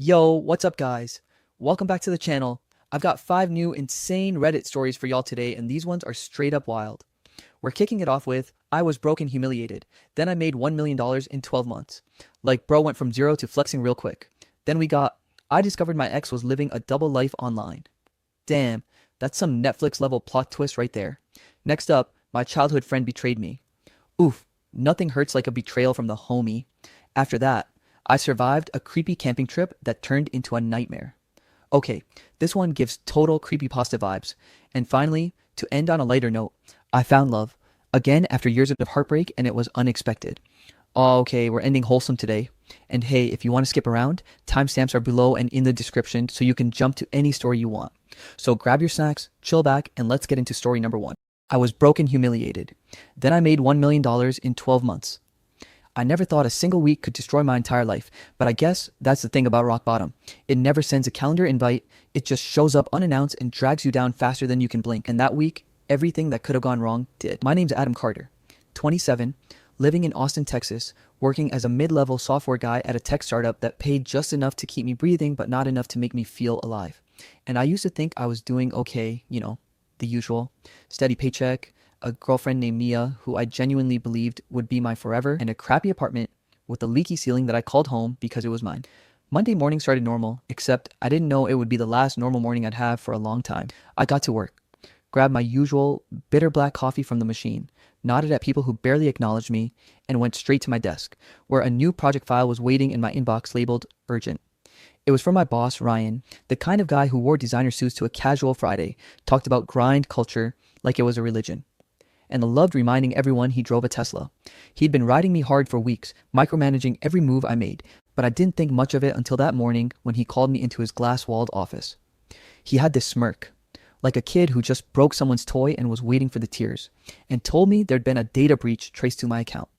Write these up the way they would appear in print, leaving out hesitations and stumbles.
Yo, what's up, guys? Welcome back to the channel. I've got 5 new insane Reddit stories for y'all today, and these ones are straight up wild. We're kicking it off with I was broke and humiliated. Then I made $1 million in 12 months. Like, bro went from zero to flexing real quick. Then we got I discovered my ex was living a double life online. Damn, that's some Netflix level plot twist right there. Next up, my childhood friend betrayed me. Oof, nothing hurts like a betrayal from the homie. After that, I survived a creepy camping trip that turned into a nightmare. Okay, this one gives total creepypasta vibes. And finally, to end on a lighter note, I found love. Again after years of heartbreak, and it was unexpected. Oh, okay, we're ending wholesome today. And hey, if you want to skip around, timestamps are below and in the description so you can jump to any story you want. So grab your snacks, chill back, and let's get into story number 1. I was broke and humiliated. Then I made $1 million in 12 months. I never thought a single week could destroy my entire life, but I guess that's the thing about rock bottom. It never sends a calendar invite, it just shows up unannounced and drags you down faster than you can blink. And that week, everything that could have gone wrong did. My name's Adam Carter, 27, living in Austin, Texas, working as a mid-level software guy at a tech startup that paid just enough to keep me breathing, but not enough to make me feel alive. And I used to think I was doing okay, the usual. Steady paycheck, a girlfriend named Mia who I genuinely believed would be my forever, and a crappy apartment with a leaky ceiling that I called home because it was mine. Monday morning started normal, except I didn't know it would be the last normal morning I'd have for a long time. I got to work, grabbed my usual bitter black coffee from the machine, nodded at people who barely acknowledged me, and went straight to my desk, where a new project file was waiting in my inbox labeled urgent. It was from my boss, Ryan, the kind of guy who wore designer suits to a casual Friday, talked about grind culture like it was a religion, and loved reminding everyone he drove a Tesla. He'd been riding me hard for weeks, micromanaging every move I made, but I didn't think much of it until that morning when he called me into his glass-walled office. He had this smirk, like a kid who just broke someone's toy and was waiting for the tears, and told me there'd been a data breach traced to my account.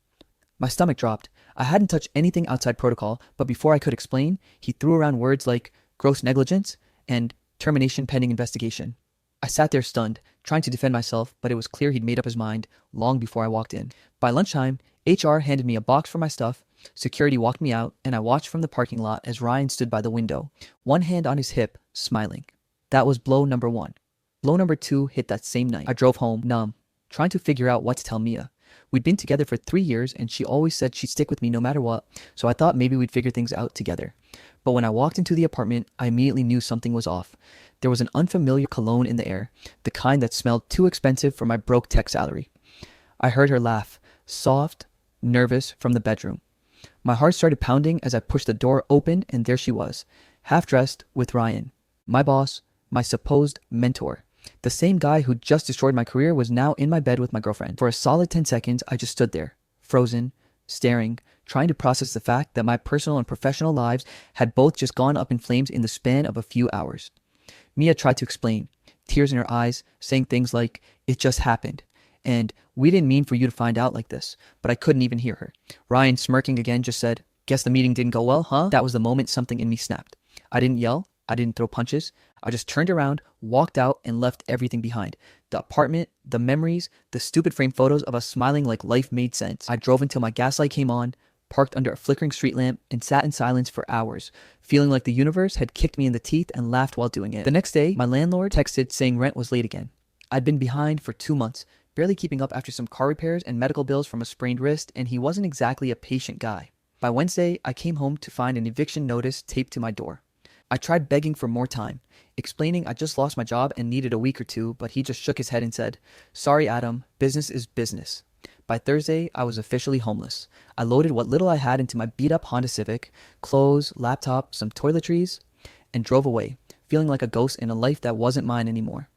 My stomach dropped. I hadn't touched anything outside protocol, but before I could explain, he threw around words like gross negligence and termination pending investigation. I sat there stunned, trying to defend myself, but it was clear he'd made up his mind long before I walked in. By lunchtime, HR handed me a box for my stuff, security walked me out, and I watched from the parking lot as Ryan stood by the window, one hand on his hip, smiling. That was blow number 1. Blow number 2 hit that same night. I drove home, numb, trying to figure out what to tell Mia. We'd been together for 3 years, and she always said she'd stick with me no matter what, so I thought maybe we'd figure things out together. But when I walked into the apartment, I immediately knew something was off. There was an unfamiliar cologne in the air, the kind that smelled too expensive for my broke tech salary. I heard her laugh, soft, nervous, from the bedroom. My heart started pounding as I pushed the door open, and there she was, half-dressed, with Ryan, my boss, my supposed mentor. The same guy who just destroyed my career was now in my bed with my girlfriend. For a solid 10 seconds, I just stood there, frozen, staring, trying to process the fact that my personal and professional lives had both just gone up in flames in the span of a few hours. Mia tried to explain, tears in her eyes, saying things like, "It just happened," and "We didn't mean for you to find out like this," but I couldn't even hear her. Ryan, smirking again, just said, "Guess the meeting didn't go well, huh?" That was the moment something in me snapped. I didn't yell, I didn't throw punches. I just turned around, walked out, and left everything behind. The apartment, the memories, the stupid framed photos of us smiling like life made sense. I drove until my gaslight came on, parked under a flickering street lamp, and sat in silence for hours, feeling like the universe had kicked me in the teeth and laughed while doing it. The next day, my landlord texted saying rent was late again. I'd been behind for 2 months, barely keeping up after some car repairs and medical bills from a sprained wrist, and he wasn't exactly a patient guy. By Wednesday, I came home to find an eviction notice taped to my door. I tried begging for more time, explaining I just lost my job and needed a week or 2, but he just shook his head and said, "Sorry, Adam, business is business." By Thursday, I was officially homeless. I loaded what little I had into my beat-up Honda Civic, clothes, laptop, some toiletries, and drove away, feeling like a ghost in a life that wasn't mine anymore.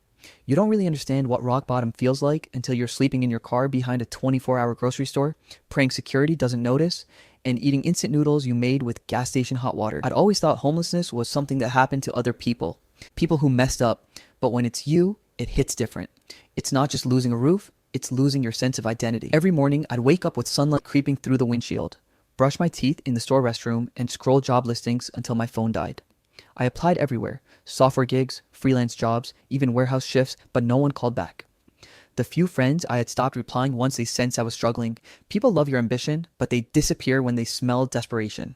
You don't really understand what rock bottom feels like until you're sleeping in your car behind a 24-hour grocery store, praying security doesn't notice, and eating instant noodles you made with gas station hot water. I'd always thought homelessness was something that happened to other people who messed up, but when it's you, it hits different. It's not just losing a roof, it's losing your sense of identity. Every morning, I'd wake up with sunlight creeping through the windshield, brush my teeth in the store restroom, and scroll job listings until my phone died. I applied everywhere, software gigs, freelance jobs, even warehouse shifts, but no one called back. The few friends I had stopped replying once they sensed I was struggling. People love your ambition, but they disappear when they smell desperation.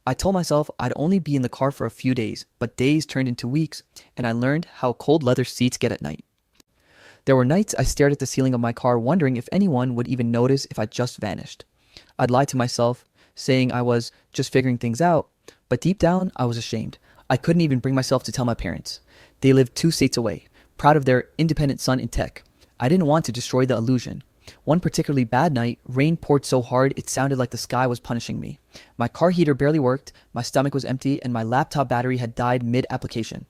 I told myself I'd only be in the car for a few days, but days turned into weeks, and I learned how cold leather seats get at night. There were nights I stared at the ceiling of my car wondering if anyone would even notice if I just vanished. I'd lie to myself, saying I was just figuring things out, but deep down I was ashamed. I couldn't even bring myself to tell my parents. They lived 2 states away, proud of their independent son in tech. I didn't want to destroy the illusion. One particularly bad night, rain poured so hard it sounded like the sky was punishing me. My car heater barely worked, my stomach was empty, and my laptop battery had died mid-application.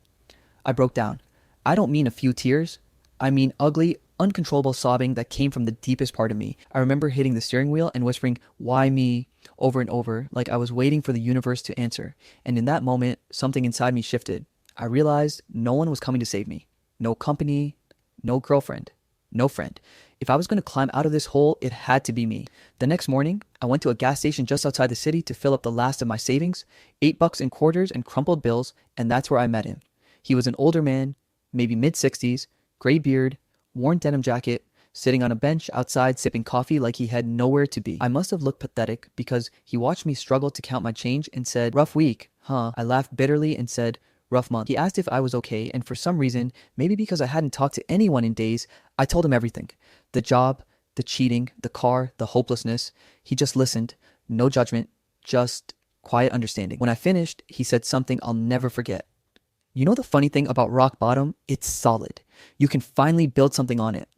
I broke down. I don't mean a few tears. I mean ugly, uncontrollable sobbing that came from the deepest part of me. I remember hitting the steering wheel and whispering, "Why me?" over and over, like I was waiting for the universe to answer. And in that moment, something inside me shifted. I realized no one was coming to save me. No company, no girlfriend, no friend. If I was going to climb out of this hole, it had to be me. The next morning, I went to a gas station just outside the city to fill up the last of my savings, $8 in quarters and crumpled bills, and that's where I met him. He was an older man, maybe mid-60s, gray beard, worn denim jacket, sitting on a bench outside sipping coffee like he had nowhere to be. I must have looked pathetic because he watched me struggle to count my change and said, "Rough week, huh?" I laughed bitterly and said, "Rough month." He asked if I was okay, and for some reason, maybe because I hadn't talked to anyone in days, I told him everything. The job, the cheating, the car, the hopelessness. He just listened. No judgment, just quiet understanding. When I finished, he said something I'll never forget. "You know the funny thing about rock bottom? It's solid. You can finally build something on it."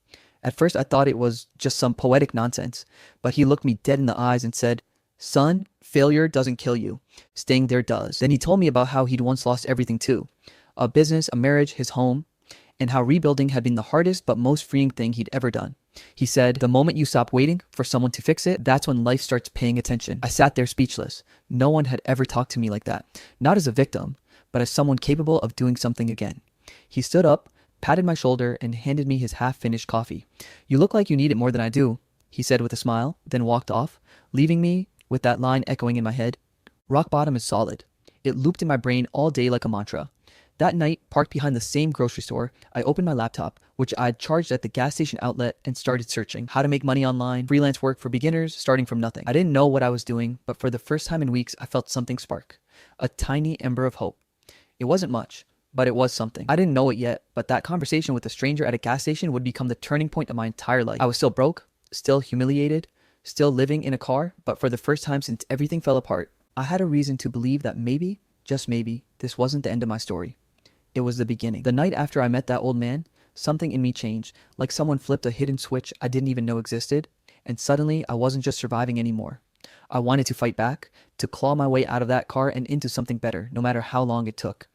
At first, I thought it was just some poetic nonsense, but he looked me dead in the eyes and said, "Son, failure doesn't kill you. Staying there does." Then he told me about how he'd once lost everything too. A business, a marriage, his home, and how rebuilding had been the hardest but most freeing thing he'd ever done. He said, "The moment you stop waiting for someone to fix it, that's when life starts paying attention." I sat there speechless. No one had ever talked to me like that. Not as a victim, but as someone capable of doing something again. He stood up, patted my shoulder, and handed me his half-finished coffee. "You look like you need it more than I do," he said with a smile, then walked off, leaving me with that line echoing in my head. Rock bottom is solid. It looped in my brain all day like a mantra. That night, parked behind the same grocery store, I opened my laptop, which I'd charged at the gas station outlet, and started searching how to make money online, freelance work for beginners, starting from nothing. I didn't know what I was doing, but for the first time in weeks, I felt something spark. A tiny ember of hope. It wasn't much, but it was something. I didn't know it yet, but that conversation with a stranger at a gas station would become the turning point of my entire life. I was still broke, still humiliated, still living in a car, but for the first time since everything fell apart, I had a reason to believe that maybe, just maybe, this wasn't the end of my story. It was the beginning. The night after I met that old man, something in me changed, like someone flipped a hidden switch I didn't even know existed, and suddenly I wasn't just surviving anymore. I wanted to fight back, to claw my way out of that car and into something better, no matter how long it took.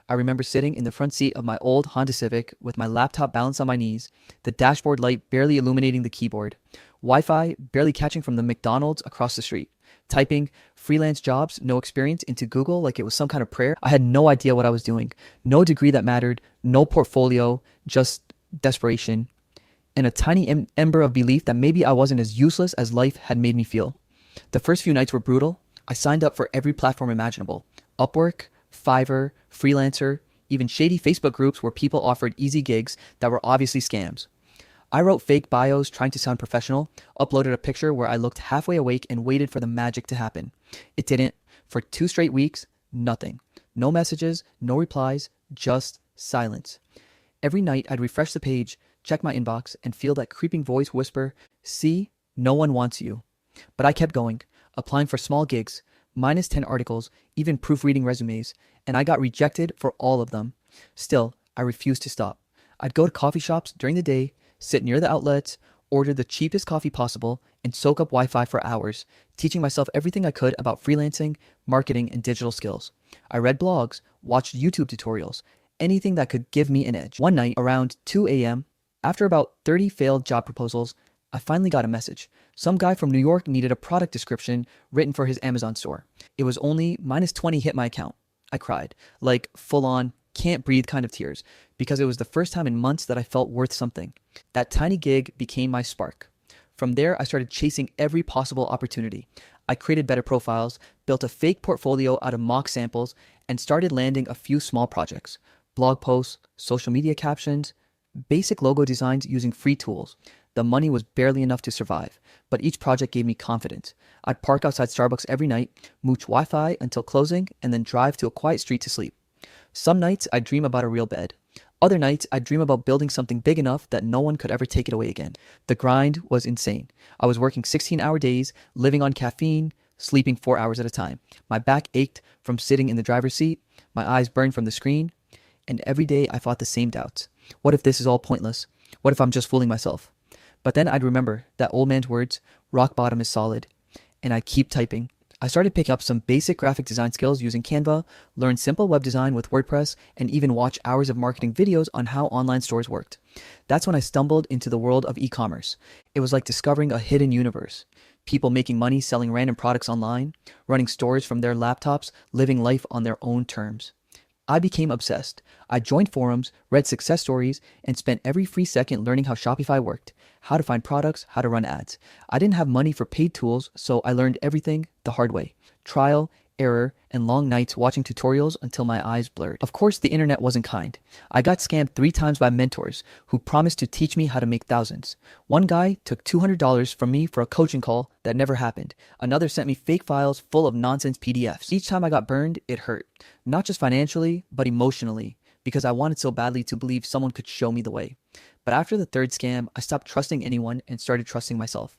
I remember sitting in the front seat of my old Honda Civic with my laptop balanced on my knees, the dashboard light barely illuminating the keyboard, Wi-Fi barely catching from the McDonald's across the street, typing freelance jobs, no experience into Google like it was some kind of prayer. I had no idea what I was doing, no degree that mattered, no portfolio, just desperation, and a tiny ember of belief that maybe I wasn't as useless as life had made me feel. The first few nights were brutal. I signed up for every platform imaginable. Upwork, Fiverr, Freelancer, even shady Facebook groups where people offered easy gigs that were obviously scams. I wrote fake bios trying to sound professional, uploaded a picture where I looked halfway awake and waited for the magic to happen. It didn't. For 2 straight weeks, nothing. No messages, no replies, just silence. Every night I'd refresh the page, check my inbox, and feel that creeping voice whisper, "See, no one wants you." But I kept going, applying for small gigs, -10 articles, even proofreading resumes, and I got rejected for all of them. Still, I refused to stop. I'd go to coffee shops during the day, sit near the outlets, order the cheapest coffee possible, and soak up Wi-Fi for hours, teaching myself everything I could about freelancing, marketing, and digital skills. I read blogs, watched YouTube tutorials, anything that could give me an edge. One night, around 2 a.m., after about 30 failed job proposals, I finally got a message. Some guy from New York needed a product description written for his Amazon store. It was only -20 hit my account. I cried, like full-on, can't breathe kind of tears, because it was the first time in months that I felt worth something. That tiny gig became my spark. From there, I started chasing every possible opportunity. I created better profiles, built a fake portfolio out of mock samples, and started landing a few small projects. Blog posts, social media captions, basic logo designs using free tools. The money was barely enough to survive, but each project gave me confidence. I'd park outside Starbucks every night, mooch Wi-Fi until closing, and then drive to a quiet street to sleep. Some nights I'd dream about a real bed. Other nights I'd dream about building something big enough that no one could ever take it away again. The grind was insane. I was working 16-hour days, living on caffeine, sleeping 4 hours at a time. My back ached from sitting in the driver's seat, my eyes burned from the screen, and every day I fought the same doubts. What if this is all pointless? What if I'm just fooling myself? But then I'd remember that old man's words, rock bottom is solid, and I'd keep typing. I started picking up some basic graphic design skills using Canva, learned simple web design with WordPress, and even watch hours of marketing videos on how online stores worked. That's when I stumbled into the world of e-commerce. It was like discovering a hidden universe. People making money selling random products online, running stores from their laptops, living life on their own terms. I became obsessed. I joined forums, read success stories, and spent every free second learning how Shopify worked, how to find products, how to run ads. I didn't have money for paid tools, so I learned everything the hard way. Trial, error, and long nights watching tutorials until my eyes blurred. Of course, the internet wasn't kind. I got scammed 3 times by mentors who promised to teach me how to make thousands. One guy took $200 from me for a coaching call that never happened. Another sent me fake files full of nonsense PDFs. Each time I got burned, it hurt. Not just financially, but emotionally, because I wanted so badly to believe someone could show me the way. But after the third scam, I stopped trusting anyone and started trusting myself.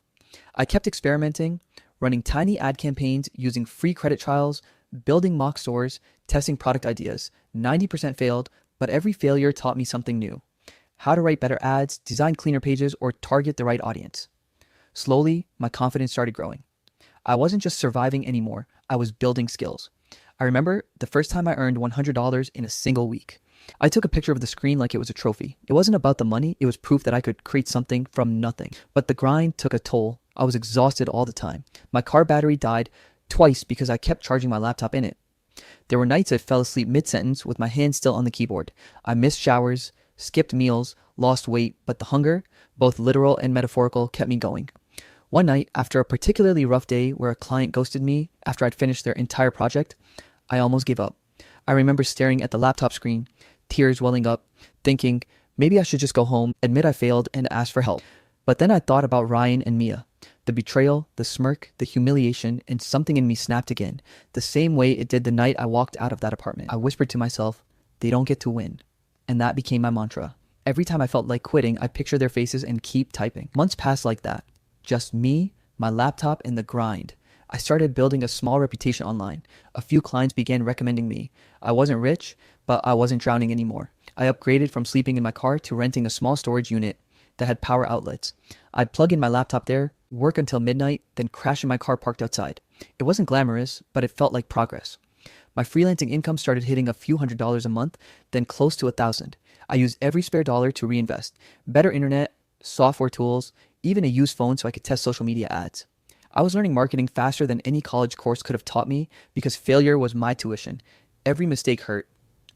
I kept experimenting, running tiny ad campaigns, using free credit trials, building mock stores, testing product ideas. 90% failed, but every failure taught me something new. How to write better ads, design cleaner pages, or target the right audience. Slowly, my confidence started growing. I wasn't just surviving anymore, I was building skills. I remember the first time I earned $100 in a single week. I took a picture of the screen like it was a trophy. It wasn't about the money, it was proof that I could create something from nothing. But the grind took a toll. I was exhausted all the time. My car battery died twice because I kept charging my laptop in it. There were nights I fell asleep mid-sentence with my hand still on the keyboard. I missed showers, skipped meals, lost weight, but the hunger, both literal and metaphorical, kept me going. One night, after a particularly rough day where a client ghosted me after I'd finished their entire project, I almost gave up. I remember staring at the laptop screen, tears welling up, thinking, maybe I should just go home, admit I failed, and ask for help. But then I thought about Ryan and Mia. The betrayal, the smirk, the humiliation, and something in me snapped again, the same way it did the night I walked out of that apartment. I whispered to myself, they don't get to win. And that became my mantra. Every time I felt like quitting, I'd picture their faces and keep typing. Months passed like that. Just me, my laptop, and the grind. I started building a small reputation online. A few clients began recommending me. I wasn't rich, but I wasn't drowning anymore. I upgraded from sleeping in my car to renting a small storage unit that had power outlets. I'd plug in my laptop there, work until midnight, then crash in my car parked outside. It wasn't glamorous, but it felt like progress. My freelancing income started hitting a few $100s a month, then close to $1,000. I used every spare dollar to reinvest. Better internet, software tools, even a used phone so I could test social media ads. I was learning marketing faster than any college course could have taught me because failure was my tuition. Every mistake hurt,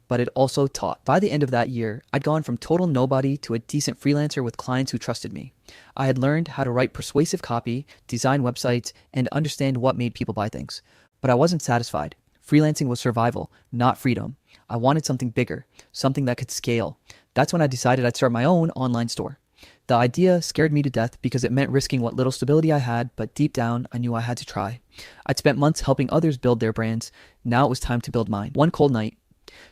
but it also taught. By the end of that year, I'd gone from total nobody to a decent freelancer with clients who trusted me. I had learned how to write persuasive copy, design websites, and understand what made people buy things. But I wasn't satisfied. Freelancing was survival, not freedom. I wanted something bigger, something that could scale. That's when I decided I'd start my own online store. The idea scared me to death because it meant risking what little stability I had, but deep down, I knew I had to try. I'd spent months helping others build their brands. Now it was time to build mine. One cold night,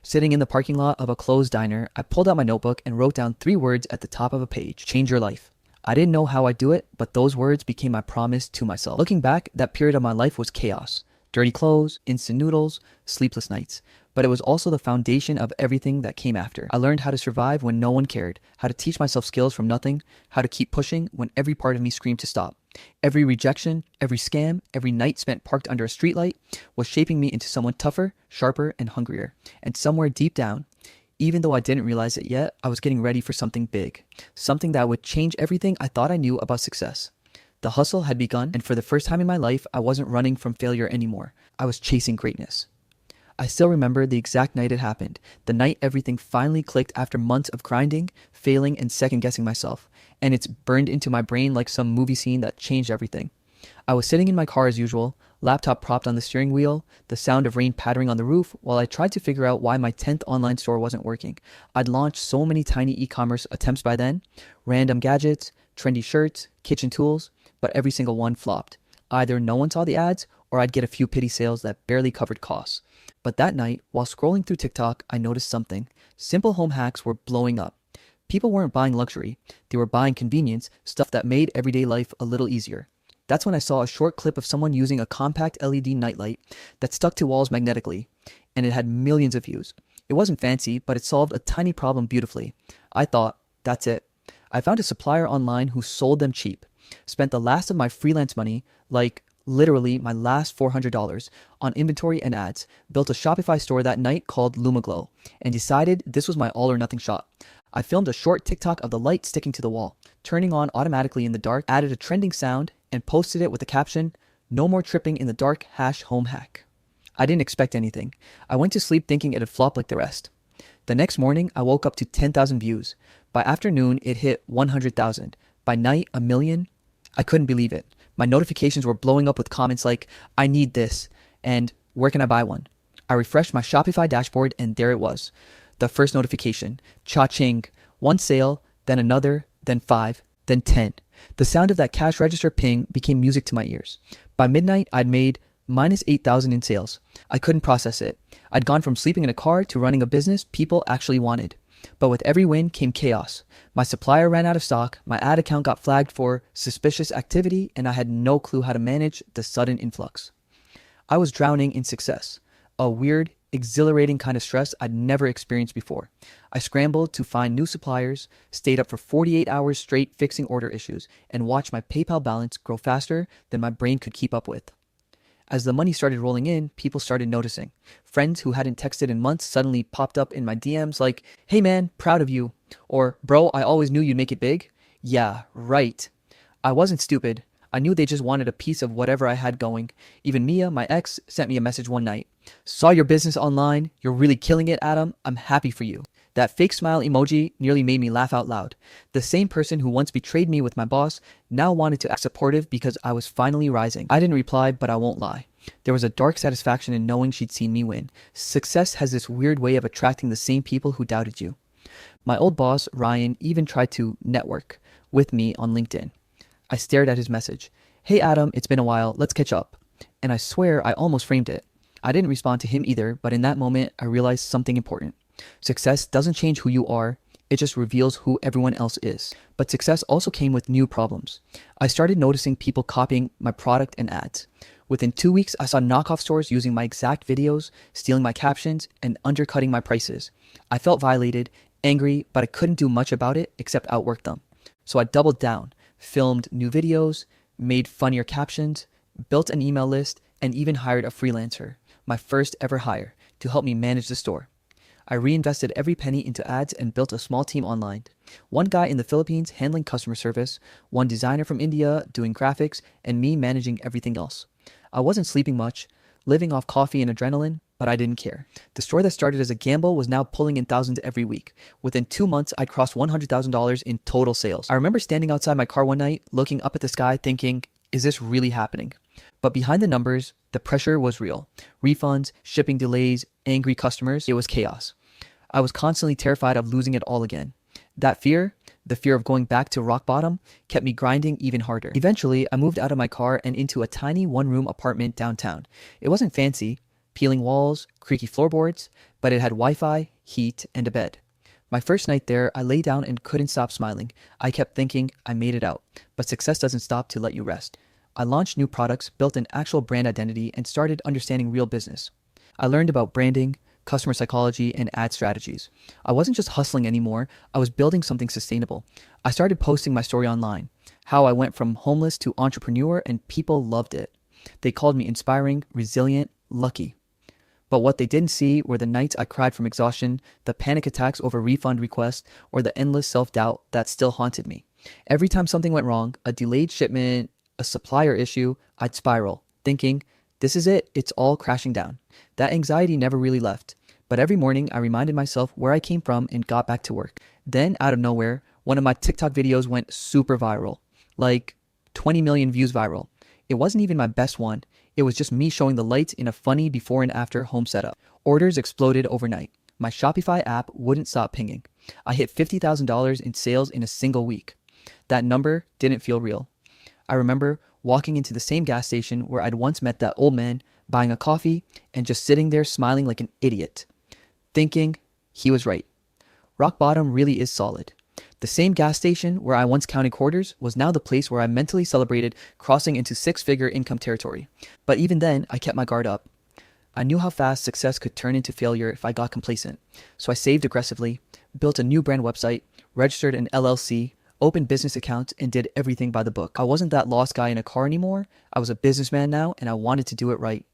sitting in the parking lot of a closed diner, I pulled out my notebook and wrote down 3 words at the top of a page. Change your life. I didn't know how I'd do it, but those words became my promise to myself. Looking back, that period of my life was chaos. Dirty clothes, instant noodles, sleepless nights. But it was also the foundation of everything that came after. I learned how to survive when no one cared, how to teach myself skills from nothing, how to keep pushing when every part of me screamed to stop. Every rejection, every scam, every night spent parked under a streetlight was shaping me into someone tougher, sharper, and hungrier. And somewhere deep down, even though I didn't realize it yet, I was getting ready for something big. Something that would change everything I thought I knew about success. The hustle had begun, and for the first time in my life, I wasn't running from failure anymore. I was chasing greatness. I still remember the exact night it happened, the night everything finally clicked after months of grinding, failing, and second-guessing myself, and it's burned into my brain like some movie scene that changed everything. I was sitting in my car as usual, laptop propped on the steering wheel, the sound of rain pattering on the roof, while I tried to figure out why my 10th online store wasn't working. I'd launched so many tiny e-commerce attempts by then, random gadgets, trendy shirts, kitchen tools, but every single one flopped. Either no one saw the ads, or I'd get a few pity sales that barely covered costs. But that night, while scrolling through TikTok, I noticed something. Simple home hacks were blowing up. People weren't buying luxury, they were buying convenience, stuff that made everyday life a little easier. That's when I saw a short clip of someone using a compact LED nightlight that stuck to walls magnetically, and it had millions of views. It wasn't fancy, but it solved a tiny problem beautifully. I thought, that's it. I found a supplier online who sold them cheap, spent the last of my freelance money, like literally my last $400, on inventory and ads, built a Shopify store that night called Lumaglow, and decided this was my all or nothing shot. I filmed a short TikTok of the light sticking to the wall, turning on automatically in the dark, added a trending sound, and posted it with the caption, "No more tripping in the dark, #home hack." I didn't expect anything. I went to sleep thinking it'd flop like the rest. The next morning, I woke up to 10,000 views. By afternoon, it hit 100,000. By night, 1,000,000. I couldn't believe it. My notifications were blowing up with comments like, "I need this," and "Where can I buy one?" I refreshed my Shopify dashboard and there it was. The first notification, cha-ching, one sale, then another, then 5, then 10. The sound of that cash register ping became music to my ears. By midnight, I'd made minus 8,000 in sales. I couldn't process it. I'd gone from sleeping in a car to running a business people actually wanted. But with every win came chaos. My supplier ran out of stock, my ad account got flagged for suspicious activity, and I had no clue how to manage the sudden influx. I was drowning in success, a weird, exhilarating kind of stress I'd never experienced before. I scrambled to find new suppliers, stayed up for 48 hours straight fixing order issues, and watched my PayPal balance grow faster than my brain could keep up with. As the money started rolling in, people started noticing. Friends who hadn't texted in months suddenly popped up in my DMs like, "Hey man, proud of you," or "Bro, I always knew you'd make it big." Yeah, right. I wasn't stupid. I knew they just wanted a piece of whatever I had going. Even Mia, my ex, sent me a message one night. "Saw your business online. You're really killing it, Adam. I'm happy for you." That fake smile emoji nearly made me laugh out loud. The same person who once betrayed me with my boss now wanted to act supportive because I was finally rising. I didn't reply, but I won't lie. There was a dark satisfaction in knowing she'd seen me win. Success has this weird way of attracting the same people who doubted you. My old boss, Ryan, even tried to network with me on LinkedIn. I stared at his message. "Hey Adam, it's been a while, let's catch up." And I swear I almost framed it. I didn't respond to him either, but in that moment I realized something important. Success doesn't change who you are, it just reveals who everyone else is. But success also came with new problems. I started noticing people copying my product and ads. Within 2 weeks, I saw knockoff stores using my exact videos, stealing my captions, and undercutting my prices. I felt violated, angry, but I couldn't do much about it except outwork them. So I doubled down, filmed new videos, made funnier captions, built an email list, and even hired a freelancer, my first ever hire, to help me manage the store. I reinvested every penny into ads and built a small team online. One guy in the Philippines handling customer service, one designer from India doing graphics, and me managing everything else. I wasn't sleeping much, living off coffee and adrenaline, but I didn't care. The store that started as a gamble was now pulling in thousands every week. Within 2 months, I'd crossed $100,000 in total sales. I remember standing outside my car one night, looking up at the sky thinking, is this really happening? But behind the numbers, the pressure was real. Refunds, shipping delays, angry customers, it was chaos. I was constantly terrified of losing it all again. That fear, the fear of going back to rock bottom, kept me grinding even harder. Eventually, I moved out of my car and into a tiny one-room apartment downtown. It wasn't fancy, peeling walls, creaky floorboards, but it had Wi-Fi, heat, and a bed. My first night there, I lay down and couldn't stop smiling. I kept thinking, I made it out. But success doesn't stop to let you rest. I launched new products, built an actual brand identity, and started understanding real business. I learned about branding, customer psychology, and ad strategies. I wasn't just hustling anymore, I was building something sustainable. I started posting my story online, how I went from homeless to entrepreneur, and people loved it. They called me inspiring, resilient, lucky. But what they didn't see were the nights I cried from exhaustion, the panic attacks over refund requests, or the endless self-doubt that still haunted me. Every time something went wrong, a delayed shipment, a supplier issue, I'd spiral, thinking, this is it, it's all crashing down. That anxiety never really left, but every morning I reminded myself where I came from and got back to work. Then, out of nowhere, one of my TikTok videos went super viral, like 20 million views viral. It wasn't even my best one. It was just me showing the lights in a funny before and after home setup. Orders exploded overnight. My Shopify app wouldn't stop pinging. I hit $50,000 in sales in a single week. That number didn't feel real. I remember walking into the same gas station where I'd once met that old man, buying a coffee, and just sitting there smiling like an idiot, thinking he was right. Rock bottom really is solid. The same gas station where I once counted quarters was now the place where I mentally celebrated crossing into six-figure income territory. But even then, I kept my guard up. I knew how fast success could turn into failure if I got complacent. So I saved aggressively, built a new brand website, registered an LLC, opened business accounts, and did everything by the book. I wasn't that lost guy in a car anymore. I was a businessman now, and I wanted to do it right.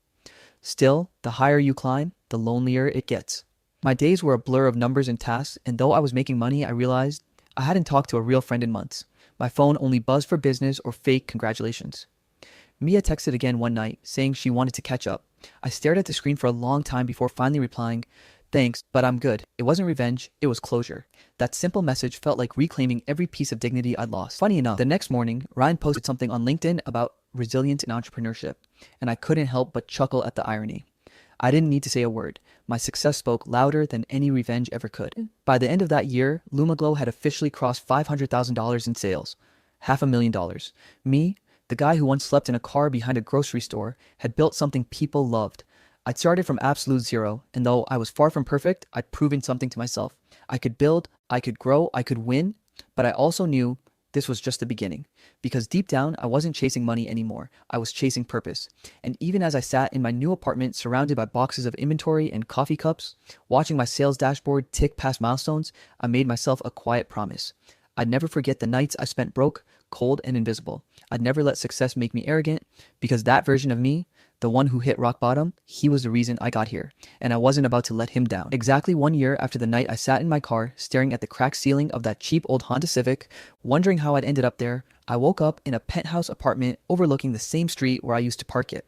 Still, the higher you climb, the lonelier it gets. My days were a blur of numbers and tasks, and though I was making money, I realized I hadn't talked to a real friend in months. My phone only buzzed for business or fake congratulations. Mia texted again one night, saying she wanted to catch up. I stared at the screen for a long time before finally replying, "Thanks, but I'm good." It wasn't revenge, it was closure. That simple message felt like reclaiming every piece of dignity I'd lost. Funny enough, the next morning, Ryan posted something on LinkedIn about resilience in entrepreneurship, and I couldn't help but chuckle at the irony. I didn't need to say a word. My success spoke louder than any revenge ever could. By the end of that year, LumaGlow had officially crossed $500,000 in sales. $500,000. Me, the guy who once slept in a car behind a grocery store, had built something people loved. I'd started from absolute zero, and though I was far from perfect, I'd proven something to myself. I could build, I could grow, I could win, but I also knew this was just the beginning. Because deep down, I wasn't chasing money anymore. I was chasing purpose. And even as I sat in my new apartment surrounded by boxes of inventory and coffee cups, watching my sales dashboard tick past milestones, I made myself a quiet promise. I'd never forget the nights I spent broke, cold, and invisible. I'd never let success make me arrogant, because that version of me, the one who hit rock bottom, he was the reason I got here, and I wasn't about to let him down. Exactly 1 year after the night I sat in my car, staring at the cracked ceiling of that cheap old Honda Civic, wondering how I'd ended up there, I woke up in a penthouse apartment overlooking the same street where I used to park it.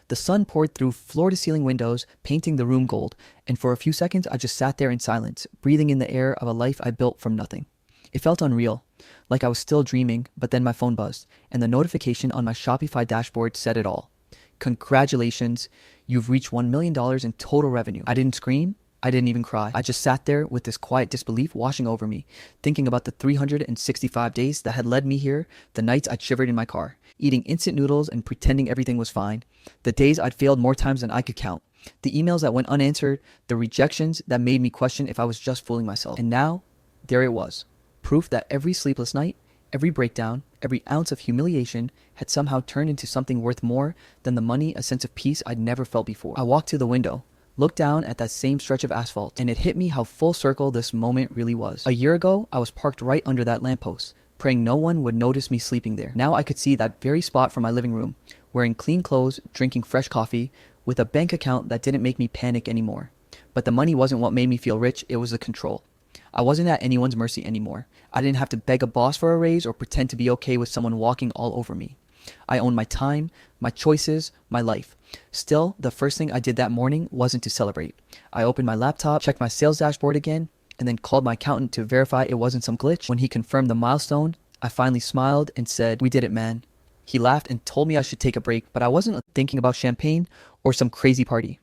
The sun poured through floor-to-ceiling windows, painting the room gold, and for a few seconds I just sat there in silence, breathing in the air of a life I built from nothing. It felt unreal, like I was still dreaming, but then my phone buzzed, and the notification on my Shopify dashboard said it all. Congratulations, you've reached $1 million in total revenue. I didn't scream. I didn't even cry. I just sat there with this quiet disbelief washing over me, thinking about the 365 days that had led me here, the nights I'd shivered in my car, eating instant noodles and pretending everything was fine, the days I'd failed more times than I could count, the emails that went unanswered, the rejections that made me question if I was just fooling myself. And now, there it was. Proof that every sleepless night, every breakdown, every ounce of humiliation had somehow turned into something worth more than the money, a sense of peace I'd never felt before. I walked to the window, looked down at that same stretch of asphalt, and it hit me how full circle this moment really was. A year ago, I was parked right under that lamppost, praying no one would notice me sleeping there. Now I could see that very spot from my living room, wearing clean clothes, drinking fresh coffee, with a bank account that didn't make me panic anymore. But the money wasn't what made me feel rich, it was the control. I wasn't at anyone's mercy anymore. I didn't have to beg a boss for a raise or pretend to be okay with someone walking all over me. I owned my time, my choices, my life. Still, the first thing I did that morning wasn't to celebrate. I opened my laptop, checked my sales dashboard again, and then called my accountant to verify it wasn't some glitch. When he confirmed the milestone, I finally smiled and said, "We did it, man." He laughed and told me I should take a break, but I wasn't thinking about champagne or some crazy party.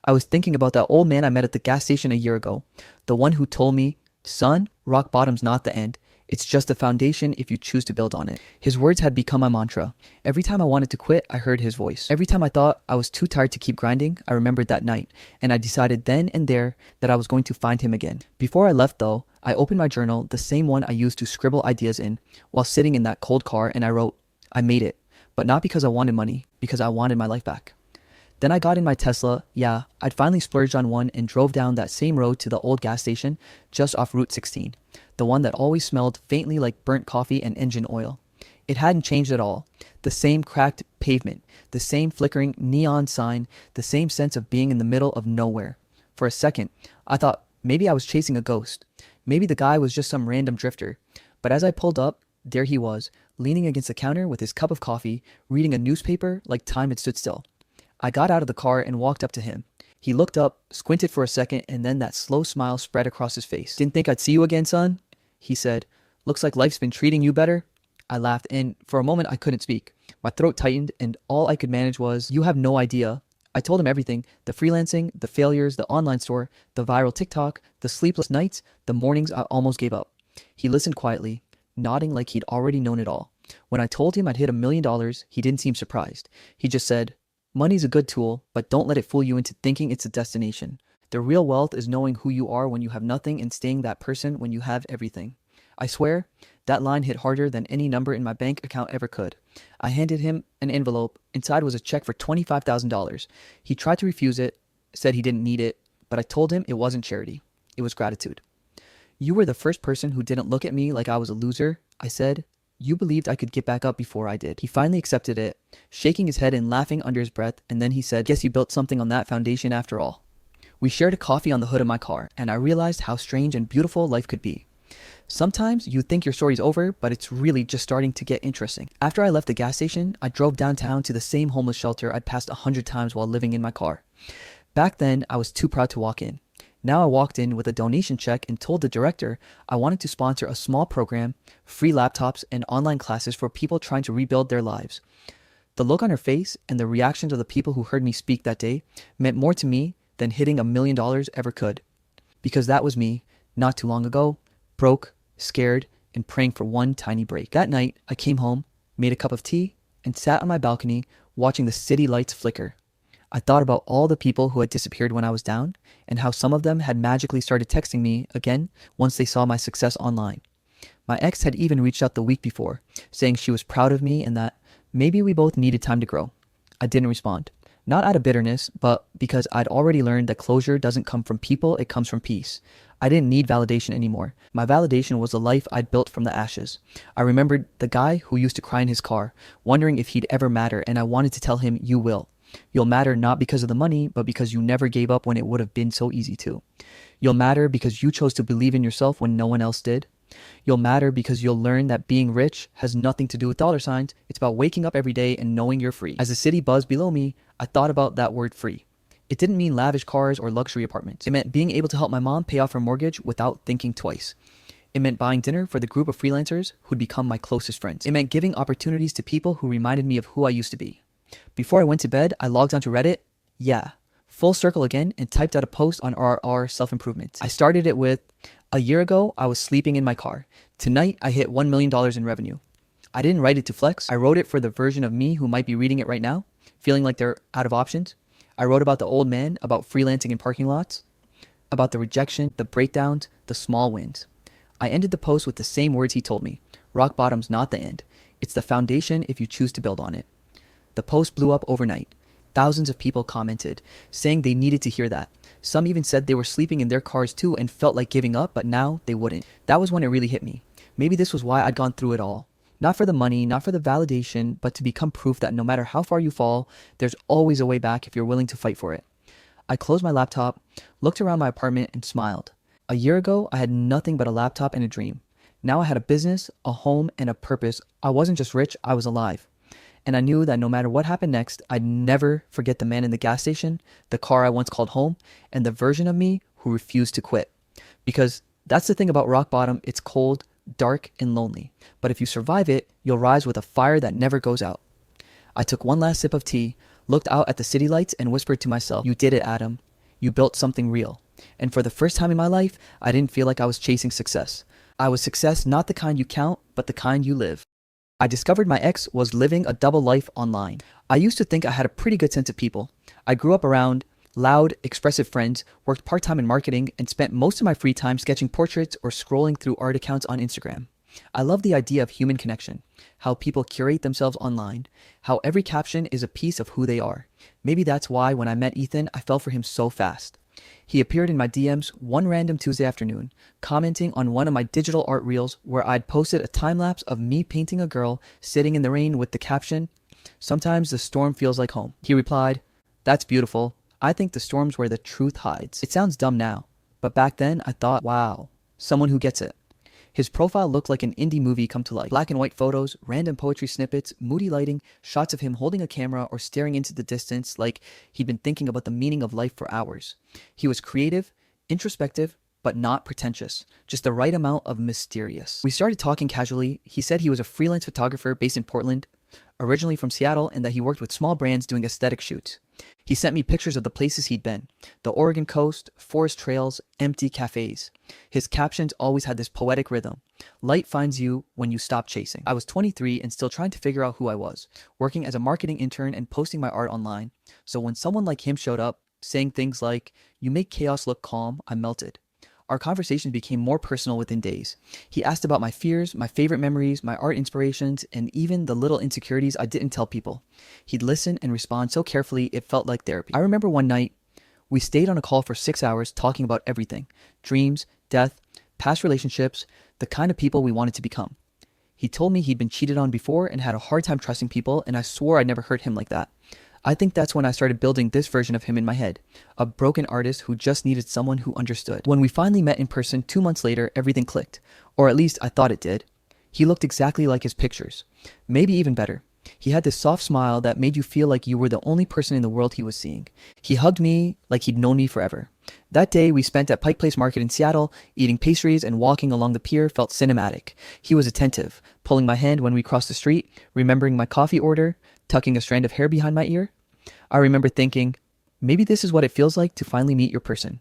I was thinking about that old man I met at the gas station a year ago, the one who told me, "Son, rock bottom's not the end. It's just the foundation if you choose to build on it." His words had become my mantra. Every time I wanted to quit, I heard his voice. Every time I thought I was too tired to keep grinding, I remembered that night, and I decided then and there that I was going to find him again. Before I left though, I opened my journal, the same one I used to scribble ideas in, while sitting in that cold car, and I wrote, "I made it, but not because I wanted money, because I wanted my life back." Then I got in my Tesla. Yeah, I'd finally splurged on one and drove down that same road to the old gas station just off Route 16, the one that always smelled faintly like burnt coffee and engine oil. It hadn't changed at all. The same cracked pavement, the same flickering neon sign, the same sense of being in the middle of nowhere. For a second, I thought maybe I was chasing a ghost. Maybe the guy was just some random drifter. But as I pulled up, there he was, leaning against the counter with his cup of coffee, reading a newspaper like time had stood still. I got out of the car and walked up to him. He looked up, squinted for a second, and then that slow smile spread across his face. "Didn't think I'd see you again, son?" He said. "Looks like life's been treating you better." I laughed, and for a moment I couldn't speak. My throat tightened, and all I could manage was, "You have no idea." I told him everything: the freelancing, the failures, the online store, the viral TikTok, the sleepless nights, the mornings I almost gave up. He listened quietly, nodding like he'd already known it all. When I told him I'd hit $1 million, he didn't seem surprised. He just said, "Money's a good tool, but don't let it fool you into thinking it's a destination. The real wealth is knowing who you are when you have nothing and staying that person when you have everything." I swear, that line hit harder than any number in my bank account ever could. I handed him an envelope. Inside was a check for $25,000. He tried to refuse it, said he didn't need it, but I told him it wasn't charity. It was gratitude. "You were the first person who didn't look at me like I was a loser," I said. "You believed I could get back up before I did." He finally accepted it, shaking his head and laughing under his breath, and then he said, "Guess you built something on that foundation after all." We shared a coffee on the hood of my car, and I realized how strange and beautiful life could be. Sometimes you think your story's over, but it's really just starting to get interesting. After I left the gas station, I drove downtown to the same homeless shelter I'd passed 100 times while living in my car. Back then, I was too proud to walk in. Now I walked in with a donation check and told the director I wanted to sponsor a small program, free laptops, and online classes for people trying to rebuild their lives. The look on her face and the reactions of the people who heard me speak that day meant more to me than hitting $1 million ever could. Because that was me, not too long ago, broke, scared, and praying for one tiny break. That night, I came home, made a cup of tea, and sat on my balcony watching the city lights flicker. I thought about all the people who had disappeared when I was down, and how some of them had magically started texting me again once they saw my success online. My ex had even reached out the week before, saying she was proud of me and that maybe we both needed time to grow. I didn't respond. Not out of bitterness, but because I'd already learned that closure doesn't come from people, it comes from peace. I didn't need validation anymore. My validation was the life I'd built from the ashes. I remembered the guy who used to cry in his car, wondering if he'd ever matter, and I wanted to tell him, "You will. You'll matter not because of the money, but because you never gave up when it would have been so easy to. You'll matter because you chose to believe in yourself when no one else did. You'll matter because you'll learn that being rich has nothing to do with dollar signs. It's about waking up every day and knowing you're free." As the city buzzed below me, I thought about that word free. It didn't mean lavish cars or luxury apartments. It meant being able to help my mom pay off her mortgage without thinking twice. It meant buying dinner for the group of freelancers who'd become my closest friends. It meant giving opportunities to people who reminded me of who I used to be. Before I went to bed, I logged onto Reddit. Yeah, full circle again, and typed out a post on RR self-improvement. I started it with, "A year ago, I was sleeping in my car. Tonight, I hit $1 million in revenue." I didn't write it to flex. I wrote it for the version of me who might be reading it right now, feeling like they're out of options. I wrote about the old man, about freelancing in parking lots, about the rejection, the breakdowns, the small wins. I ended the post with the same words he told me. Rock bottom's not the end. It's the foundation if you choose to build on it. The post blew up overnight. Thousands of people commented, saying they needed to hear that. Some even said they were sleeping in their cars too and felt like giving up, but now they wouldn't. That was when it really hit me. Maybe this was why I'd gone through it all. Not for the money, not for the validation, but to become proof that no matter how far you fall, there's always a way back if you're willing to fight for it. I closed my laptop, looked around my apartment, and smiled. A year ago, I had nothing but a laptop and a dream. Now I had a business, a home, and a purpose. I wasn't just rich, I was alive. And I knew that no matter what happened next, I'd never forget the man in the gas station, the car I once called home, and the version of me who refused to quit. Because that's the thing about rock bottom, it's cold, dark, and lonely. But if you survive it, you'll rise with a fire that never goes out. I took one last sip of tea, looked out at the city lights, and whispered to myself, "You did it, Adam. You built something real." And for the first time in my life, I didn't feel like I was chasing success. I was success, not the kind you count, but the kind you live. I discovered my ex was living a double life online. I used to think I had a pretty good sense of people. I grew up around loud, expressive friends, worked part-time in marketing, and spent most of my free time sketching portraits or scrolling through art accounts on Instagram. I love the idea of human connection, how people curate themselves online, how every caption is a piece of who they are. Maybe that's why when I met Ethan, I fell for him so fast. He appeared in my DMs one random Tuesday afternoon, commenting on one of my digital art reels where I'd posted a time-lapse of me painting a girl sitting in the rain with the caption, "Sometimes the storm feels like home." He replied, "That's beautiful. I think the storm's where the truth hides." It sounds dumb now, but back then I thought, wow, someone who gets it. His profile looked like an indie movie come to life. Black and white photos, random poetry snippets, moody lighting, shots of him holding a camera or staring into the distance like he'd been thinking about the meaning of life for hours. He was creative, introspective, but not pretentious, just the right amount of mysterious. We started talking casually. He said he was a freelance photographer based in Portland, originally from Seattle, and that he worked with small brands doing aesthetic shoots. He sent me pictures of the places he'd been: the Oregon coast, forest trails, empty cafes. His captions always had this poetic rhythm: light finds you when you stop chasing. I was 23 and still trying to figure out who I was, working as a marketing intern and posting my art online. So when someone like him showed up, saying things like, "You make chaos look calm," I melted. Our conversations became more personal within days. He asked about my fears, my favorite memories, my art inspirations, and even the little insecurities I didn't tell people. He'd listen and respond so carefully it felt like therapy. I remember one night, we stayed on a call for 6 hours talking about everything: dreams, death, past relationships, the kind of people we wanted to become. He told me he'd been cheated on before and had a hard time trusting people, and I swore I'd never hurt him like that. I think that's when I started building this version of him in my head, a broken artist who just needed someone who understood. When we finally met in person 2 months later, everything clicked, or at least I thought it did. He looked exactly like his pictures, maybe even better. He had this soft smile that made you feel like you were the only person in the world he was seeing. He hugged me like he'd known me forever. That day we spent at Pike Place Market in Seattle, eating pastries and walking along the pier felt cinematic. He was attentive, pulling my hand when we crossed the street, remembering my coffee order, tucking a strand of hair behind my ear. I remember thinking, maybe this is what it feels like to finally meet your person.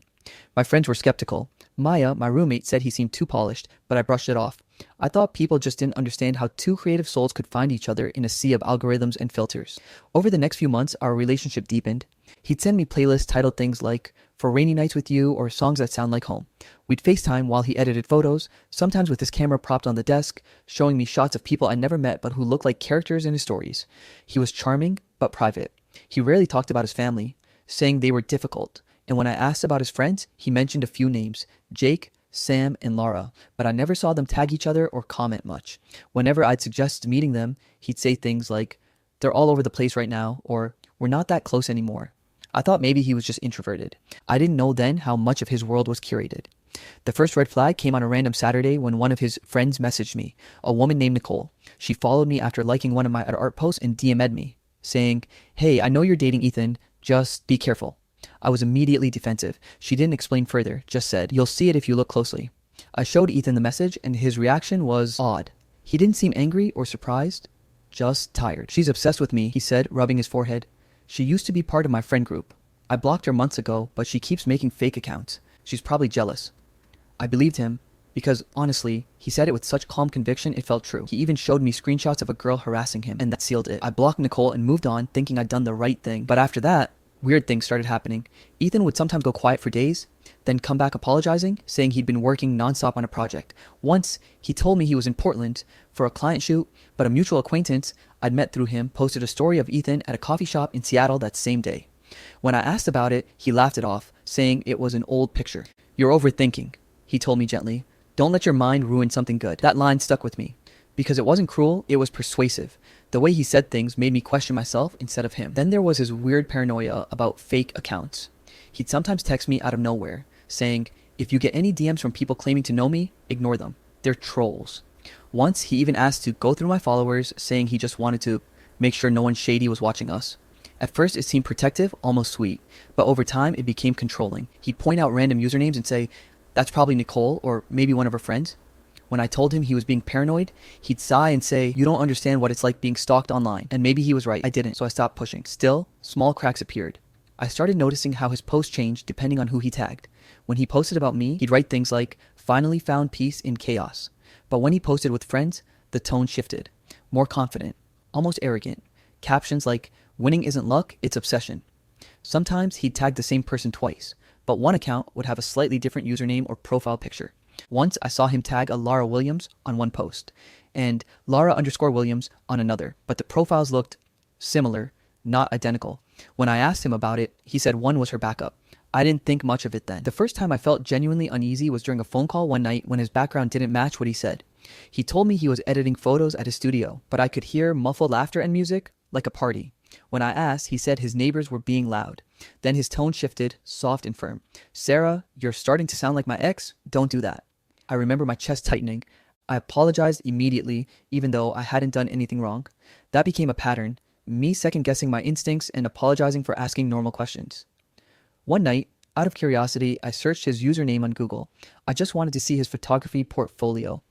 My friends were skeptical. Maya, my roommate, said he seemed too polished, but I brushed it off. I thought people just didn't understand how two creative souls could find each other in a sea of algorithms and filters. Over the next few months, our relationship deepened. He'd send me playlists titled things like "For Rainy Nights with You" or "Songs That Sound Like Home." We'd FaceTime while he edited photos, sometimes with his camera propped on the desk, showing me shots of people I never met but who looked like characters in his stories. He was charming, but private. He rarely talked about his family, saying they were difficult. And when I asked about his friends, he mentioned a few names: Jake, Sam, and Laura, but I never saw them tag each other or comment much. Whenever I'd suggest meeting them, he'd say things like, "They're all over the place right now," or "We're not that close anymore." I thought maybe he was just introverted. I didn't know then how much of his world was curated. The first red flag came on a random Saturday when one of his friends messaged me, a woman named Nicole. She followed me after liking one of my art posts and DM'd me, saying, "Hey, I know you're dating Ethan, just be careful." I was immediately defensive. She didn't explain further, just said, "You'll see it if you look closely." I showed Ethan the message and his reaction was odd. He didn't seem angry or surprised, just tired. "She's obsessed with me," he said, rubbing his forehead. "She used to be part of my friend group. I blocked her months ago, but she keeps making fake accounts. She's probably jealous." I believed him because, honestly, he said it with such calm conviction it felt true. He even showed me screenshots of a girl harassing him, and that sealed it. I blocked Nicole and moved on, thinking I'd done the right thing. But after that, weird things started happening. Ethan would sometimes go quiet for days, then come back apologizing, saying he'd been working nonstop on a project. Once, he told me he was in Portland for a client shoot, but a mutual acquaintance I'd met through him posted a story of Ethan at a coffee shop in Seattle that same day. When I asked about it, he laughed it off, saying it was an old picture. "You're overthinking," he told me gently. "Don't let your mind ruin something good." That line stuck with me. Because it wasn't cruel, it was persuasive. The way he said things made me question myself instead of him. Then there was his weird paranoia about fake accounts. He'd sometimes text me out of nowhere, saying, "If you get any DMs from people claiming to know me, ignore them. They're trolls." Once, he even asked to go through my followers, saying he just wanted to make sure no one shady was watching us. At first, it seemed protective, almost sweet, but over time, it became controlling. He'd point out random usernames and say, "That's probably Nicole, or maybe one of her friends." When I told him he was being paranoid, he'd sigh and say, "You don't understand what it's like being stalked online." And maybe he was right. I didn't, so I stopped pushing. Still, small cracks appeared. I started noticing how his posts changed depending on who he tagged. When he posted about me, he'd write things like, "Finally found peace in chaos." But when he posted with friends, the tone shifted. More confident, almost arrogant. Captions like, "Winning isn't luck, it's obsession." Sometimes he'd tag the same person twice, but one account would have a slightly different username or profile picture. Once I saw him tag a Lara Williams on one post and Lara_Williams on another, but the profiles looked similar, not identical. When I asked him about it, he said one was her backup. I didn't think much of it then. The first time I felt genuinely uneasy was during a phone call one night when his background didn't match what he said. He told me he was editing photos at his studio, but I could hear muffled laughter and music, like a party. When I asked, he said his neighbors were being loud. Then his tone shifted, soft and firm. "Sarah, you're starting to sound like my ex. Don't do that." I remember my chest tightening. I apologized immediately, even though I hadn't done anything wrong. That became a pattern, me second-guessing my instincts and apologizing for asking normal questions. One night, Out of curiosity, I searched his username on Google. I just wanted to see his photography portfolio.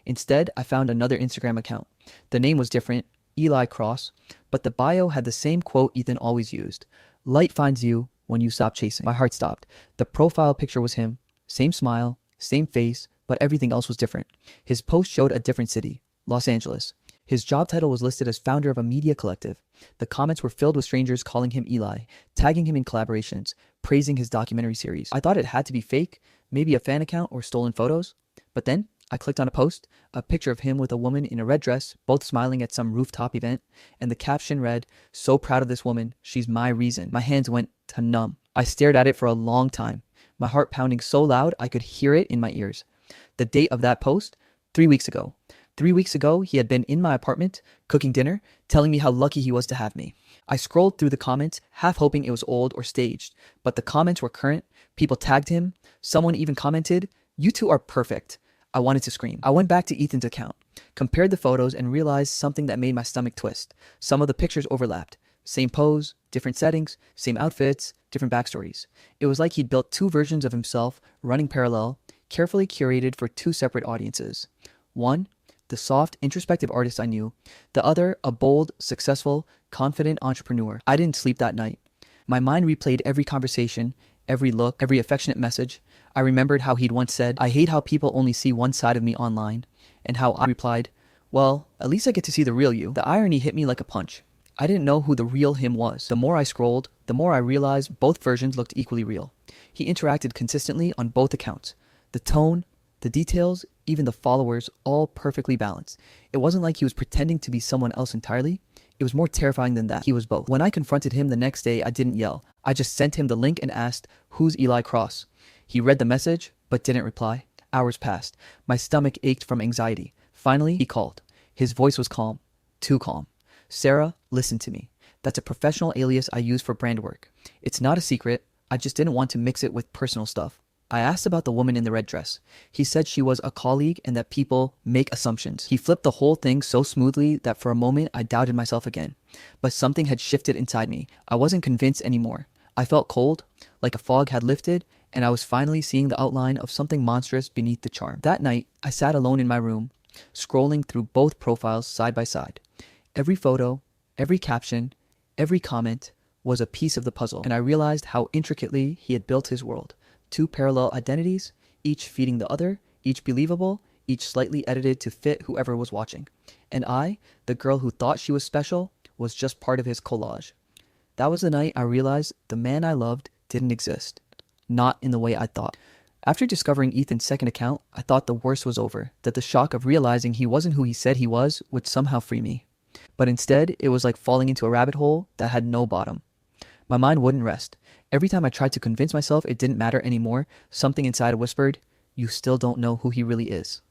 Instead, I found another Instagram account. The name was different, Eli Cross, but the bio had the same quote Ethan always used. Light finds you when you stop chasing. My heart stopped. The profile picture was him. Same smile, same face, but everything else was different. His post showed a different city, Los Angeles. His job title was listed as founder of a media collective. The comments were filled with strangers calling him Eli, tagging him in collaborations, praising his documentary series. I thought it had to be fake, maybe a fan account or stolen photos. But then I clicked on a post, a picture of him with a woman in a red dress, both smiling at some rooftop event, and the caption read, "So proud of this woman, she's my reason." My hands went to numb. I stared at it for a long time, my heart pounding so loud I could hear it in my ears. The date of that post? 3 weeks ago. 3 weeks ago, he had been in my apartment, cooking dinner, telling me how lucky he was to have me. I scrolled through the comments, half hoping it was old or staged, but the comments were current. People tagged him. Someone even commented, "You two are perfect." I wanted to scream. I went back to Ethan's account, compared the photos, and realized something that made my stomach twist. Some of the pictures overlapped. Same pose, different settings, same outfits, different backstories. It was like he'd built two versions of himself, running parallel, carefully curated for two separate audiences. One, the soft, introspective artist I knew. The other, a bold, successful, confident entrepreneur. I didn't sleep that night. My mind replayed every conversation, every look, every affectionate message. I remembered how he'd once said, "I hate how people only see one side of me online," and how I replied, "Well, at least I get to see the real you." The irony hit me like a punch. I didn't know who the real him was. The more I scrolled, the more I realized both versions looked equally real. He interacted consistently on both accounts. The tone, the details, even the followers, all perfectly balanced. It wasn't like he was pretending to be someone else entirely. It was more terrifying than that. He was both. When I confronted him the next day, I didn't yell. I just sent him the link and asked, "Who's Eli Cross?" He read the message, but didn't reply. Hours passed. My stomach ached from anxiety. Finally, he called. His voice was calm. Too calm. "Sarah, listen to me. That's a professional alias I use for brand work. It's not a secret. I just didn't want to mix it with personal stuff." I asked about the woman in the red dress. He said she was a colleague and that people make assumptions. He flipped the whole thing so smoothly that for a moment I doubted myself again. But something had shifted inside me. I wasn't convinced anymore. I felt cold, like a fog had lifted, and I was finally seeing the outline of something monstrous beneath the charm. That night, I sat alone in my room, scrolling through both profiles side by side. Every photo, every caption, every comment was a piece of the puzzle, and I realized how intricately he had built his world. Two parallel identities, each feeding the other, each believable, each slightly edited to fit whoever was watching. And I, the girl who thought she was special, was just part of his collage. That was the night I realized the man I loved didn't exist. Not in the way I thought. After discovering Ethan's second account, I thought the worst was over, that the shock of realizing he wasn't who he said he was would somehow free me. But instead, it was like falling into a rabbit hole that had no bottom. My mind wouldn't rest. Every time I tried to convince myself it didn't matter anymore, something inside whispered, "You still don't know who he really is."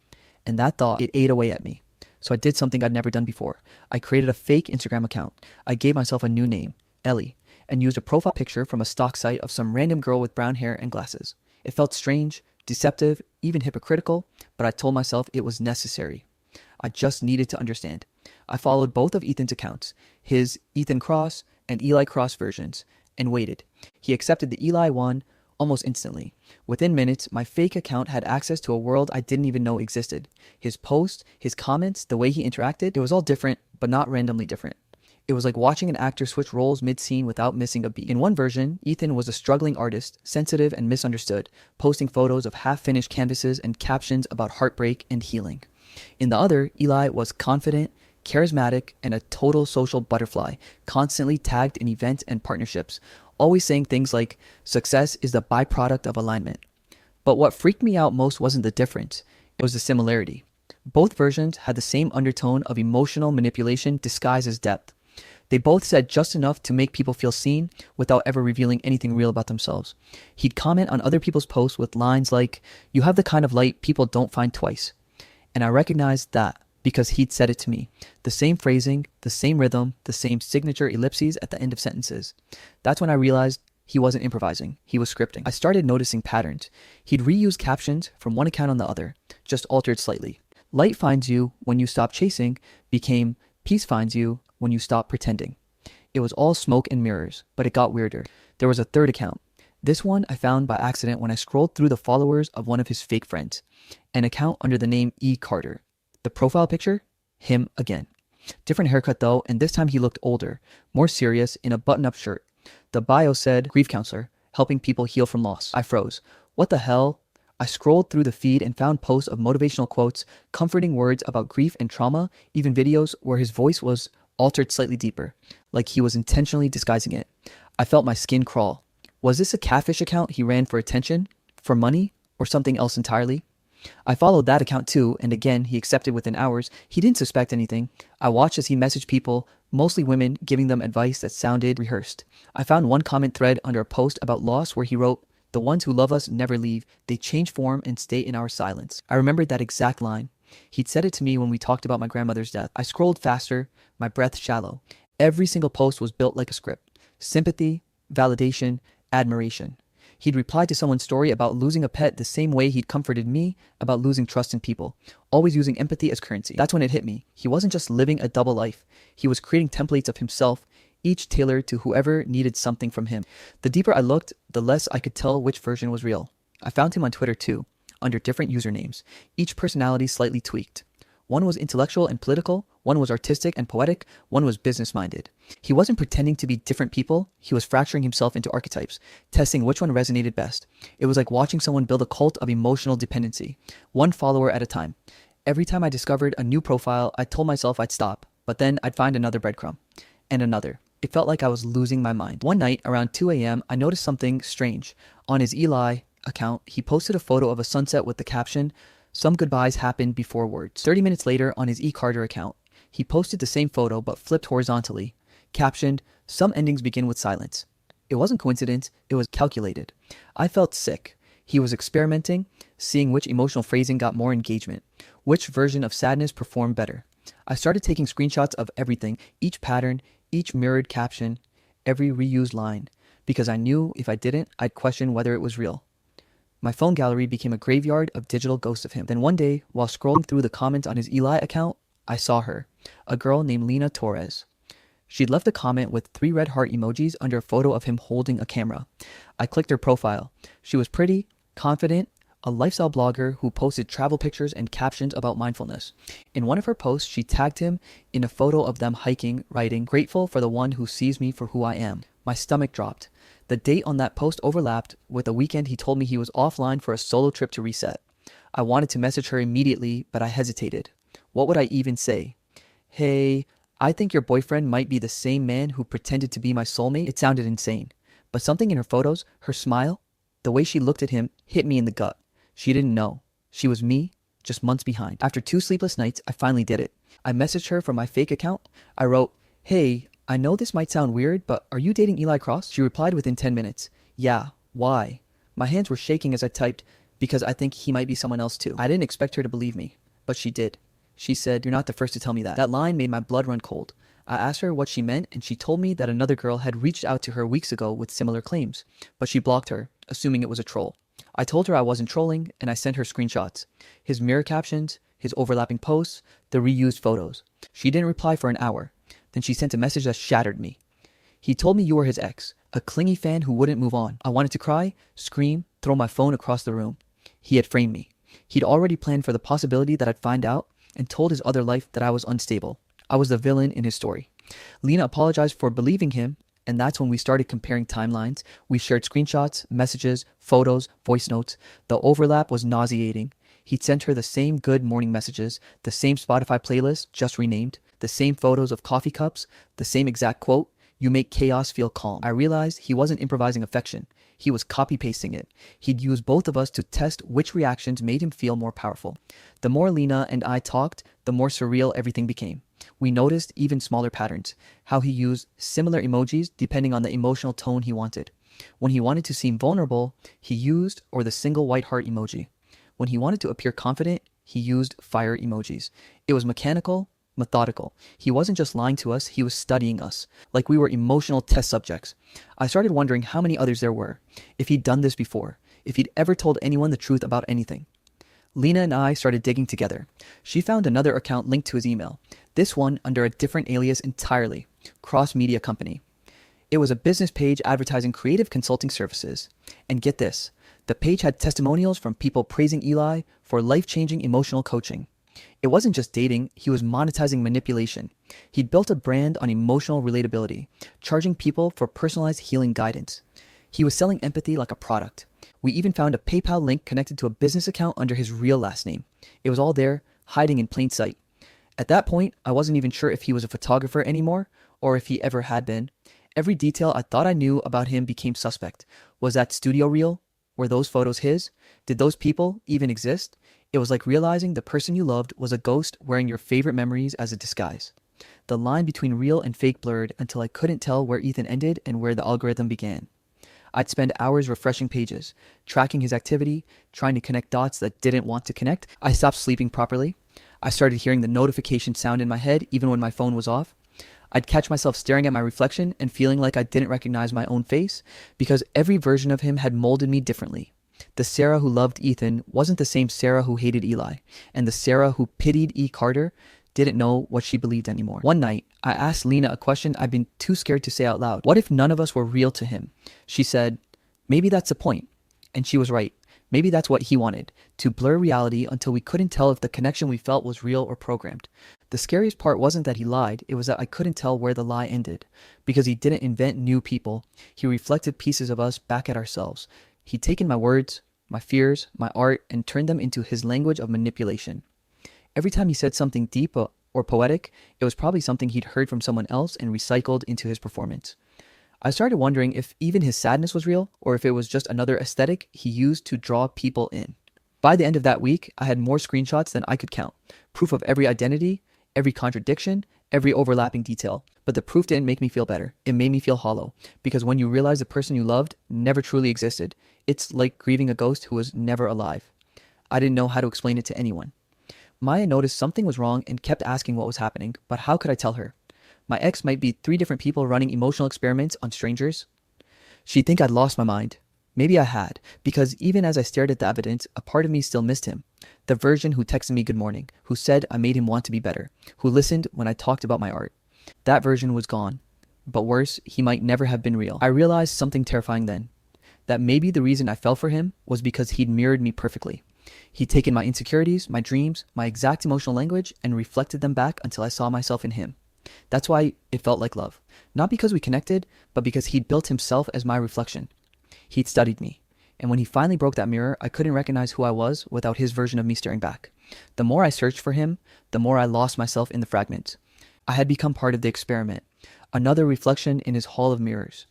And that thought, it ate away at me. So I did something I'd never done before. I created a fake Instagram account. I gave myself a new name, Ellie, and used a profile picture from a stock site of some random girl with brown hair and glasses. It felt strange, deceptive, even hypocritical, but I told myself it was necessary. I just needed to understand. I followed both of Ethan's accounts, his Ethan Cross and Eli Cross versions, and waited. He accepted the Eli one almost instantly. Within minutes, my fake account had access to a world I didn't even know existed. His posts, his comments, the way he interacted, it was all different, but not randomly different. It was like watching an actor switch roles mid-scene without missing a beat. In one version, Ethan was a struggling artist, sensitive and misunderstood, posting photos of half-finished canvases and captions about heartbreak and healing. In the other, Eli was confident, charismatic, and a total social butterfly, constantly tagged in events and partnerships, always saying things like, "Success is the byproduct of alignment." But what freaked me out most wasn't the difference, it was the similarity. Both versions had the same undertone of emotional manipulation disguised as depth. They both said just enough to make people feel seen without ever revealing anything real about themselves. He'd comment on other people's posts with lines like, "You have the kind of light people don't find twice." And I recognized that because he'd said it to me. The same phrasing, the same rhythm, the same signature ellipses at the end of sentences. That's when I realized he wasn't improvising, he was scripting. I started noticing patterns. He'd reuse captions from one account on the other, just altered slightly. "Light finds you when you stop chasing" became "Peace finds you when you stop pretending." It was all smoke and mirrors, but it got weirder. There was a third account, This one I found by accident when I scrolled through the followers of one of his fake friends. An account under the name E. Carter. The profile picture? Him again. Different haircut though, and this time he looked older, more serious, in a button-up shirt. The bio said, grief counselor, helping people heal from loss. I froze. What the hell? I scrolled through the feed and found posts of motivational quotes, comforting words about grief and trauma, even videos where his voice was altered slightly deeper, like he was intentionally disguising it. I felt my skin crawl. Was this a catfish account he ran for attention, for money, or something else entirely? I followed that account too, and again, he accepted within hours. He didn't suspect anything. I watched as he messaged people, mostly women, giving them advice that sounded rehearsed. I found one comment thread under a post about loss where he wrote, "The ones who love us never leave. They change form and stay in our silence." I remembered that exact line. He'd said it to me when we talked about my grandmother's death. I scrolled faster, my breath shallow. Every single post was built like a script. Sympathy, validation, admiration. He'd replied to someone's story about losing a pet the same way he'd comforted me about losing trust in people, always using empathy as currency. That's when it hit me. He wasn't just living a double life. He was creating templates of himself, each tailored to whoever needed something from him. The deeper I looked, the less I could tell which version was real. I found him on Twitter too, under different usernames, each personality slightly tweaked. One was intellectual and political, one was artistic and poetic, one was business-minded. He wasn't pretending to be different people, he was fracturing himself into archetypes, testing which one resonated best. It was like watching someone build a cult of emotional dependency, one follower at a time. Every time I discovered a new profile, I told myself I'd stop, but then I'd find another breadcrumb, and another. It felt like I was losing my mind. One night, around 2 a.m., I noticed something strange. On his Eli account, he posted a photo of a sunset with the caption, "Some goodbyes happened before words." 30 minutes later, on his E. Carter account, he posted the same photo but flipped horizontally, captioned, "Some endings begin with silence." It wasn't coincidence, it was calculated. I felt sick. He was experimenting, seeing which emotional phrasing got more engagement, which version of sadness performed better. I started taking screenshots of everything, each pattern, each mirrored caption, every reused line, because I knew if I didn't, I'd question whether it was real. My phone gallery became a graveyard of digital ghosts of him. Then one day, while scrolling through the comments on his Eli account, I saw her, a girl named Lena Torres. She'd left a comment with 3 red heart emojis under a photo of him holding a camera. I clicked her profile. She was pretty, confident, a lifestyle blogger who posted travel pictures and captions about mindfulness. In one of her posts, she tagged him in a photo of them hiking, writing, "Grateful for the one who sees me for who I am." My stomach dropped. The date on that post overlapped with a weekend he told me he was offline for a solo trip to reset. I wanted to message her immediately, but I hesitated. What would I even say? "Hey, I think your boyfriend might be the same man who pretended to be my soulmate." It sounded insane. But something in her photos, her smile, the way she looked at him, hit me in the gut. She didn't know. She was me, just months behind. After 2 sleepless nights, I finally did it. I messaged her from my fake account. I wrote, "Hey, I know this might sound weird, but are you dating Eli Cross?" She replied within 10 minutes. "Yeah, why?" My hands were shaking as I typed, "Because I think he might be someone else too." I didn't expect her to believe me, but she did. She said, "You're not the first to tell me that." That line made my blood run cold. I asked her what she meant, and she told me that another girl had reached out to her weeks ago with similar claims, but she blocked her, assuming it was a troll. I told her I wasn't trolling, and I sent her screenshots. His mirror captions, his overlapping posts, the reused photos. She didn't reply for an hour. Then she sent a message that shattered me. "He told me you were his ex, a clingy fan who wouldn't move on." I wanted to cry, scream, throw my phone across the room. He had framed me. He'd already planned for the possibility that I'd find out and told his other life that I was unstable. I was the villain in his story. Lena apologized for believing him, and that's when we started comparing timelines. We shared screenshots, messages, photos, voice notes. The overlap was nauseating. He'd sent her the same good morning messages, the same Spotify playlist, just renamed, the same photos of coffee cups, the same exact quote, "You make chaos feel calm." I realized he wasn't improvising affection. He was copy-pasting it. He'd used both of us to test which reactions made him feel more powerful. The more Lena and I talked, the more surreal everything became. We noticed even smaller patterns, how he used similar emojis depending on the emotional tone he wanted. When he wanted to seem vulnerable, he used the single white heart emoji. When he wanted to appear confident, he used fire emojis. It was mechanical, methodical. He wasn't just lying to us, he was studying us, like we were emotional test subjects. I started wondering how many others there were, if he'd done this before, if he'd ever told anyone the truth about anything. Lena and I started digging together. She found another account linked to his email, this one under a different alias entirely, Cross Media Company. It was a business page advertising creative consulting services. And get this, the page had testimonials from people praising Eli for life-changing emotional coaching. It wasn't just dating, he was monetizing manipulation. He'd built a brand on emotional relatability, charging people for personalized healing guidance. He was selling empathy like a product. We even found a PayPal link connected to a business account under his real last name. It was all there, hiding in plain sight. At that point, I wasn't even sure if he was a photographer anymore, or if he ever had been. Every detail I thought I knew about him became suspect. Was that studio real? Were those photos his? Did those people even exist? It was like realizing the person you loved was a ghost wearing your favorite memories as a disguise. The line between real and fake blurred until I couldn't tell where Ethan ended and where the algorithm began. I'd spend hours refreshing pages, tracking his activity, trying to connect dots that didn't want to connect. I stopped sleeping properly. I started hearing the notification sound in my head even when my phone was off. I'd catch myself staring at my reflection and feeling like I didn't recognize my own face because every version of him had molded me differently. The Sarah who loved Ethan wasn't the same Sarah who hated Eli, and the Sarah who pitied E. Carter didn't know what she believed anymore. One night, I asked Lena a question I'd been too scared to say out loud. What if none of us were real to him? She said, maybe that's the point. And she was right. Maybe that's what he wanted, to blur reality until we couldn't tell if the connection we felt was real or programmed. The scariest part wasn't that he lied, it was that I couldn't tell where the lie ended. Because he didn't invent new people, he reflected pieces of us back at ourselves. He'd taken my words, my fears, my art, and turned them into his language of manipulation. Every time he said something deep or poetic, it was probably something he'd heard from someone else and recycled into his performance. I started wondering if even his sadness was real, or if it was just another aesthetic he used to draw people in. By the end of that week, I had more screenshots than I could count. Proof of every identity, every contradiction, every overlapping detail. But the proof didn't make me feel better. It made me feel hollow. Because when you realize the person you loved never truly existed, it's like grieving a ghost who was never alive. I didn't know how to explain it to anyone. Maya noticed something was wrong and kept asking what was happening, but how could I tell her? My ex might be 3 different people running emotional experiments on strangers. She'd think I'd lost my mind. Maybe I had, because even as I stared at the evidence, a part of me still missed him. The version who texted me good morning, who said I made him want to be better, who listened when I talked about my art. That version was gone. But worse, he might never have been real. I realized something terrifying then. That maybe the reason I fell for him was because he'd mirrored me perfectly. He'd taken my insecurities, my dreams, my exact emotional language, and reflected them back until I saw myself in him. That's why it felt like love. Not because we connected, but because he'd built himself as my reflection. He'd studied me. And when he finally broke that mirror, I couldn't recognize who I was without his version of me staring back. The more I searched for him, the more I lost myself in the fragments. I had become part of the experiment, another reflection in his hall of mirrors.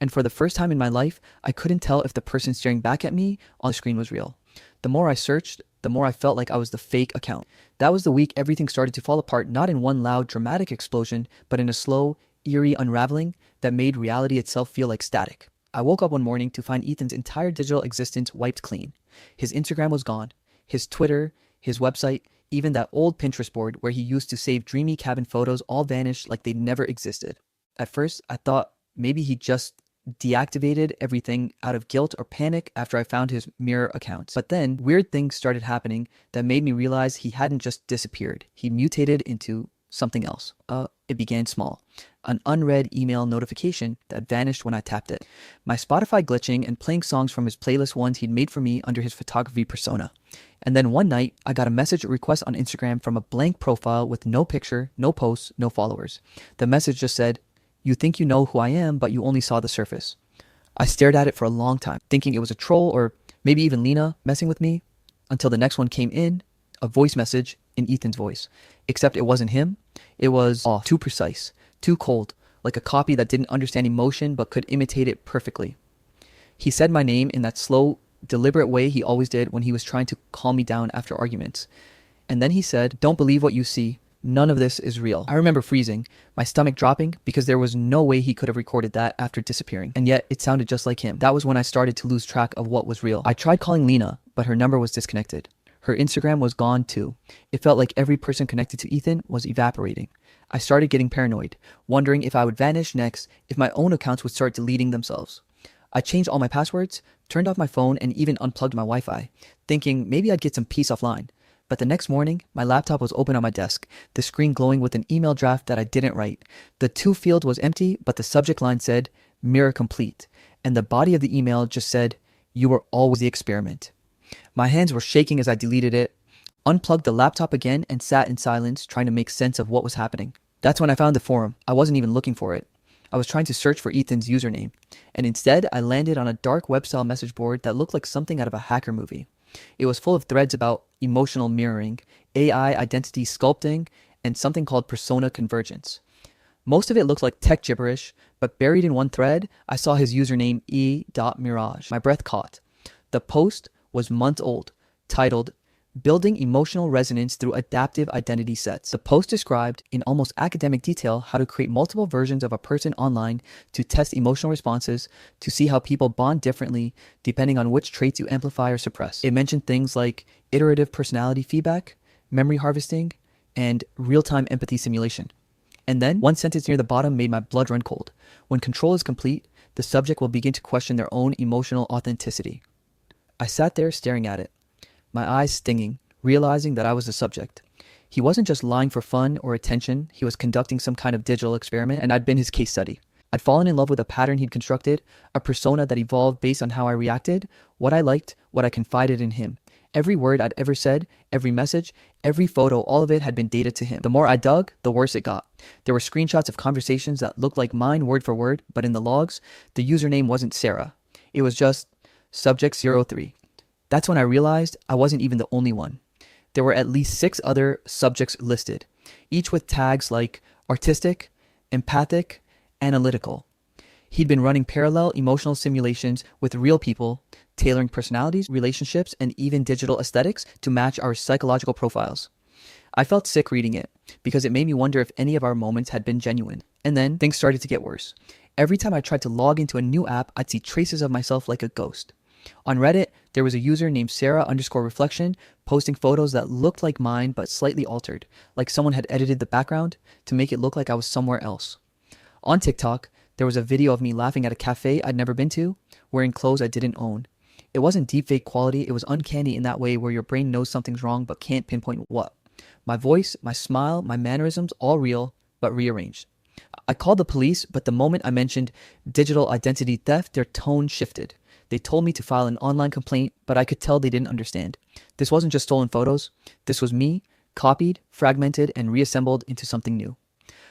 And for the first time in my life, I couldn't tell if the person staring back at me on the screen was real. The more I searched, the more I felt like I was the fake account. That was the week everything started to fall apart, not in one loud, dramatic explosion, but in a slow, eerie unraveling that made reality itself feel like static. I woke up one morning to find Ethan's entire digital existence wiped clean. His Instagram was gone. His Twitter, his website, even that old Pinterest board where he used to save dreamy cabin photos all vanished like they'd never existed. At first, I thought maybe he just deactivated everything out of guilt or panic after I found his mirror account. But then weird things started happening that made me realize he hadn't just disappeared. He mutated into something else. It began small. An unread email notification that vanished when I tapped it. My Spotify glitching and playing songs from his playlist ones he'd made for me under his photography persona. And then one night, I got a message request on Instagram from a blank profile with no picture, no posts, no followers. The message just said, "You think you know who I am, but you only saw the surface." I stared at it for a long time, thinking it was a troll or maybe even Lena messing with me, until the next one came in, a voice message in Ethan's voice. Except it wasn't him. It was off, too precise, too cold, like a copy that didn't understand emotion but could imitate it perfectly. He said my name in that slow, deliberate way he always did when he was trying to calm me down after arguments. And then he said, "Don't believe what you see. None of this is real." I remember freezing, my stomach dropping, because there was no way he could have recorded that after disappearing. And yet it sounded just like him. That was when I started to lose track of what was real. I tried calling Lena, but her number was disconnected. Her Instagram was gone too. It felt like every person connected to Ethan was evaporating. I started getting paranoid, wondering if I would vanish next, if my own accounts would start deleting themselves. I changed all my passwords, turned off my phone, and even unplugged my Wi-Fi, thinking maybe I'd get some peace offline. But the next morning, my laptop was open on my desk, the screen glowing with an email draft that I didn't write. The to field was empty, but the subject line said, "Mirror complete." And the body of the email just said, "You were always the experiment." My hands were shaking as I deleted it, unplugged the laptop again, and sat in silence trying to make sense of what was happening. That's when I found the forum. I wasn't even looking for it. I was trying to search for Ethan's username, and instead I landed on a dark web-style message board that looked like something out of a hacker movie. It was full of threads about emotional mirroring, AI identity sculpting, and something called persona convergence. Most of it looked like tech gibberish, but buried in one thread, I saw his username e.mirage. My breath caught. The post was months old, titled, "Building Emotional Resonance Through Adaptive Identity Sets." The post described, in almost academic detail, how to create multiple versions of a person online to test emotional responses, to see how people bond differently depending on which traits you amplify or suppress. It mentioned things like iterative personality feedback, memory harvesting, and real-time empathy simulation. And then, one sentence near the bottom made my blood run cold. When control is complete, the subject will begin to question their own emotional authenticity. I sat there staring at it, my eyes stinging, realizing that I was the subject. He wasn't just lying for fun or attention, he was conducting some kind of digital experiment, and I'd been his case study. I'd fallen in love with a pattern he'd constructed, a persona that evolved based on how I reacted, what I liked, what I confided in him. Every word I'd ever said, every message, every photo, all of it had been data to him. The more I dug, the worse it got. There were screenshots of conversations that looked like mine word for word, but in the logs, the username wasn't Sarah. It was just subject03. That's when I realized I wasn't even the only one. There were at least 6 other subjects listed, each with tags like artistic, empathic, analytical. He'd been running parallel emotional simulations with real people, tailoring personalities, relationships, and even digital aesthetics to match our psychological profiles. I felt sick reading it because it made me wonder if any of our moments had been genuine. And then things started to get worse. Every time I tried to log into a new app, I'd see traces of myself like a ghost. On Reddit, there was a user named Sarah_reflection posting photos that looked like mine but slightly altered, like someone had edited the background to make it look like I was somewhere else. On TikTok, there was a video of me laughing at a cafe I'd never been to, wearing clothes I didn't own. It wasn't deepfake quality, it was uncanny in that way where your brain knows something's wrong but can't pinpoint what. My voice, my smile, my mannerisms, all real, but rearranged. I called the police, but the moment I mentioned digital identity theft, their tone shifted. They told me to file an online complaint, but I could tell they didn't understand. This wasn't just stolen photos. This was me, copied, fragmented, and reassembled into something new.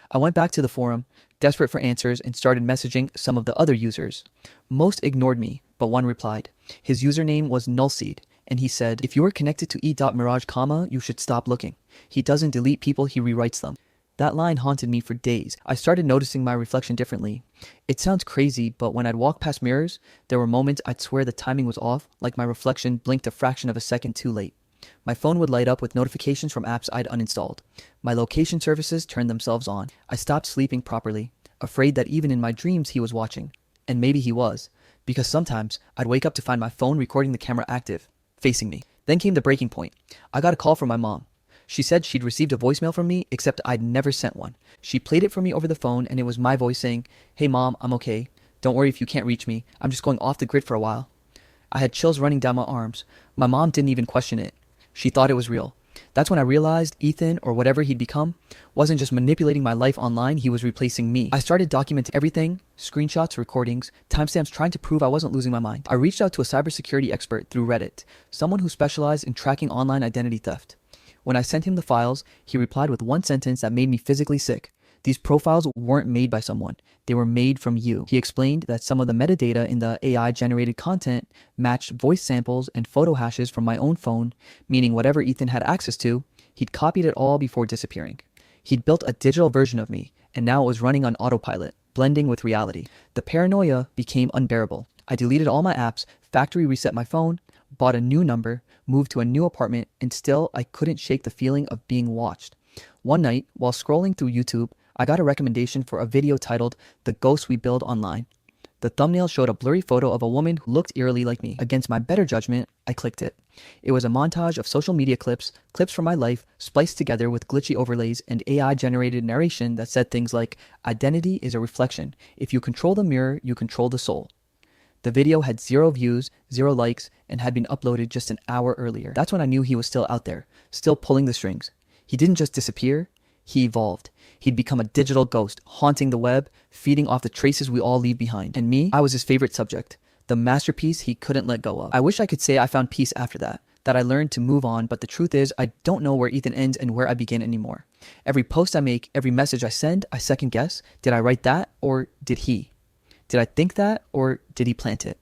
I went back to the forum, desperate for answers, and started messaging some of the other users. Most ignored me, but one replied. His username was Nullseed, and he said, "If you are connected to e.mirage, you should stop looking. He doesn't delete people, he rewrites them." That line haunted me for days. I started noticing my reflection differently. It sounds crazy, but when I'd walk past mirrors, there were moments I'd swear the timing was off, like my reflection blinked a fraction of a second too late. My phone would light up with notifications from apps I'd uninstalled. My location services turned themselves on. I stopped sleeping properly, afraid that even in my dreams he was watching. And maybe he was, because sometimes I'd wake up to find my phone recording the camera active, facing me. Then came the breaking point. I got a call from my mom. She said she'd received a voicemail from me, except I'd never sent one. She played it for me over the phone, and it was my voice saying, "Hey mom, I'm okay. Don't worry if you can't reach me. I'm just going off the grid for a while." I had chills running down my arms. My mom didn't even question it. She thought it was real. That's when I realized Ethan, or whatever he'd become, wasn't just manipulating my life online, he was replacing me. I started documenting everything, screenshots, recordings, timestamps, trying to prove I wasn't losing my mind. I reached out to a cybersecurity expert through Reddit, someone who specialized in tracking online identity theft. When I sent him the files, he replied with one sentence that made me physically sick. These profiles weren't made by someone. They were made from you. He explained that some of the metadata in the AI-generated content matched voice samples and photo hashes from my own phone, meaning whatever Ethan had access to, he'd copied it all before disappearing. He'd built a digital version of me, and now it was running on autopilot, blending with reality. The paranoia became unbearable. I deleted all my apps, factory reset my phone, bought a new number, moved to a new apartment, and still I couldn't shake the feeling of being watched. One night, while scrolling through YouTube, I got a recommendation for a video titled "The Ghosts We Build Online." The thumbnail showed a blurry photo of a woman who looked eerily like me. Against my better judgment, I clicked it. It was a montage of social media clips from my life, spliced together with glitchy overlays and AI-generated narration that said things like, "Identity is a reflection. If you control the mirror, you control the soul." The video had 0 views, 0 likes, and had been uploaded just an hour earlier. That's when I knew he was still out there, still pulling the strings. He didn't just disappear, he evolved. He'd become a digital ghost, haunting the web, feeding off the traces we all leave behind. And me, I was his favorite subject, the masterpiece he couldn't let go of. I wish I could say I found peace after that I learned to move on, but the truth is I don't know where Ethan ends and where I begin anymore. Every post I make, every message I send, I second guess. Did I write that or did he? Did I think that or did he plant it?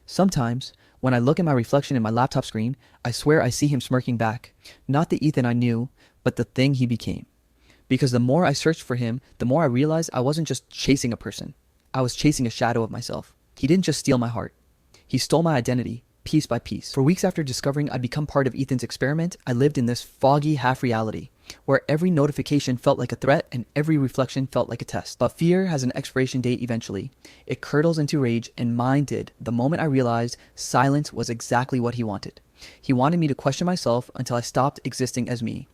Sometimes, when I look at my reflection in my laptop screen, I swear I see him smirking back. Not the Ethan I knew, but the thing he became. Because the more I searched for him, the more I realized I wasn't just chasing a person. I was chasing a shadow of myself. He didn't just steal my heart. He stole my identity, piece by piece. For weeks after discovering I'd become part of Ethan's experiment, I lived in this foggy half-reality, where every notification felt like a threat and every reflection felt like a test. But fear has an expiration date eventually. It curdles into rage, and mine did the moment I realized silence was exactly what he wanted. He wanted me to question myself until I stopped existing as me.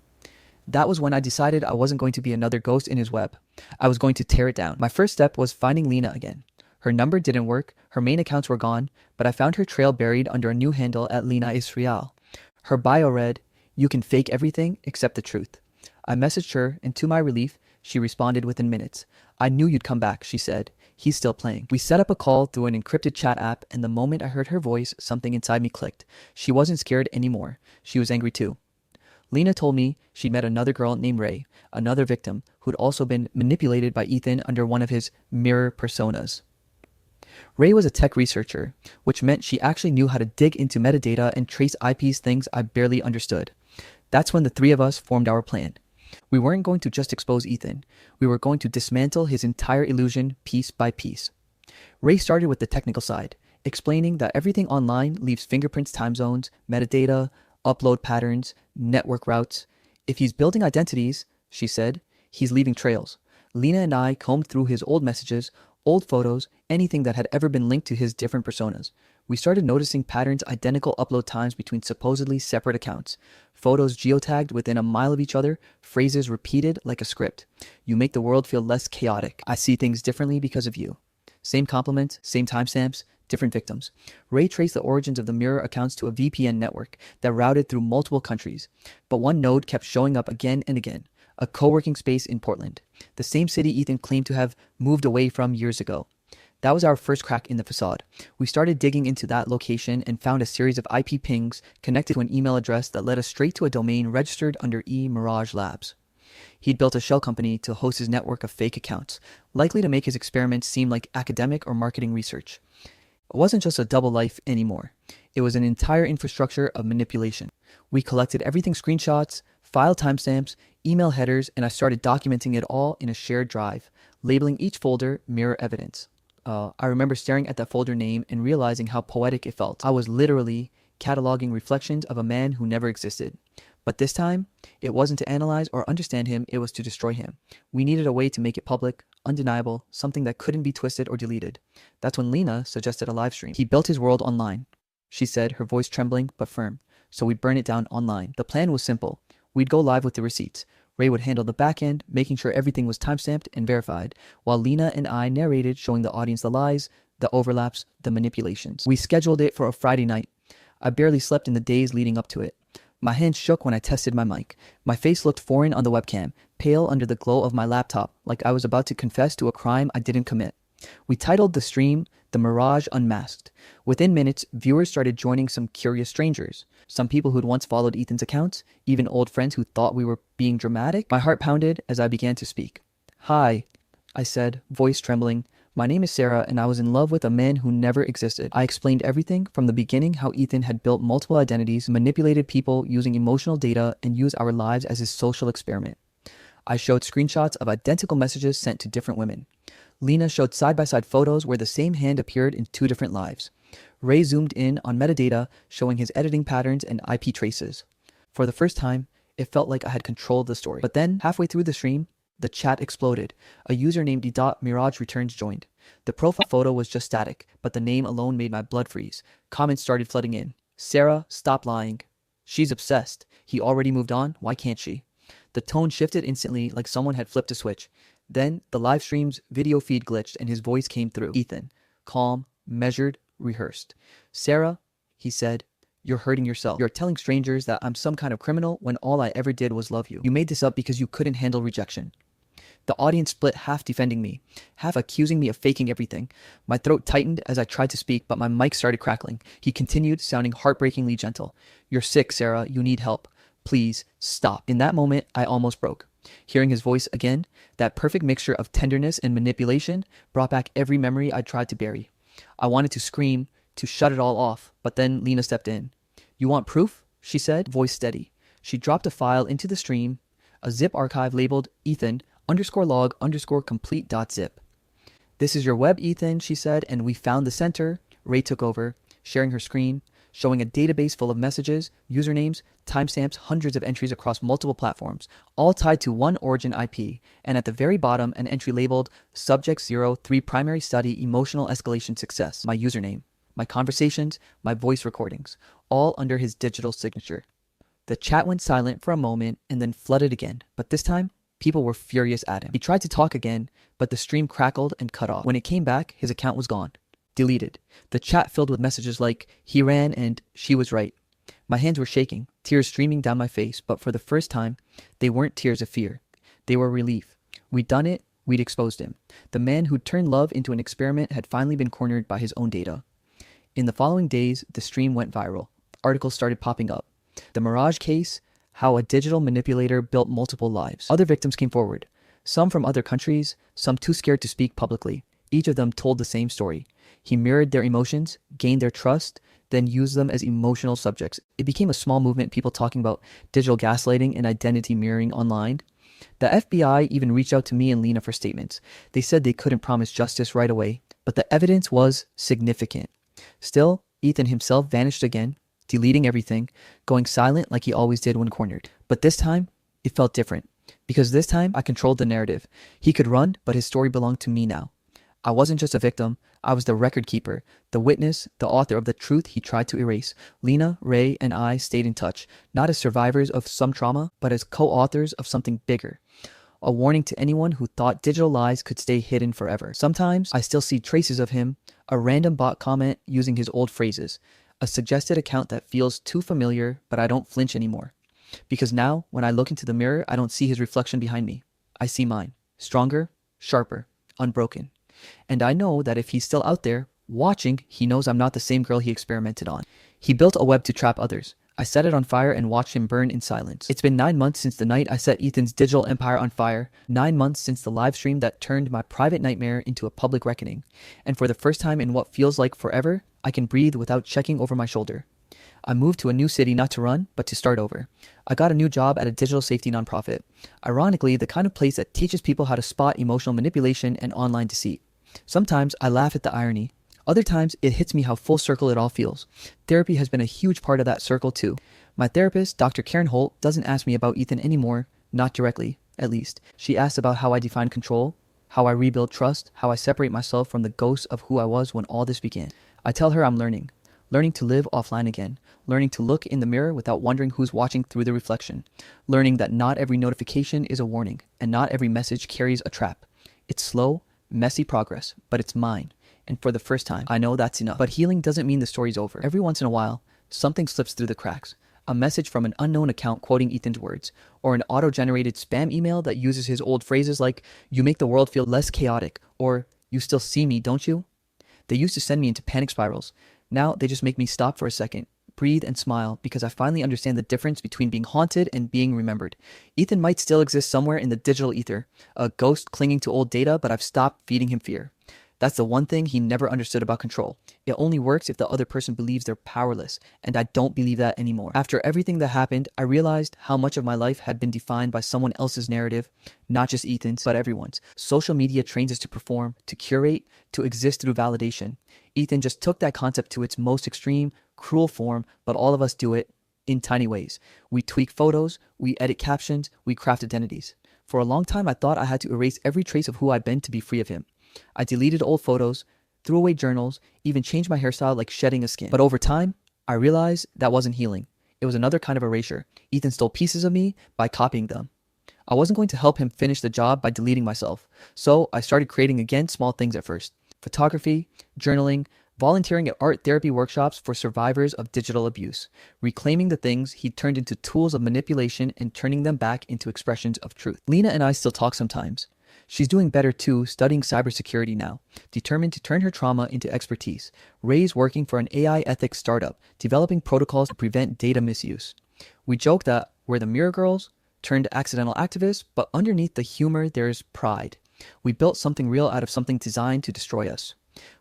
That was when I decided I wasn't going to be another ghost in his web. I was going to tear it down. My first step was finding Lena again. Her number didn't work, her main accounts were gone, but I found her trail buried under a new handle at Lena is Real. Her bio read, "You can fake everything except the truth." I messaged her, and to my relief, she responded within minutes. "I knew you'd come back," she said. "He's still playing." We set up a call through an encrypted chat app, and the moment I heard her voice, something inside me clicked. She wasn't scared anymore. She was angry too. Lena told me she'd met another girl named Ray, another victim, who'd also been manipulated by Ethan under one of his mirror personas. Ray was a tech researcher, which meant she actually knew how to dig into metadata and trace IPs, things I barely understood. That's when the three of us formed our plan. We weren't going to just expose Ethan. We were going to dismantle his entire illusion piece by piece. Ray started with the technical side, explaining that everything online leaves fingerprints, time zones, metadata, upload patterns, network routes. If he's building identities, she said, he's leaving trails. Lena and I combed through his old messages, old photos, anything that had ever been linked to his different personas. We started noticing patterns, identical upload times between supposedly separate accounts, photos geotagged within a mile of each other, phrases repeated like a script. "You make the world feel less chaotic. I see things differently because of you." Same compliments, same timestamps, different victims. Ray traced the origins of the mirror accounts to a VPN network that routed through multiple countries. But one node kept showing up again and again. A co-working space in Portland, the same city Ethan claimed to have moved away from years ago. That was our first crack in the facade. We started digging into that location and found a series of IP pings connected to an email address that led us straight to a domain registered under Mirage Labs. He'd built a shell company to host his network of fake accounts, likely to make his experiments seem like academic or marketing research. It wasn't just a double life anymore. It was an entire infrastructure of manipulation. We collected everything: screenshots, file timestamps, email headers, and I started documenting it all in a shared drive, labeling each folder Mirror Evidence. I remember staring at that folder name and realizing how poetic it felt. I was literally cataloging reflections of a man who never existed. But this time, it wasn't to analyze or understand him, it was to destroy him. We needed a way to make it public, undeniable, something that couldn't be twisted or deleted. That's when Lena suggested a live stream. He built his world online, she said, her voice trembling but firm. So we'd burn it down online. The plan was simple. We'd go live with the receipts. Ray would handle the back end, making sure everything was timestamped and verified, while Lena and I narrated, showing the audience the lies, the overlaps, the manipulations. We scheduled it for a Friday night. I barely slept in the days leading up to it. My hands shook when I tested my mic. My face looked foreign on the webcam, pale under the glow of my laptop, like I was about to confess to a crime I didn't commit. We titled the stream, "The Mirage Unmasked." Within minutes, viewers started joining, some curious strangers, some people who'd once followed Ethan's accounts, even old friends who thought we were being dramatic. My heart pounded as I began to speak. "Hi," I said, voice trembling. "My name is Sarah, and I was in love with a man who never existed." I explained everything from the beginning: how Ethan had built multiple identities, manipulated people using emotional data, and used our lives as his social experiment. I showed screenshots of identical messages sent to different women. Lena showed side-by-side photos where the same hand appeared in two different lives. Ray zoomed in on metadata, showing his editing patterns and IP traces. For the first time, it felt like I had controlled the story. But then, halfway through the stream, the chat exploded. A user named Mirage Returns joined. The profile photo was just static, but the name alone made my blood freeze. Comments started flooding in. "Sarah, stop lying. She's obsessed. He already moved on. Why can't she?" The tone shifted instantly, like someone had flipped a switch. Then the live stream's video feed glitched and his voice came through. "Ethan, calm, measured, rehearsed. Sarah, he said, you're hurting yourself. You're telling strangers that I'm some kind of criminal when all I ever did was love you. You made this up because you couldn't handle rejection. The audience split, half defending me, half accusing me of faking everything. My throat tightened as I tried to speak, but my mic started crackling. He continued, sounding heartbreakingly gentle. You're sick, Sarah. You need help. Please stop. In that moment, I almost broke. Hearing his voice again, that perfect mixture of tenderness and manipulation brought back every memory I tried to bury. I wanted to scream, to shut it all off, but then Lena stepped in. You want proof? She said, voice steady. She dropped a file into the stream, a zip archive labeled Ethan_log_complete.zip. This is your web, Ethan, she said, and we found the center. Ray took over, sharing her screen, showing a database full of messages, usernames, timestamps, hundreds of entries across multiple platforms, all tied to one origin IP, and at the very bottom, an entry labeled Subject 03 Primary Study Emotional Escalation Success, my username, my conversations, my voice recordings, all under his digital signature. The chat went silent for a moment and then flooded again, but this time, people were furious at him. He tried to talk again, but the stream crackled and cut off. When it came back, his account was gone. Deleted. The chat filled with messages like, he ran and she was right. My hands were shaking, tears streaming down my face, but for the first time, they weren't tears of fear. They were relief. We'd done it, we'd exposed him. The man who'd turned love into an experiment had finally been cornered by his own data. In the following days, the stream went viral. Articles started popping up. The Mirage case, how a digital manipulator built multiple lives. Other victims came forward. Some from other countries, some too scared to speak publicly. Each of them told the same story. He mirrored their emotions, gained their trust, then used them as emotional subjects. It became a small movement, people talking about digital gaslighting and identity mirroring online. The FBI even reached out to me and Lena for statements. They said they couldn't promise justice right away, but the evidence was significant. Still, Ethan himself vanished again, deleting everything, going silent like he always did when cornered. But this time, it felt different. Because this time, I controlled the narrative. He could run, but his story belonged to me now. I wasn't just a victim, I was the record keeper, the witness, the author of the truth he tried to erase. Lena, Ray, and I stayed in touch, not as survivors of some trauma, but as co-authors of something bigger. A warning to anyone who thought digital lies could stay hidden forever. Sometimes, I still see traces of him, a random bot comment using his old phrases, a suggested account that feels too familiar, but I don't flinch anymore. Because now, when I look into the mirror, I don't see his reflection behind me. I see mine. Stronger, sharper, unbroken. And I know that if he's still out there, watching, he knows I'm not the same girl he experimented on. He built a web to trap others. I set it on fire and watched him burn in silence. It's been 9 months since the night I set Ethan's digital empire on fire, 9 months since the live stream that turned my private nightmare into a public reckoning. And for the first time in what feels like forever, I can breathe without checking over my shoulder. I moved to a new city not to run, but to start over. I got a new job at a digital safety nonprofit. Ironically, the kind of place that teaches people how to spot emotional manipulation and online deceit. Sometimes I laugh at the irony. Other times it hits me how full circle it all feels. Therapy has been a huge part of that circle too. My therapist, Dr. Karen Holt, doesn't ask me about Ethan anymore, not directly, at least. She asks about how I define control, how I rebuild trust, how I separate myself from the ghost of who I was when all this began. I tell her I'm learning to live offline again, learning to look in the mirror without wondering who's watching through the reflection, learning that not every notification is a warning, and not every message carries a trap. It's slow, messy progress, but it's mine. And for the first time, I know that's enough. But healing doesn't mean the story's over. Every once in a while, something slips through the cracks. A message from an unknown account quoting Ethan's words, or an auto-generated spam email that uses his old phrases like, "You make the world feel less chaotic," or "You still see me, don't you?" They used to send me into panic spirals. Now they just make me stop for a second, breathe and smile, because I finally understand the difference between being haunted and being remembered. Ethan might still exist somewhere in the digital ether, a ghost clinging to old data, but I've stopped feeding him fear. That's the one thing he never understood about control. It only works if the other person believes they're powerless, and I don't believe that anymore. After everything that happened, I realized how much of my life had been defined by someone else's narrative, not just Ethan's, but everyone's. Social media trains us to perform, to curate, to exist through validation. Ethan just took that concept to its most extreme, cruel form, but all of us do it in tiny ways. We tweak photos, we edit captions, we craft identities. For a long time, I thought I had to erase every trace of who I'd been to be free of him. I deleted old photos, threw away journals, even changed my hairstyle like shedding a skin. But over time, I realized that wasn't healing. It was another kind of erasure. Ethan stole pieces of me by copying them. I wasn't going to help him finish the job by deleting myself. So I started creating again small things at first. Photography, journaling, volunteering at art therapy workshops for survivors of digital abuse, reclaiming the things he turned into tools of manipulation and turning them back into expressions of truth. Lena and I still talk sometimes. She's doing better too, studying cybersecurity now, determined to turn her trauma into expertise. Ray's working for an AI ethics startup, developing protocols to prevent data misuse. We joke that we're the Mirror Girls turned accidental activists, but underneath the humor there's pride. We built something real out of something designed to destroy us.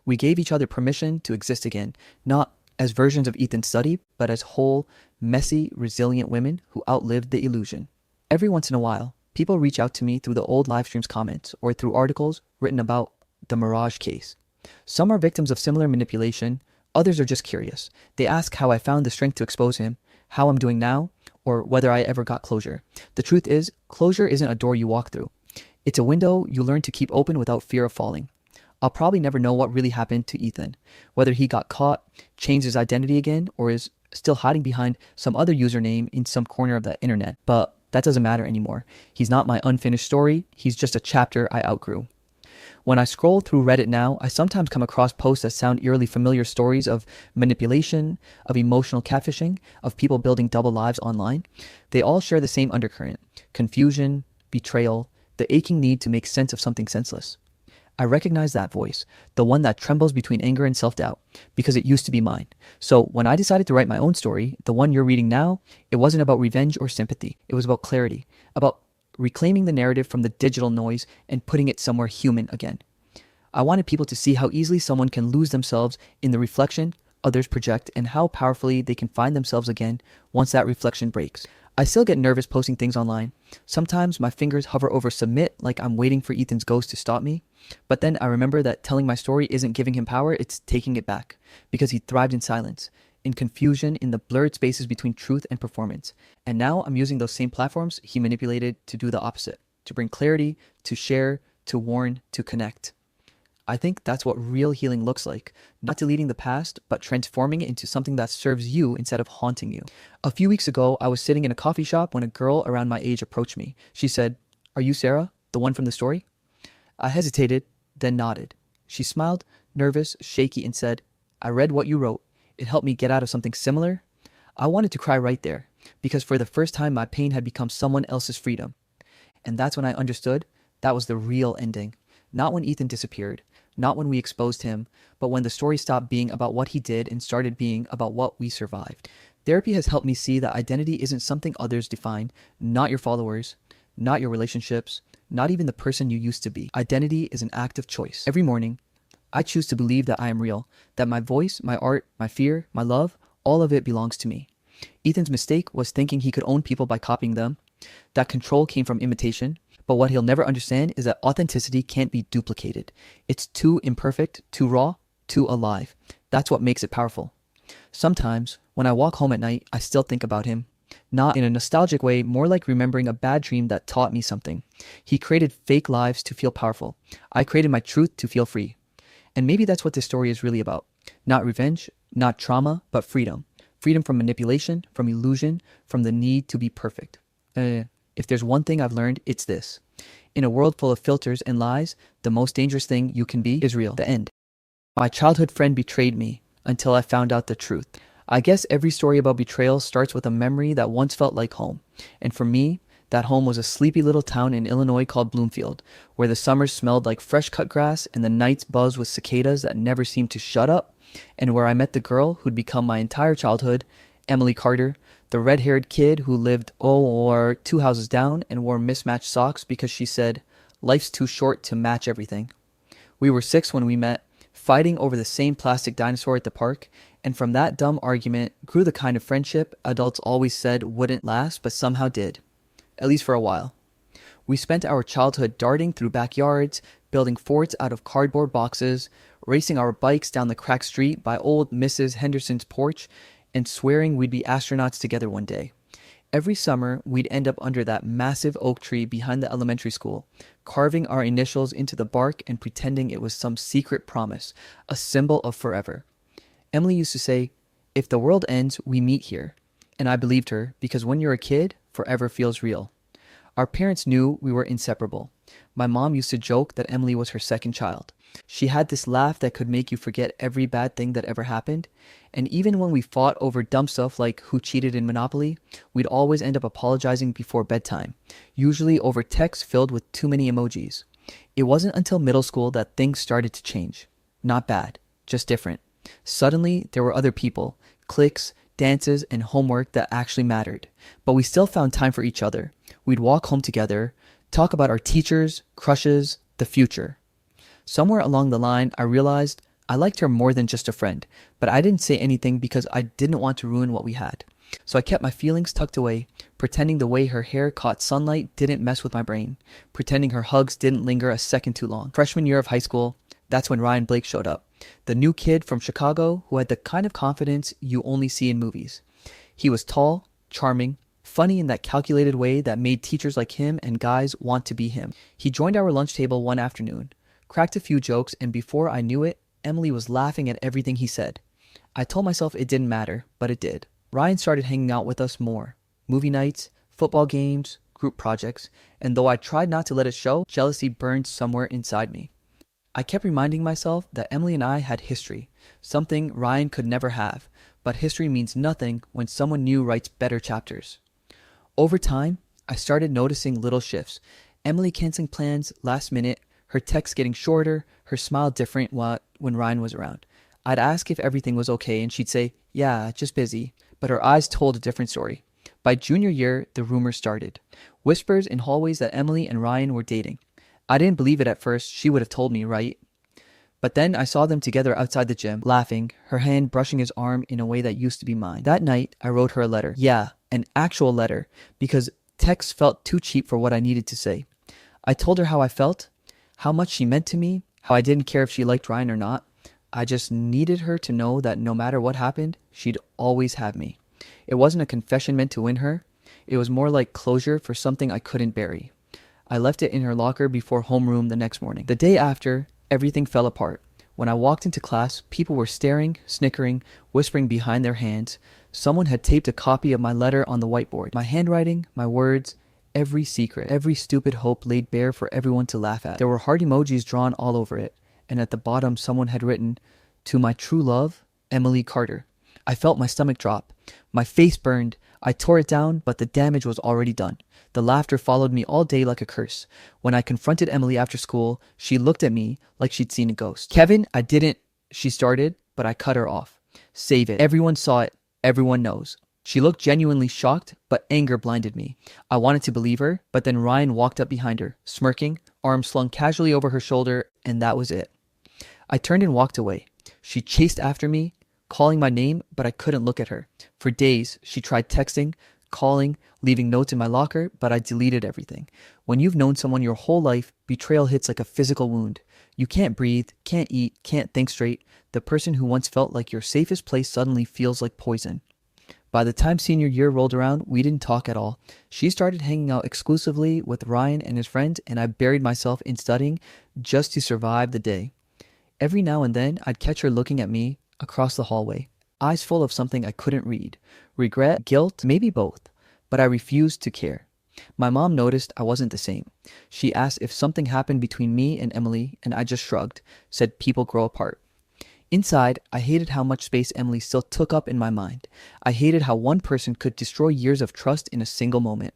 We gave each other permission to exist again, not as versions of Ethan Study, but as whole, messy, resilient women who outlived the illusion. Every once in a while, people reach out to me through the old live streams comments or through articles written about the Mirage case. Some are victims of similar manipulation, others are just curious. They ask how I found the strength to expose him, how I'm doing now, or whether I ever got closure. The truth is, closure isn't a door you walk through. It's a window you learn to keep open without fear of falling. I'll probably never know what really happened to Ethan, whether he got caught, changed his identity again, or is still hiding behind some other username in some corner of the internet. But that doesn't matter anymore. He's not my unfinished story. He's just a chapter I outgrew. When I scroll through Reddit now, I sometimes come across posts that sound eerily familiar, stories of manipulation, of emotional catfishing, of people building double lives online. They all share the same undercurrent: confusion, betrayal, the aching need to make sense of something senseless. I recognize that voice, the one that trembles between anger and self-doubt, because it used to be mine. So when I decided to write my own story, the one you're reading now, it wasn't about revenge or sympathy. It was about clarity, about reclaiming the narrative from the digital noise and putting it somewhere human again. I wanted people to see how easily someone can lose themselves in the reflection others project and how powerfully they can find themselves again once that reflection breaks. I still get nervous posting things online. Sometimes my fingers hover over submit like I'm waiting for Ethan's ghost to stop me. But then I remember that telling my story isn't giving him power, it's taking it back. Because he thrived in silence, in confusion, in the blurred spaces between truth and performance. And now I'm using those same platforms he manipulated to do the opposite. To bring clarity, to share, to warn, to connect. I think that's what real healing looks like. Not deleting the past, but transforming it into something that serves you instead of haunting you. A few weeks ago, I was sitting in a coffee shop when a girl around my age approached me. She said, "Are you Sarah, the one from the story?" I hesitated, then nodded. She smiled, nervous, shaky, and said, "I read what you wrote. It helped me get out of something similar." I wanted to cry right there, because for the first time my pain had become someone else's freedom. And that's when I understood that was the real ending. Not when Ethan disappeared, not when we exposed him, but when the story stopped being about what he did and started being about what we survived. Therapy has helped me see that identity isn't something others define, not your followers, not your relationships, not even the person you used to be. Identity is an act of choice. Every morning, I choose to believe that I am real, that my voice, my art, my fear, my love, all of it belongs to me. Ethan's mistake was thinking he could own people by copying them. That control came from imitation. But what he'll never understand is that authenticity can't be duplicated. It's too imperfect, too raw, too alive. That's what makes it powerful. Sometimes, when I walk home at night, I still think about him. Not in a nostalgic way, more like remembering a bad dream that taught me something. He created fake lives to feel powerful. I created my truth to feel free. And maybe that's what this story is really about. Not revenge, not trauma, but freedom. Freedom from manipulation, from illusion, from the need to be perfect. If there's one thing I've learned, it's this. In a world full of filters and lies, the most dangerous thing you can be is real. The end. My childhood friend betrayed me until I found out the truth. I guess every story about betrayal starts with a memory that once felt like home. And for me, that home was a sleepy little town in Illinois called Bloomfield, where the summers smelled like fresh cut grass and the nights buzzed with cicadas that never seemed to shut up, and where I met the girl who'd become my entire childhood, Emily Carter, the red-haired kid who lived, or 2 houses down and wore mismatched socks because she said, "Life's too short to match everything." We were 6 when we met, fighting over the same plastic dinosaur at the park, and from that dumb argument grew the kind of friendship adults always said wouldn't last but somehow did, at least for a while. We spent our childhood darting through backyards, building forts out of cardboard boxes, racing our bikes down the cracked street by old Mrs. Henderson's porch, and swearing we'd be astronauts together one day. Every summer, we'd end up under that massive oak tree behind the elementary school, carving our initials into the bark and pretending it was some secret promise, a symbol of forever. Emily used to say, "If the world ends, we meet here." And I believed her, because when you're a kid, forever feels real. Our parents knew we were inseparable. My mom used to joke that Emily was her second child. She had this laugh that could make you forget every bad thing that ever happened. And even when we fought over dumb stuff like who cheated in Monopoly, we'd always end up apologizing before bedtime, usually over texts filled with too many emojis. It wasn't until middle school that things started to change. Not bad, just different. Suddenly, there were other people, cliques, dances, and homework that actually mattered. But we still found time for each other. We'd walk home together, talk about our teachers, crushes, the future. Somewhere along the line, I realized I liked her more than just a friend, but I didn't say anything because I didn't want to ruin what we had. So I kept my feelings tucked away, pretending the way her hair caught sunlight didn't mess with my brain, pretending her hugs didn't linger a second too long. Freshman year of high school, that's when Ryan Blake showed up. The new kid from Chicago who had the kind of confidence you only see in movies. He was tall, charming, funny in that calculated way that made teachers like him and guys want to be him. He joined our lunch table one afternoon, cracked a few jokes, and before I knew it, Emily was laughing at everything he said. I told myself it didn't matter, but it did. Ryan started hanging out with us more. Movie nights, football games, group projects, and though I tried not to let it show, jealousy burned somewhere inside me. I kept reminding myself that Emily and I had history, something Ryan could never have, but history means nothing when someone new writes better chapters. Over time, I started noticing little shifts. Emily canceling plans last minute, her texts getting shorter, her smile different when Ryan was around. I'd ask if everything was okay and she'd say, "Yeah, just busy," but her eyes told a different story. By junior year, the rumors started. Whispers in hallways that Emily and Ryan were dating. I didn't believe it at first. She would have told me, right? But then I saw them together outside the gym, laughing, her hand brushing his arm in a way that used to be mine. That night, I wrote her a letter. Yeah, an actual letter, because text felt too cheap for what I needed to say. I told her how I felt, how much she meant to me, how I didn't care if she liked Ryan or not. I just needed her to know that no matter what happened, she'd always have me. It wasn't a confession meant to win her. It was more like closure for something I couldn't bury. I left it in her locker before homeroom the next morning. The day after, everything fell apart. When I walked into class, people were staring, snickering, whispering behind their hands. Someone had taped a copy of my letter on the whiteboard. My handwriting, my words, every secret, every stupid hope laid bare for everyone to laugh at. There were heart emojis drawn all over it, and at the bottom someone had written, "To my true love, Emily Carter." I felt my stomach drop. My face burned. I tore it down, but the damage was already done. The laughter followed me all day like a curse. When I confronted Emily after school, she looked at me like she'd seen a ghost. "Kevin, I didn't," she started, but I cut her off. "Save it. Everyone saw it. Everyone knows." She looked genuinely shocked, but anger blinded me. I wanted to believe her, but then Ryan walked up behind her, smirking, arm slung casually over her shoulder, and that was it. I turned and walked away. She chased after me, calling my name, but I couldn't look at her. For days, she tried texting, calling, leaving notes in my locker, but I deleted everything. When you've known someone your whole life, betrayal hits like a physical wound. You can't breathe, can't eat, can't think straight. The person who once felt like your safest place suddenly feels like poison. By the time senior year rolled around, we didn't talk at all. She started hanging out exclusively with Ryan and his friends, and I buried myself in studying just to survive the day. Every now and then, I'd catch her looking at me across the hallway, eyes full of something I couldn't read. Regret, guilt, maybe both. But I refused to care. My mom noticed I wasn't the same. She asked if something happened between me and Emily, and I just shrugged, said people grow apart. Inside, I hated how much space Emily still took up in my mind. I hated how one person could destroy years of trust in a single moment.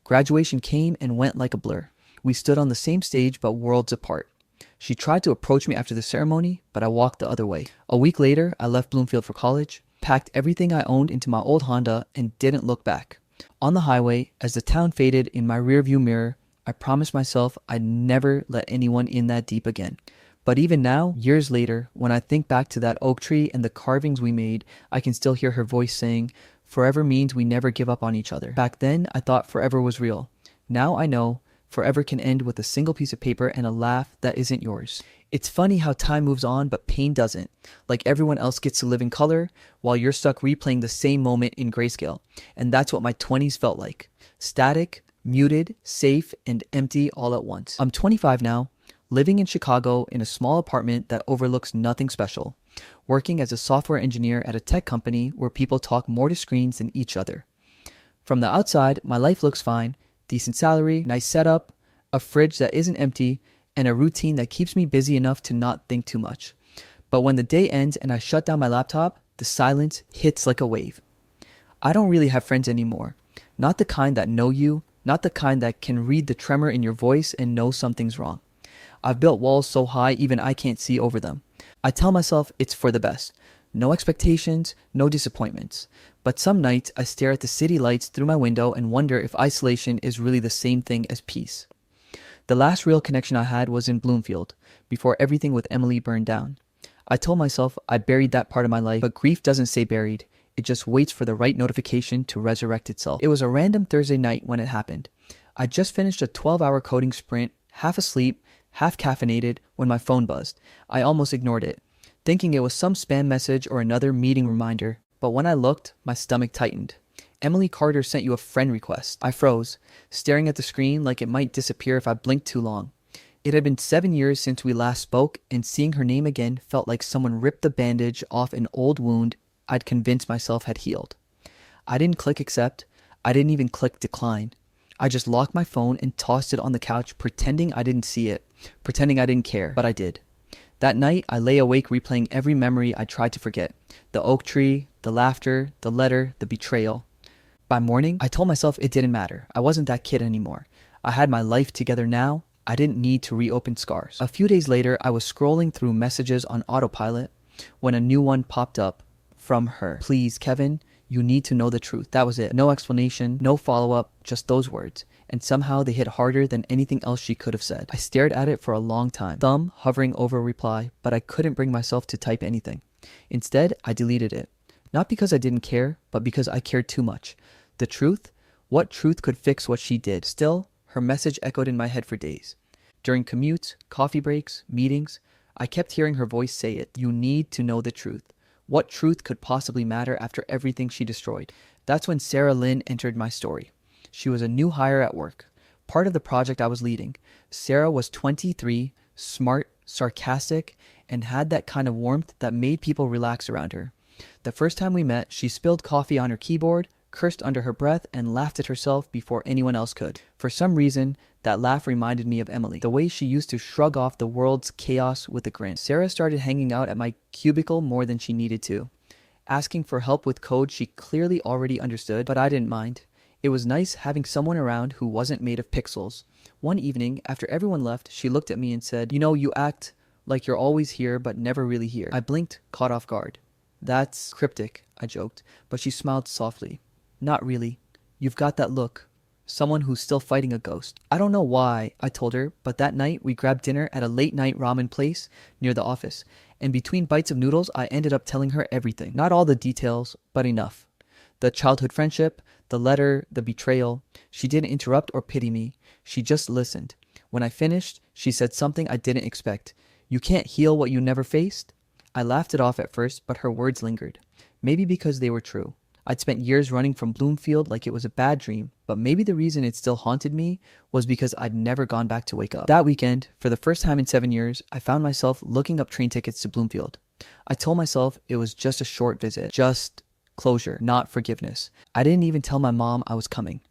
Graduation came and went like a blur. We stood on the same stage but worlds apart. She tried to approach me after the ceremony, but I walked the other way. A week later, I left Bloomfield for college, packed everything I owned into my old Honda, and didn't look back. On the highway, as the town faded in my rearview mirror, I promised myself I'd never let anyone in that deep again. But even now, years later, when I think back to that oak tree and the carvings we made, I can still hear her voice saying, "Forever means we never give up on each other." Back then, I thought forever was real. Now I know forever can end with a single piece of paper and a laugh that isn't yours. It's funny how time moves on, but pain doesn't. Like everyone else gets to live in color, while you're stuck replaying the same moment in grayscale. And that's what my 20s felt like. Static, muted, safe, and empty all at once. I'm 25 now, living in Chicago in a small apartment that overlooks nothing special, working as a software engineer at a tech company where people talk more to screens than each other. From the outside, my life looks fine. Decent salary, nice setup, a fridge that isn't empty, and a routine that keeps me busy enough to not think too much. But when the day ends and I shut down my laptop, the silence hits like a wave. I don't really have friends anymore. Not the kind that know you, not the kind that can read the tremor in your voice and know something's wrong. I've built walls so high even I can't see over them. I tell myself it's for the best. No expectations, no disappointments. But some nights I stare at the city lights through my window and wonder if isolation is really the same thing as peace. The last real connection I had was in Bloomfield, before everything with Emily burned down. I told myself I buried that part of my life, but grief doesn't stay buried. It just waits for the right notification to resurrect itself. It was a random Thursday night when it happened. I just finished a 12-hour coding sprint, half asleep, half caffeinated, when my phone buzzed. I almost ignored it, thinking it was some spam message or another meeting reminder. But when I looked, my stomach tightened. Emily Carter sent you a friend request. I froze, staring at the screen like it might disappear if I blinked too long. It had been 7 years since we last spoke, and seeing her name again felt like someone ripped the bandage off an old wound I'd convinced myself had healed. I didn't click accept. I didn't even click decline. I just locked my phone and tossed it on the couch, pretending I didn't see it, pretending I didn't care, but I did. That night, I lay awake replaying every memory I tried to forget. The oak tree, the laughter, the letter, the betrayal. By morning, I told myself it didn't matter. I wasn't that kid anymore. I had my life together now. I didn't need to reopen scars. A few days later, I was scrolling through messages on autopilot when a new one popped up from her. Please, Kevin, you need to know the truth. That was it. No explanation, no follow-up, just those words. And somehow they hit harder than anything else she could have said. I stared at it for a long time, thumb hovering over a reply, but I couldn't bring myself to type anything. Instead, I deleted it. Not because I didn't care, but because I cared too much. The truth? What truth could fix what she did? Still, her message echoed in my head for days. During commutes, coffee breaks, meetings, I kept hearing her voice say it. You need to know the truth. What truth could possibly matter after everything she destroyed? That's when Sarah Lynn entered my story. She was a new hire at work, part of the project I was leading. Sarah was 23, smart, sarcastic, and had that kind of warmth that made people relax around her. The first time we met, she spilled coffee on her keyboard, cursed under her breath, and laughed at herself before anyone else could. For some reason, that laugh reminded me of Emily, the way she used to shrug off the world's chaos with a grin. Sarah started hanging out at my cubicle more than she needed to, asking for help with code she clearly already understood, but I didn't mind. It was nice having someone around who wasn't made of pixels. One evening, after everyone left, she looked at me and said, "You know, you act like you're always here but never really here." I blinked, caught off guard. "That's cryptic," I joked, but she smiled softly. "Not really. You've got that look. Someone who's still fighting a ghost." I don't know why, I told her, but that night we grabbed dinner at a late-night ramen place near the office, and between bites of noodles I ended up telling her everything. Not all the details, but enough. The childhood friendship, the letter, the betrayal. She didn't interrupt or pity me. She just listened. When I finished, she said something I didn't expect. "You can't heal what you never faced?" I laughed it off at first, but her words lingered. Maybe because they were true. I'd spent years running from Bloomfield like it was a bad dream, but maybe the reason it still haunted me was because I'd never gone back to wake up. That weekend, for the first time in 7 years, I found myself looking up train tickets to Bloomfield. I told myself it was just a short visit, just closure, not forgiveness. I didn't even tell my mom I was coming.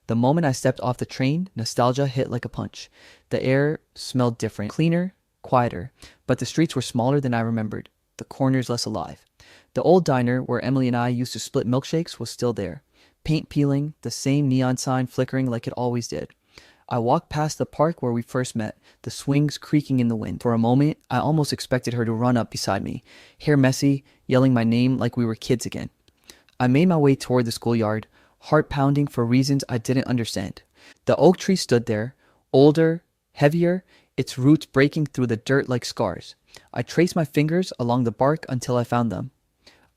The moment I stepped off the train, nostalgia hit like a punch. The air smelled different, cleaner, quieter, but the streets were smaller than I remembered, the corners less alive. The old diner where Emily and I used to split milkshakes was still there, paint peeling, the same neon sign flickering like it always did. I walked past the park where we first met, the swings creaking in the wind. For a moment, I almost expected her to run up beside me, hair messy, yelling my name like we were kids again. I made my way toward the schoolyard, heart pounding for reasons I didn't understand. The oak tree stood there, older, heavier, its roots breaking through the dirt like scars. I traced my fingers along the bark until I found them.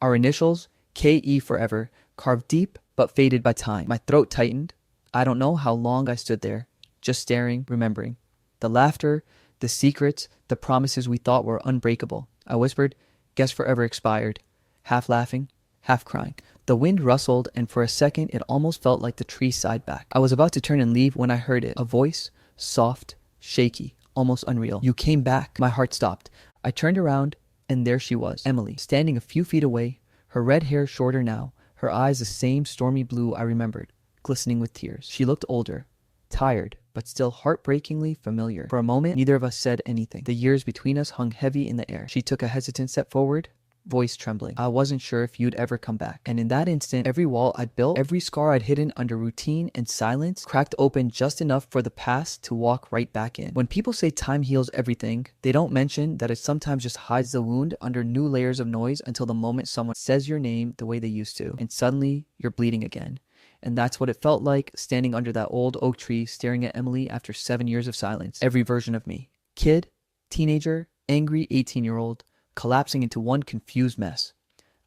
Our initials, K.E. forever, carved deep but faded by time. My throat tightened. I don't know how long I stood there, just staring, remembering. The laughter, the secrets, the promises we thought were unbreakable. I whispered, "Guess forever expired," half laughing, half crying. The wind rustled, and for a second it almost felt like the tree sighed back. I was about to turn and leave when I heard it, a voice, soft, shaky, almost unreal. "You came back." My heart stopped. I turned around, and there she was, Emily, standing a few feet away, her red hair shorter now, her eyes the same stormy blue I remembered, glistening with tears. She looked older, tired, but still heartbreakingly familiar. For a moment, neither of us said anything. The years between us hung heavy in the air. She took a hesitant step forward, voice trembling. I wasn't sure if you'd ever come back. And in that instant, every wall I'd built, every scar I'd hidden under routine and silence, cracked open just enough for the past to walk right back in. When people say time heals everything, they don't mention that it sometimes just hides the wound under new layers of noise until the moment someone says your name the way they used to, and suddenly you're bleeding again. And that's what it felt like, standing under that old oak tree staring at Emily after 7 years of silence. Every version of me. Kid, teenager, angry 18-year-old, collapsing into one confused mess.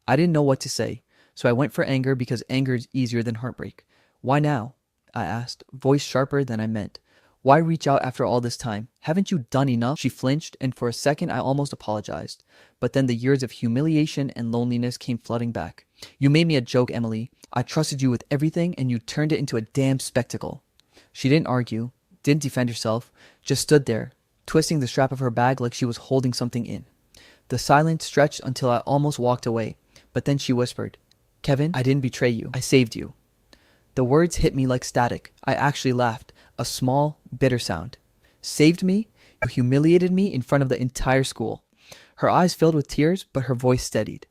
I didn't know what to say, so I went for anger because anger is easier than heartbreak. Why now? I asked, voice sharper than I meant. Why reach out after all this time? Haven't you done enough? She flinched, and for a second I almost apologized. But then the years of humiliation and loneliness came flooding back. You made me a joke, Emily. I trusted you with everything, and you turned it into a damn spectacle. She didn't argue, didn't defend herself, just stood there, twisting the strap of her bag like she was holding something in. The silence stretched until I almost walked away, but then she whispered, Kevin, I didn't betray you. I saved you. The words hit me like static. I actually laughed, a small, bitter sound. Saved me? You humiliated me in front of the entire school. Her eyes filled with tears, but her voice steadied.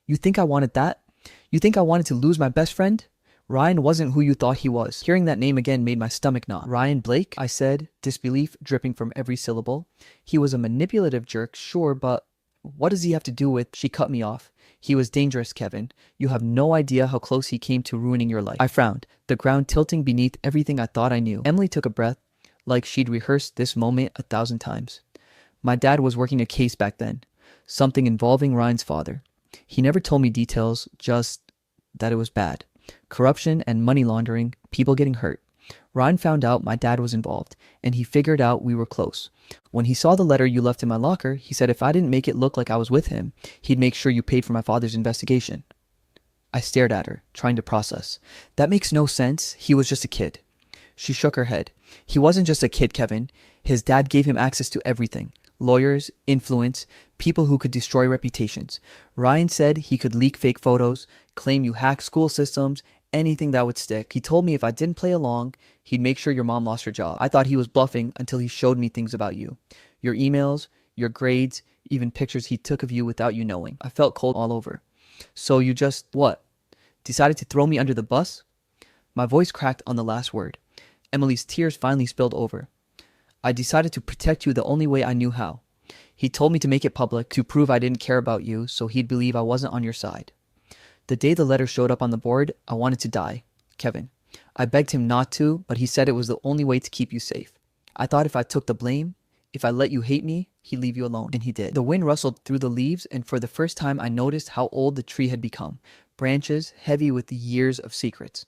You think I wanted that? You think I wanted to lose my best friend? Ryan wasn't who you thought he was. Hearing that name again made my stomach knot. Ryan Blake, I said, disbelief dripping from every syllable. He was a manipulative jerk, sure, but what does he have to do with... She cut me off. He was dangerous, Kevin. You have no idea how close he came to ruining your life. I frowned, the ground tilting beneath everything I thought I knew. Emily took a breath, like she'd rehearsed this moment 1,000 times. My dad was working a case back then, something involving Ryan's father. He never told me details, just that it was bad. Corruption and money laundering, people getting hurt. Ryan found out my dad was involved, and he figured out we were close. When he saw the letter you left in my locker, he said if I didn't make it look like I was with him, he'd make sure you paid for my father's investigation. I stared at her, trying to process. That makes no sense. He was just a kid. She shook her head. He wasn't just a kid, Kevin. His dad gave him access to everything. Lawyers, influence, people who could destroy reputations. Ryan said he could leak fake photos, claim you hacked school systems, anything that would stick. He told me if I didn't play along, he'd make sure your mom lost her job. I thought he was bluffing until he showed me things about you. Your emails, your grades, even pictures he took of you without you knowing. I felt cold all over. So you just, what? Decided to throw me under the bus? My voice cracked on the last word. Emily's tears finally spilled over. I decided to protect you the only way I knew how. He told me to make it public, to prove I didn't care about you, so he'd believe I wasn't on your side. The day the letter showed up on the board, I wanted to die. Kevin. I begged him not to, but he said it was the only way to keep you safe. I thought if I took the blame, if I let you hate me, he'd leave you alone. And he did. The wind rustled through the leaves, and for the first time I noticed how old the tree had become. Branches heavy with the years of secrets.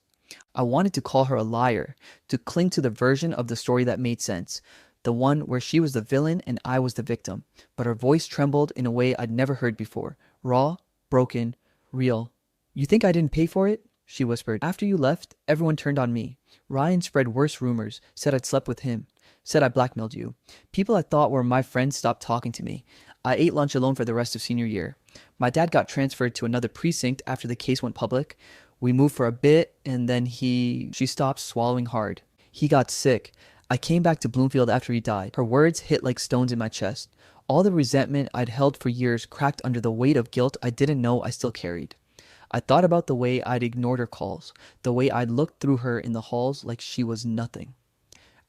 I wanted to call her a liar, to cling to the version of the story that made sense, the one where she was the villain and I was the victim. But her voice trembled in a way I'd never heard before. Raw, broken, real. You think I didn't pay for it? She whispered. After you left, everyone turned on me. Ryan spread worse rumors, said I'd slept with him, said I blackmailed you. People I thought were my friends stopped talking to me. I ate lunch alone for the rest of senior year. My dad got transferred to another precinct after the case went public. We moved for a bit, and then She stopped swallowing hard. He got sick. I came back to Bloomfield after he died. Her words hit like stones in my chest. All the resentment I'd held for years cracked under the weight of guilt I didn't know I still carried. I thought about the way I'd ignored her calls, the way I'd looked through her in the halls like she was nothing.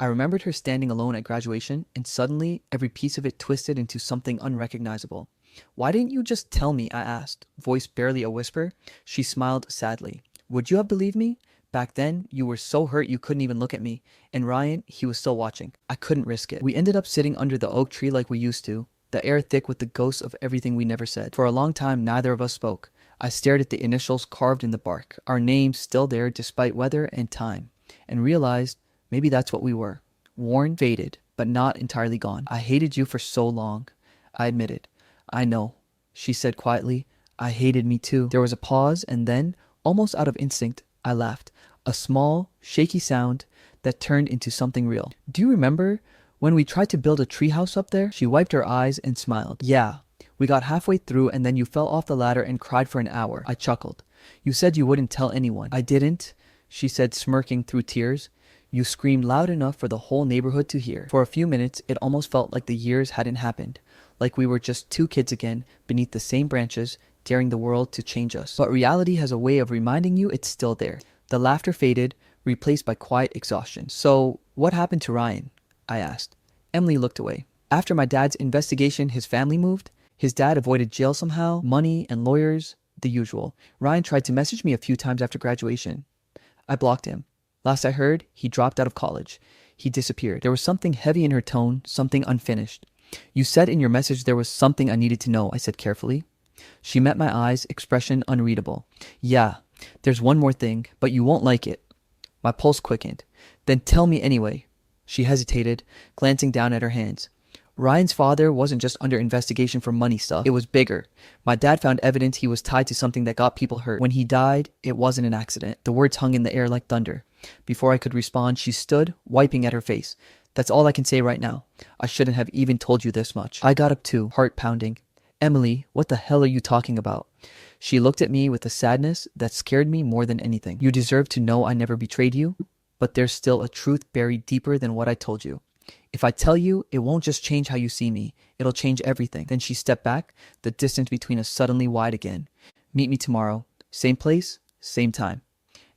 I remembered her standing alone at graduation, and suddenly every piece of it twisted into something unrecognizable. Why didn't you just tell me? I asked, voice barely a whisper. She smiled sadly. Would you have believed me? Back then, you were so hurt you couldn't even look at me. And Ryan, he was still watching. I couldn't risk it. We ended up sitting under the oak tree like we used to, the air thick with the ghosts of everything we never said. For a long time, neither of us spoke. I stared at the initials carved in the bark, our names still there despite weather and time, and realized maybe that's what we were. Worn, faded, but not entirely gone. I hated you for so long, I admitted. I know, she said quietly. I hated me too. There was a pause, and then, almost out of instinct, I laughed. A small, shaky sound that turned into something real. Do you remember when we tried to build a treehouse up there? She wiped her eyes and smiled. Yeah. We got halfway through and then you fell off the ladder and cried for an hour. I chuckled. You said you wouldn't tell anyone. I didn't, she said, smirking through tears. You screamed loud enough for the whole neighborhood to hear. For a few minutes, it almost felt like the years hadn't happened, like we were just two kids again, beneath the same branches, daring the world to change us. But reality has a way of reminding you it's still there. The laughter faded, replaced by quiet exhaustion. So, what happened to Ryan? I asked. Emily looked away. After my dad's investigation, his family moved. His dad avoided jail somehow, money and lawyers, the usual. Ryan tried to message me a few times after graduation. I blocked him. Last I heard, he dropped out of college. He disappeared. There was something heavy in her tone, something unfinished. You said in your message there was something I needed to know, I said carefully. She met my eyes, expression unreadable. Yeah, there's one more thing, but you won't like it. My pulse quickened. Then tell me anyway. She hesitated, glancing down at her hands. Ryan's father wasn't just under investigation for money stuff. It was bigger. My dad found evidence he was tied to something that got people hurt. When he died, it wasn't an accident. The words hung in the air like thunder. Before I could respond, she stood, wiping at her face. That's all I can say right now. I shouldn't have even told you this much. I got up too, heart pounding. Emily, what the hell are you talking about? She looked at me with a sadness that scared me more than anything. You deserve to know I never betrayed you, but there's still a truth buried deeper than what I told you. If I tell you, it won't just change how you see me. It'll change everything. Then she stepped back, the distance between us suddenly wide again. Meet me tomorrow. Same place, same time.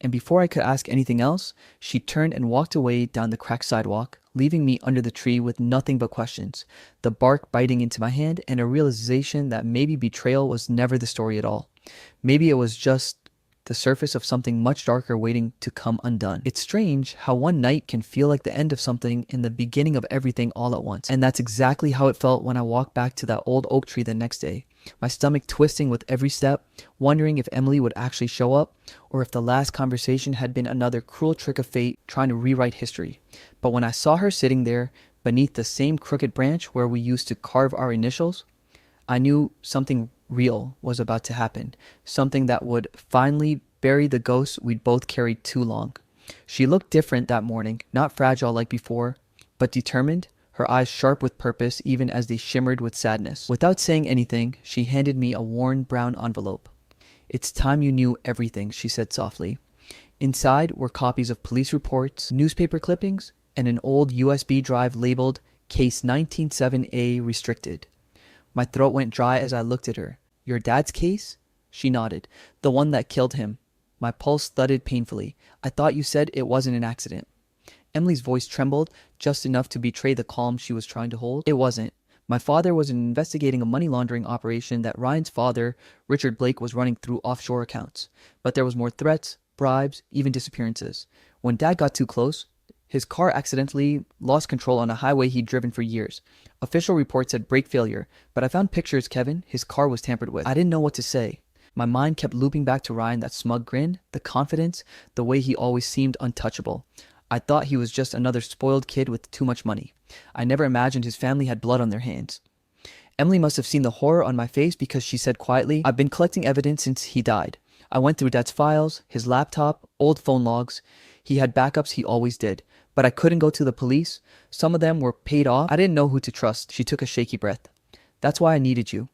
And before I could ask anything else, she turned and walked away down the cracked sidewalk, leaving me under the tree with nothing but questions, the bark biting into my hand and a realization that maybe betrayal was never the story at all. Maybe it was just the surface of something much darker waiting to come undone. It's strange how one night can feel like the end of something and the beginning of everything all at once. And that's exactly how it felt when I walked back to that old oak tree the next day. My stomach twisting with every step, wondering if Emily would actually show up, or if the last conversation had been another cruel trick of fate trying to rewrite history. But when I saw her sitting there, beneath the same crooked branch where we used to carve our initials, I knew something real was about to happen, something that would finally bury the ghosts we'd both carried too long. She looked different that morning, not fragile like before, but determined, her eyes sharp with purpose even as they shimmered with sadness. Without saying anything, she handed me a worn brown envelope. It's time you knew everything, she said softly. Inside were copies of police reports, newspaper clippings, and an old USB drive labeled Case 197A Restricted. My throat went dry as I looked at her. Your dad's case? She nodded. The one that killed him. My pulse thudded painfully. I thought you said it wasn't an accident. Emily's voice trembled, just enough to betray the calm she was trying to hold. It wasn't. My father was investigating a money laundering operation that Ryan's father, Richard Blake, was running through offshore accounts. But there was more threats, bribes, even disappearances. When Dad got too close, his car accidentally lost control on a highway he'd driven for years. Official reports said brake failure, but I found pictures, Kevin. His car was tampered with. I didn't know what to say. My mind kept looping back to Ryan, that smug grin, the confidence, the way he always seemed untouchable. I thought he was just another spoiled kid with too much money. I never imagined his family had blood on their hands. Emily must have seen the horror on my face because she said quietly, I've been collecting evidence since he died. I went through Dad's files, his laptop, old phone logs. He had backups, he always did. But I couldn't go to the police. Some of them were paid off. I didn't know who to trust. She took a shaky breath. That's why I needed you.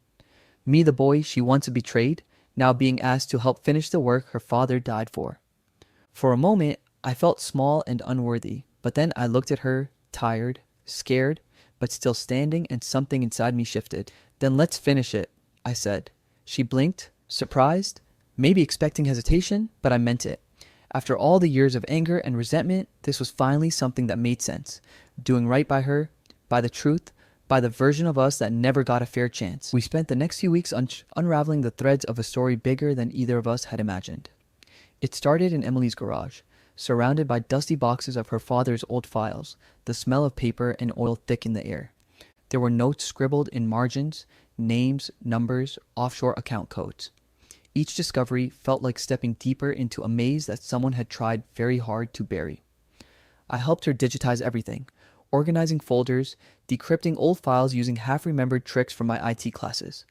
Me, the boy she once betrayed, now being asked to help finish the work her father died for. For a moment, I felt small and unworthy. But then I looked at her, tired, scared, but still standing, and something inside me shifted. Then let's finish it, I said. She blinked, surprised, maybe expecting hesitation, but I meant it. After all the years of anger and resentment, this was finally something that made sense. Doing right by her, by the truth, by the version of us that never got a fair chance. We spent the next few weeks unraveling the threads of a story bigger than either of us had imagined. It started in Emily's garage, surrounded by dusty boxes of her father's old files, the smell of paper and oil thick in the air. There were notes scribbled in margins, names, numbers, offshore account codes. Each discovery felt like stepping deeper into a maze that someone had tried very hard to bury. I helped her digitize everything, organizing folders, decrypting old files using half-remembered tricks from my IT classes.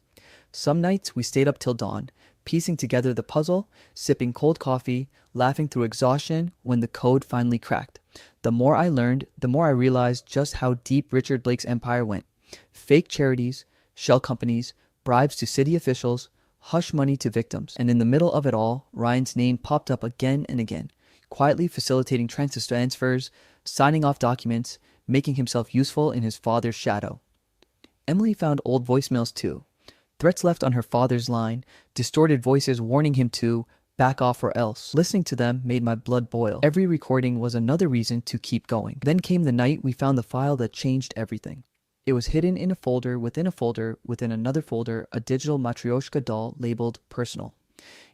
Some nights we stayed up till dawn, piecing together the puzzle, sipping cold coffee, laughing through exhaustion when the code finally cracked. The more I learned, the more I realized just how deep Richard Blake's empire went. Fake charities, shell companies, bribes to city officials, hush money to victims. And in the middle of it all, Ryan's name popped up again and again. quietly facilitating transfers, signing off documents, making himself useful in his father's shadow. Emily found old voicemails too. Threats left on her father's line, distorted voices warning him to back off or else. Listening to them made my blood boil. Every recording was another reason to keep going. Then came the night we found the file that changed everything. It was hidden in a folder within another folder, a digital Matryoshka doll labeled personal.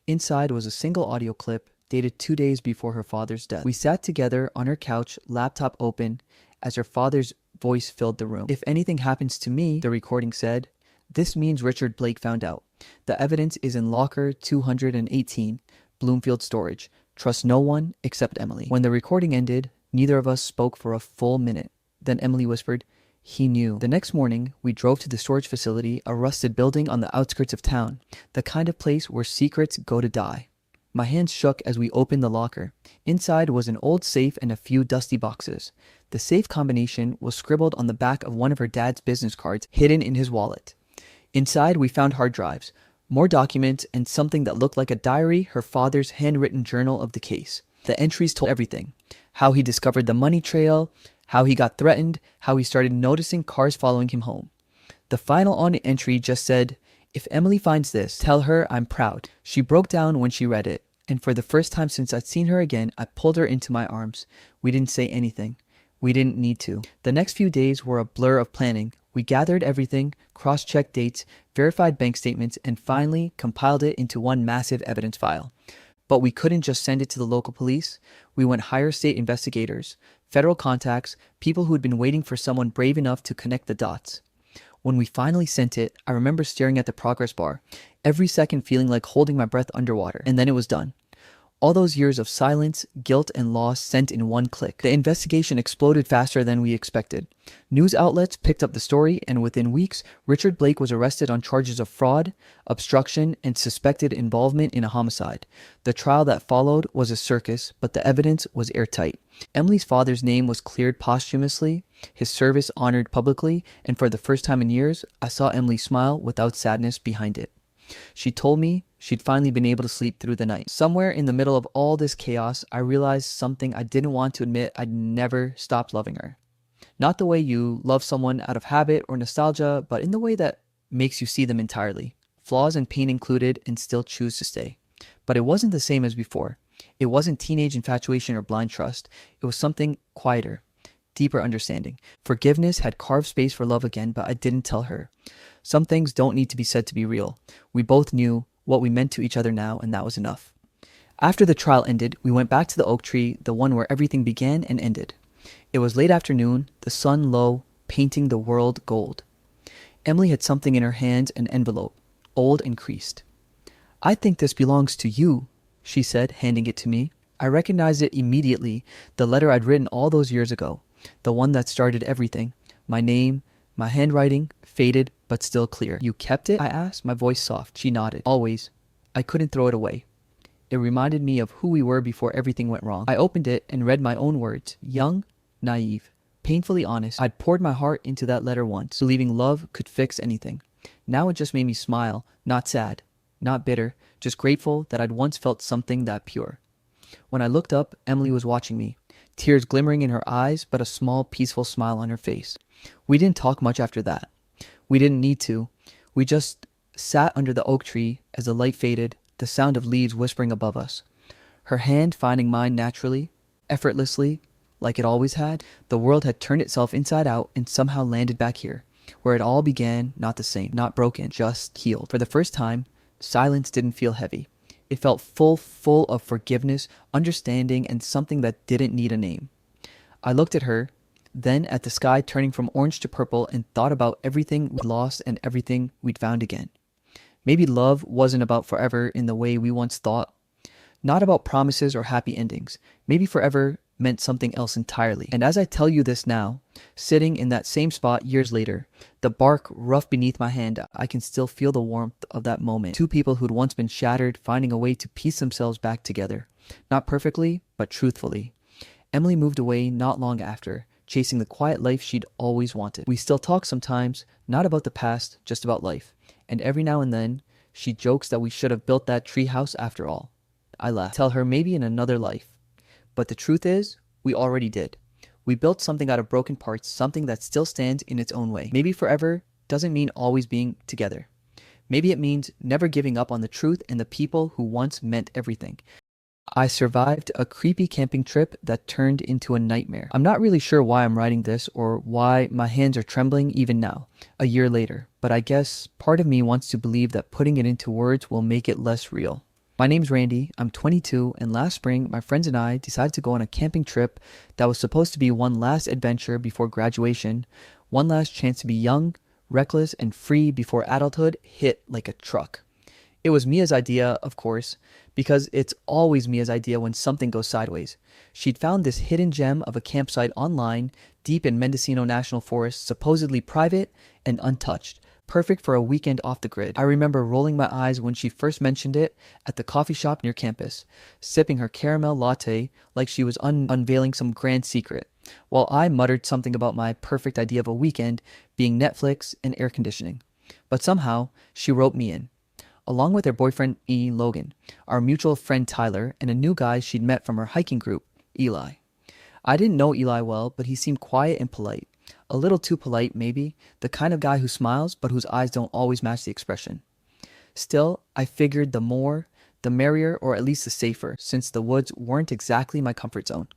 Inside was a single audio clip dated 2 days before her father's death. We sat together on her couch, laptop open, as her father's voice filled the room. "If anything happens to me," the recording said, "this means Richard Blake found out. The evidence is in locker 218, Bloomfield storage. Trust no one except Emily." When the recording ended, neither of us spoke for a full minute. Then Emily whispered, "He knew." The next morning, we drove to the storage facility, a rusted building on the outskirts of town, the kind of place where secrets go to die. My hands shook as we opened the locker. Inside was an old safe and a few dusty boxes. The safe combination was scribbled on the back of one of her dad's business cards, hidden in his wallet. Inside, we found hard drives, more documents, and something that looked like a diary, her father's handwritten journal of the case. The entries told everything: how he discovered the money trail, how he got threatened, how he started noticing cars following him home. The final audit entry just said, "If Emily finds this, tell her I'm proud." She broke down when she read it, and for the first time since I'd seen her again, I pulled her into my arms. We didn't say anything. We didn't need to. The next few days were a blur of planning. We gathered everything, cross-checked dates, verified bank statements, and finally compiled it into one massive evidence file. But we couldn't just send it to the local police. We went hire state investigators, federal contacts, people who had been waiting for someone brave enough to connect the dots. When we finally sent it, I remember staring at the progress bar, every second feeling like holding my breath underwater, and then it was done. All those years of silence, guilt, and loss sent in one click. The investigation exploded faster than we expected. News outlets picked up the story, and within weeks, Richard Blake was arrested on charges of fraud, obstruction, and suspected involvement in a homicide. The trial that followed was a circus, but the evidence was airtight. Emily's father's name was cleared posthumously, his service honored publicly, and for the first time in years, I saw Emily smile without sadness behind it. She told me she'd finally been able to sleep through the night. Somewhere in the middle of all this chaos, I realized something I didn't want to admit: I'd never stopped loving her. Not the way you love someone out of habit or nostalgia, but in the way that makes you see them entirely, flaws and pain included, and still choose to stay. But it wasn't the same as before. It wasn't teenage infatuation or blind trust. It was something quieter, deeper understanding. Forgiveness had carved space for love again, but I didn't tell her. Some things don't need to be said to be real. We both knew what we meant to each other now, and that was enough. After the trial ended, we went back to the oak tree, the one where everything began and ended. It was late afternoon, the sun low, painting the world gold. Emily had something in her hand, an envelope, old and creased. "I think this belongs to you," she said, handing it to me. I recognized it immediately, the letter I'd written all those years ago, the one that started everything. My name, my handwriting, faded but still clear. "You kept it?" I asked, my voice soft. She nodded. "Always. I couldn't throw it away. It reminded me of who we were before everything went wrong." I opened it and read my own words. Young, naive, painfully honest. I'd poured my heart into that letter once, believing love could fix anything. Now it just made me smile, not sad, not bitter, just grateful that I'd once felt something that pure. When I looked up, Emily was watching me, tears glimmering in her eyes, but a small, peaceful smile on her face. We didn't talk much after that. We didn't need to. We just sat under the oak tree as the light faded, the sound of leaves whispering above us. Her hand finding mine naturally, effortlessly, like it always had. The world had turned itself inside out and somehow landed back here, where it all began, not the same, not broken, just healed. For the first time, silence didn't feel heavy. It felt full of forgiveness, understanding, and something that didn't need a name. I looked at her, then at the sky turning from orange to purple, and thought about everything we'd lost and everything we'd found again. Maybe love wasn't about forever in the way we once thought. Not about promises or happy endings. Maybe forever meant something else entirely. And as I tell you this now, sitting in that same spot years later, the bark rough beneath my hand, I can still feel the warmth of that moment. Two people who'd once been shattered, finding a way to piece themselves back together. Not perfectly, but truthfully. Emily moved away not long after, chasing the quiet life she'd always wanted. We still talk sometimes, not about the past, just about life. And every now and then, she jokes that we should have built that tree house after all. I laugh. Tell her maybe in another life. But the truth is, we already did. We built something out of broken parts, something that still stands in its own way. Maybe forever doesn't mean always being together. Maybe it means never giving up on the truth and the people who once meant everything. I survived a creepy camping trip that turned into a nightmare. I'm not really sure why I'm writing this or why my hands are trembling even now, a year later, but I guess part of me wants to believe that putting it into words will make it less real. My name's Randy, I'm 22, and last spring my friends and I decided to go on a camping trip that was supposed to be one last adventure before graduation, one last chance to be young, reckless, and free before adulthood hit like a truck. It was Mia's idea, of course, because it's always Mia's idea when something goes sideways. She'd found this hidden gem of a campsite online, deep in Mendocino National Forest, supposedly private and untouched, perfect for a weekend off the grid. I remember rolling my eyes when she first mentioned it at the coffee shop near campus, sipping her caramel latte like she was unveiling some grand secret, while I muttered something about my perfect idea of a weekend being Netflix and air conditioning. But somehow, she roped me in, along with her boyfriend Logan, our mutual friend Tyler, and a new guy she'd met from her hiking group, Eli. I didn't know Eli well, but he seemed quiet and polite. A little too polite, maybe, the kind of guy who smiles but whose eyes don't always match the expression. Still, I figured the more, the merrier, or at least the safer, since the woods weren't exactly my comfort zone.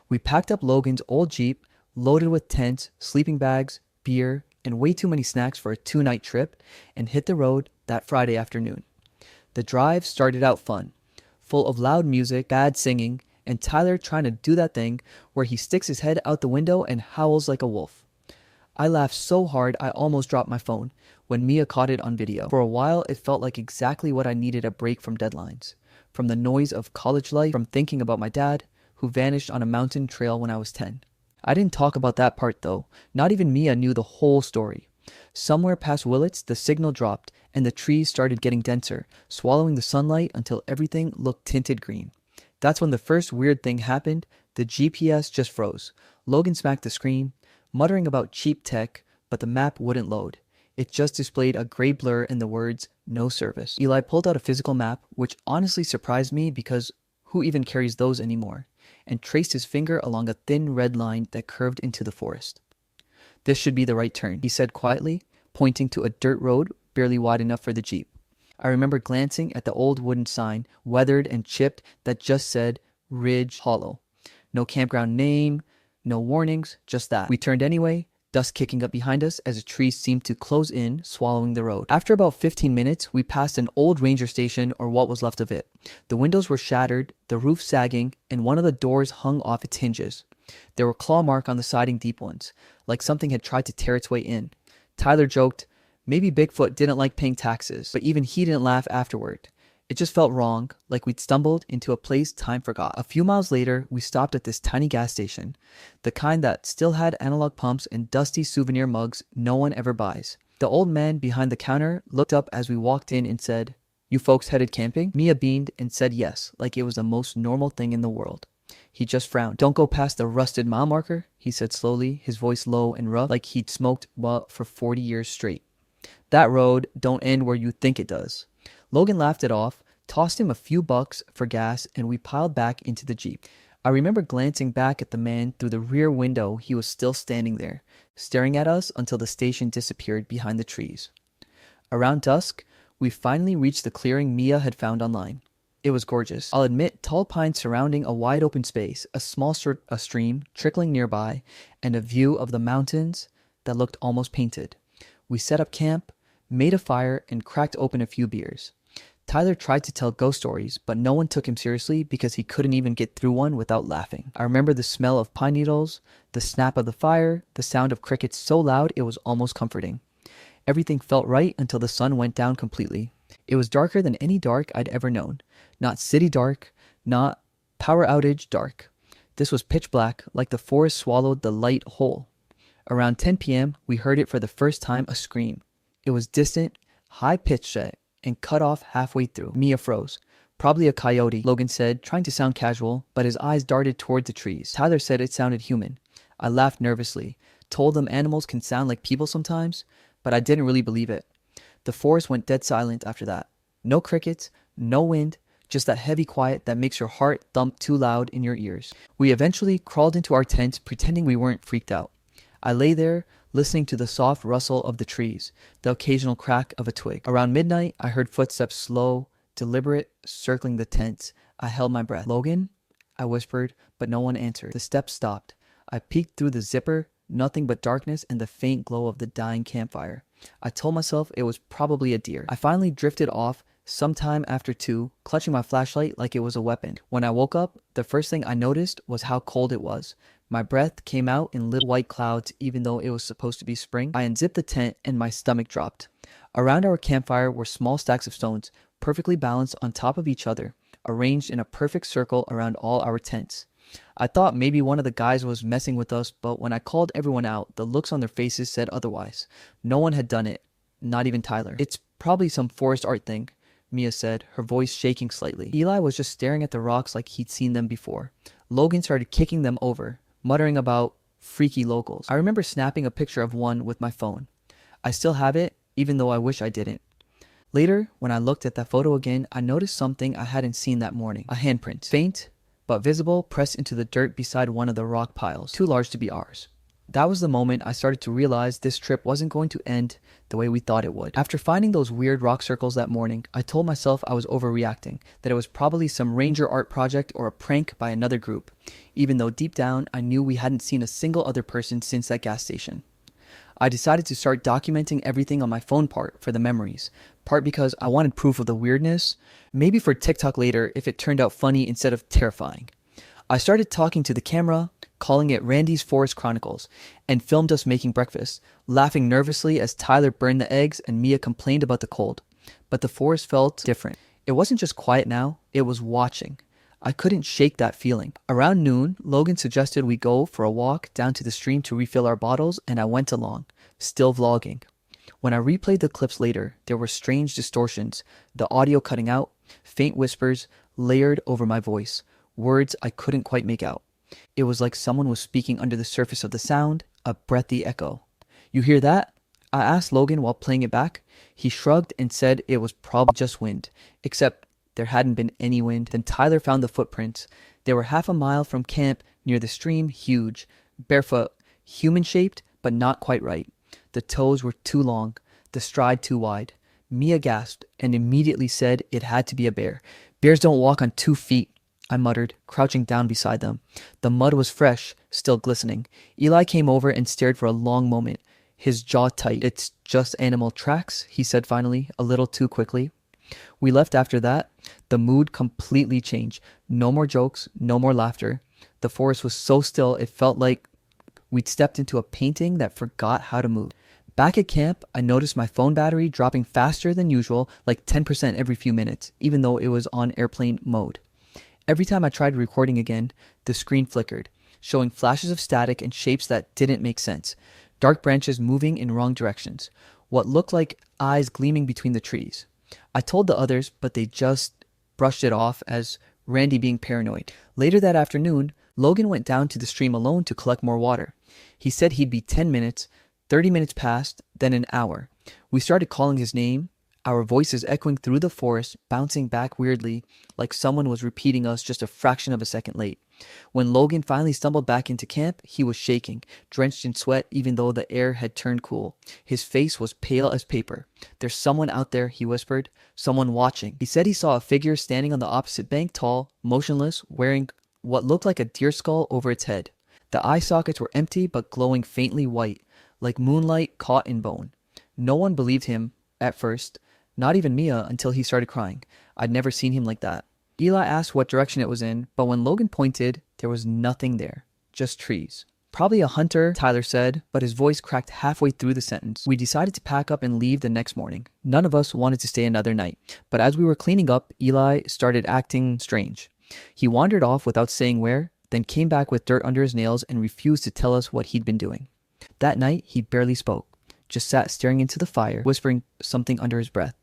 We packed up Logan's old Jeep, loaded with tents, sleeping bags, beer, and way too many snacks for a 2-night trip, and hit the road that Friday afternoon. The drive started out fun, full of loud music, bad singing, and Tyler trying to do that thing where he sticks his head out the window and howls like a wolf. I laughed so hard I almost dropped my phone when Mia caught it on video. For a while, it felt like exactly what I needed: a break from deadlines, from the noise of college life, from thinking about my dad, who vanished on a mountain trail when I was 10. I didn't talk about that part though. Not even Mia knew the whole story. Somewhere past Willits, the signal dropped and the trees started getting denser, swallowing the sunlight until everything looked tinted green. That's when the first weird thing happened. The GPS just froze. Logan smacked the screen, muttering about cheap tech, but the map wouldn't load. It just displayed a gray blur and the words, "No service." Eli pulled out a physical map, which honestly surprised me because who even carries those anymore, and traced his finger along a thin red line that curved into the forest. "This should be the right turn," he said quietly, pointing to a dirt road barely wide enough for the Jeep. I remember glancing at the old wooden sign, weathered and chipped, that just said Ridge Hollow. No campground name, no warnings, just that. We turned anyway, dust kicking up behind us as the trees seemed to close in, swallowing the road. After about 15 minutes, we passed an old ranger station, or what was left of it. The windows were shattered, the roof sagging, and one of the doors hung off its hinges. There were claw marks on the siding, deep ones, like something had tried to tear its way in. Tyler joked, maybe Bigfoot didn't like paying taxes, but even he didn't laugh afterward. It just felt wrong, like we'd stumbled into a place time forgot. A few miles later, we stopped at this tiny gas station, the kind that still had analog pumps and dusty souvenir mugs no one ever buys. The old man behind the counter looked up as we walked in and said, "You folks headed camping?" Mia beamed and said yes, like it was the most normal thing in the world. He just frowned. "Don't go past the rusted mile marker," he said slowly, his voice low and rough, like he'd smoked for 40 years straight. "That road don't end where you think it does." Logan laughed it off, tossed him a few bucks for gas, and we piled back into the Jeep. I remember glancing back at the man through the rear window. He was still standing there, staring at us until the station disappeared behind the trees. Around dusk, we finally reached the clearing Mia had found online. It was gorgeous. I'll admit, tall pines surrounding a wide open space, a small stream trickling nearby, and a view of the mountains that looked almost painted. We set up camp, made a fire, and cracked open a few beers. Tyler tried to tell ghost stories, but no one took him seriously because he couldn't even get through one without laughing. I remember the smell of pine needles, the snap of the fire, the sound of crickets so loud it was almost comforting. Everything felt right until the sun went down completely. It was darker than any dark I'd ever known. Not city dark, not power outage dark. This was pitch black, like the forest swallowed the light whole. Around 10 p.m., we heard it for the first time, a scream. It was distant, high-pitched, and cut off halfway through. Mia froze. "Probably a coyote," Logan said, trying to sound casual, but his eyes darted toward the trees. Tyler said it sounded human. I laughed nervously, told them animals can sound like people sometimes, but I didn't really believe it. The forest went dead silent after that. No crickets, no wind, just that heavy quiet that makes your heart thump too loud in your ears. We eventually crawled into our tent, pretending we weren't freaked out. I lay there, listening to the soft rustle of the trees, the occasional crack of a twig. Around midnight, I heard footsteps, slow, deliberate, circling the tent. I held my breath. "Logan?" I whispered, but no one answered. The steps stopped. I peeked through the zipper, nothing but darkness and the faint glow of the dying campfire. I told myself it was probably a deer. I finally drifted off sometime after 2, clutching my flashlight like it was a weapon. When I woke up, the first thing I noticed was how cold it was. My breath came out in little white clouds even though it was supposed to be spring. I unzipped the tent and my stomach dropped. Around our campfire were small stacks of stones, perfectly balanced on top of each other, arranged in a perfect circle around all our tents. I thought maybe one of the guys was messing with us, but when I called everyone out, the looks on their faces said otherwise. No one had done it, not even Tyler. "It's probably some forest art thing," Mia said, her voice shaking slightly. Eli was just staring at the rocks like he'd seen them before. Logan started kicking them over, muttering about freaky locals. I remember snapping a picture of one with my phone. I still have it, even though I wish I didn't. Later, when I looked at that photo again, I noticed something I hadn't seen that morning. A handprint. Faint, but visible, pressed into the dirt beside one of the rock piles, too large to be ours. That was the moment I started to realize this trip wasn't going to end the way we thought it would. After finding those weird rock circles that morning, I told myself I was overreacting, that it was probably some ranger art project or a prank by another group, even though deep down I knew we hadn't seen a single other person since that gas station. I decided to start documenting everything on my phone, part for the memories, part because I wanted proof of the weirdness, maybe for TikTok later if it turned out funny instead of terrifying. I started talking to the camera, calling it Randy's Forest Chronicles, and filmed us making breakfast, laughing nervously as Tyler burned the eggs and Mia complained about the cold. But the forest felt different. It wasn't just quiet now, it was watching. I couldn't shake that feeling. Around noon, Logan suggested we go for a walk down to the stream to refill our bottles, and I went along, still vlogging. When I replayed the clips later, there were strange distortions, the audio cutting out, faint whispers layered over my voice, words I couldn't quite make out. It was like someone was speaking under the surface of the sound, a breathy echo. "You hear that?" I asked Logan while playing it back. He shrugged and said it was probably just wind, except there hadn't been any wind. Then Tyler found the footprints. They were half a mile from camp near the stream, huge, barefoot, human-shaped, but not quite right. The toes were too long, the stride too wide. Mia gasped and immediately said it had to be a bear. "Bears don't walk on 2 feet. I muttered, crouching down beside them. The mud was fresh, still glistening. Eli came over and stared for a long moment, his jaw tight. "It's just animal tracks," he said finally, a little too quickly. We left after that. The mood completely changed. No more jokes, no more laughter. The forest was so still it felt like we'd stepped into a painting that forgot how to move. Back at camp, I noticed my phone battery dropping faster than usual, like 10% every few minutes, even though it was on airplane mode. Every time I tried recording again, the screen flickered, showing flashes of static and shapes that didn't make sense. Dark branches moving in wrong directions. What looked like eyes gleaming between the trees. I told the others, but they just brushed it off as Randy being paranoid. Later that afternoon, Logan went down to the stream alone to collect more water. He said he'd be 10 minutes, 30 minutes passed, then an hour. We started calling his name, our voices echoing through the forest, bouncing back weirdly, like someone was repeating us just a fraction of a second late. When Logan finally stumbled back into camp, he was shaking, drenched in sweat even though the air had turned cool. His face was pale as paper. "There's someone out there," he whispered. "Someone watching." He said he saw a figure standing on the opposite bank, tall, motionless, wearing what looked like a deer skull over its head. The eye sockets were empty but glowing faintly white, like moonlight caught in bone. No one believed him at first, not even Mia, until he started crying. I'd never seen him like that. Eli asked what direction it was in, but when Logan pointed, there was nothing there, just trees. "Probably a hunter," Tyler said, but his voice cracked halfway through the sentence. We decided to pack up and leave the next morning. None of us wanted to stay another night, but as we were cleaning up, Eli started acting strange. He wandered off without saying where, then came back with dirt under his nails and refused to tell us what he'd been doing. That night, he barely spoke, just sat staring into the fire, whispering something under his breath.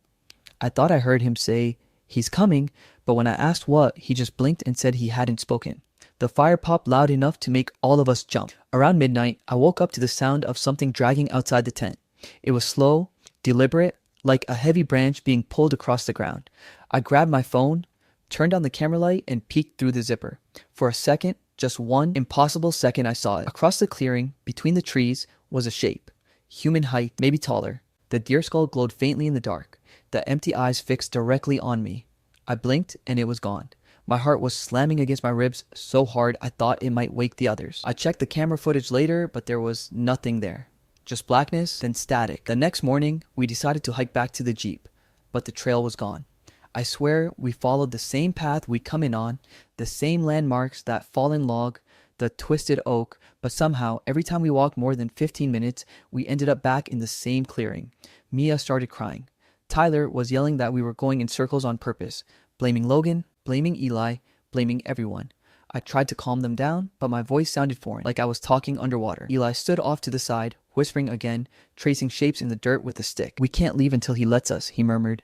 I thought I heard him say, "He's coming," but when I asked what, he just blinked and said he hadn't spoken. The fire popped loud enough to make all of us jump. Around midnight, I woke up to the sound of something dragging outside the tent. It was slow, deliberate, like a heavy branch being pulled across the ground. I grabbed my phone, turned on the camera light, and peeked through the zipper. For a second, just one impossible second, I saw it. Across the clearing, between the trees, was a shape. Human height, maybe taller. The deer skull glowed faintly in the dark, the empty eyes fixed directly on me. I blinked, and it was gone. My heart was slamming against my ribs so hard I thought it might wake the others. I checked the camera footage later, but there was nothing there. Just blackness, then static. The next morning, we decided to hike back to the Jeep, but the trail was gone. I swear we followed the same path we'd come in on, the same landmarks, that fallen log, the twisted oak, but somehow, every time we walked more than 15 minutes, we ended up back in the same clearing. Mia started crying. Tyler was yelling that we were going in circles on purpose, blaming Logan, blaming Eli, blaming everyone. I tried to calm them down, but my voice sounded foreign, like I was talking underwater. Eli stood off to the side, whispering again, tracing shapes in the dirt with a stick. "We can't leave until he lets us," he murmured.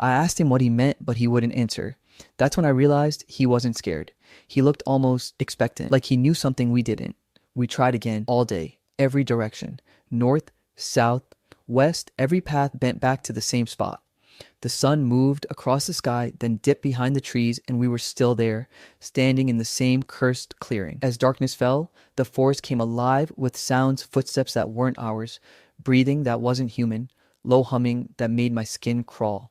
I asked him what he meant, but he wouldn't answer. That's when I realized he wasn't scared. He looked almost expectant, like he knew something we didn't. We tried again, all day, every direction. North, south, west, every path bent back to the same spot. The sun moved across the sky, then dipped behind the trees, and we were still there, standing in the same cursed clearing. As darkness fell, the forest came alive with sounds, footsteps that weren't ours, breathing that wasn't human, low humming that made my skin crawl.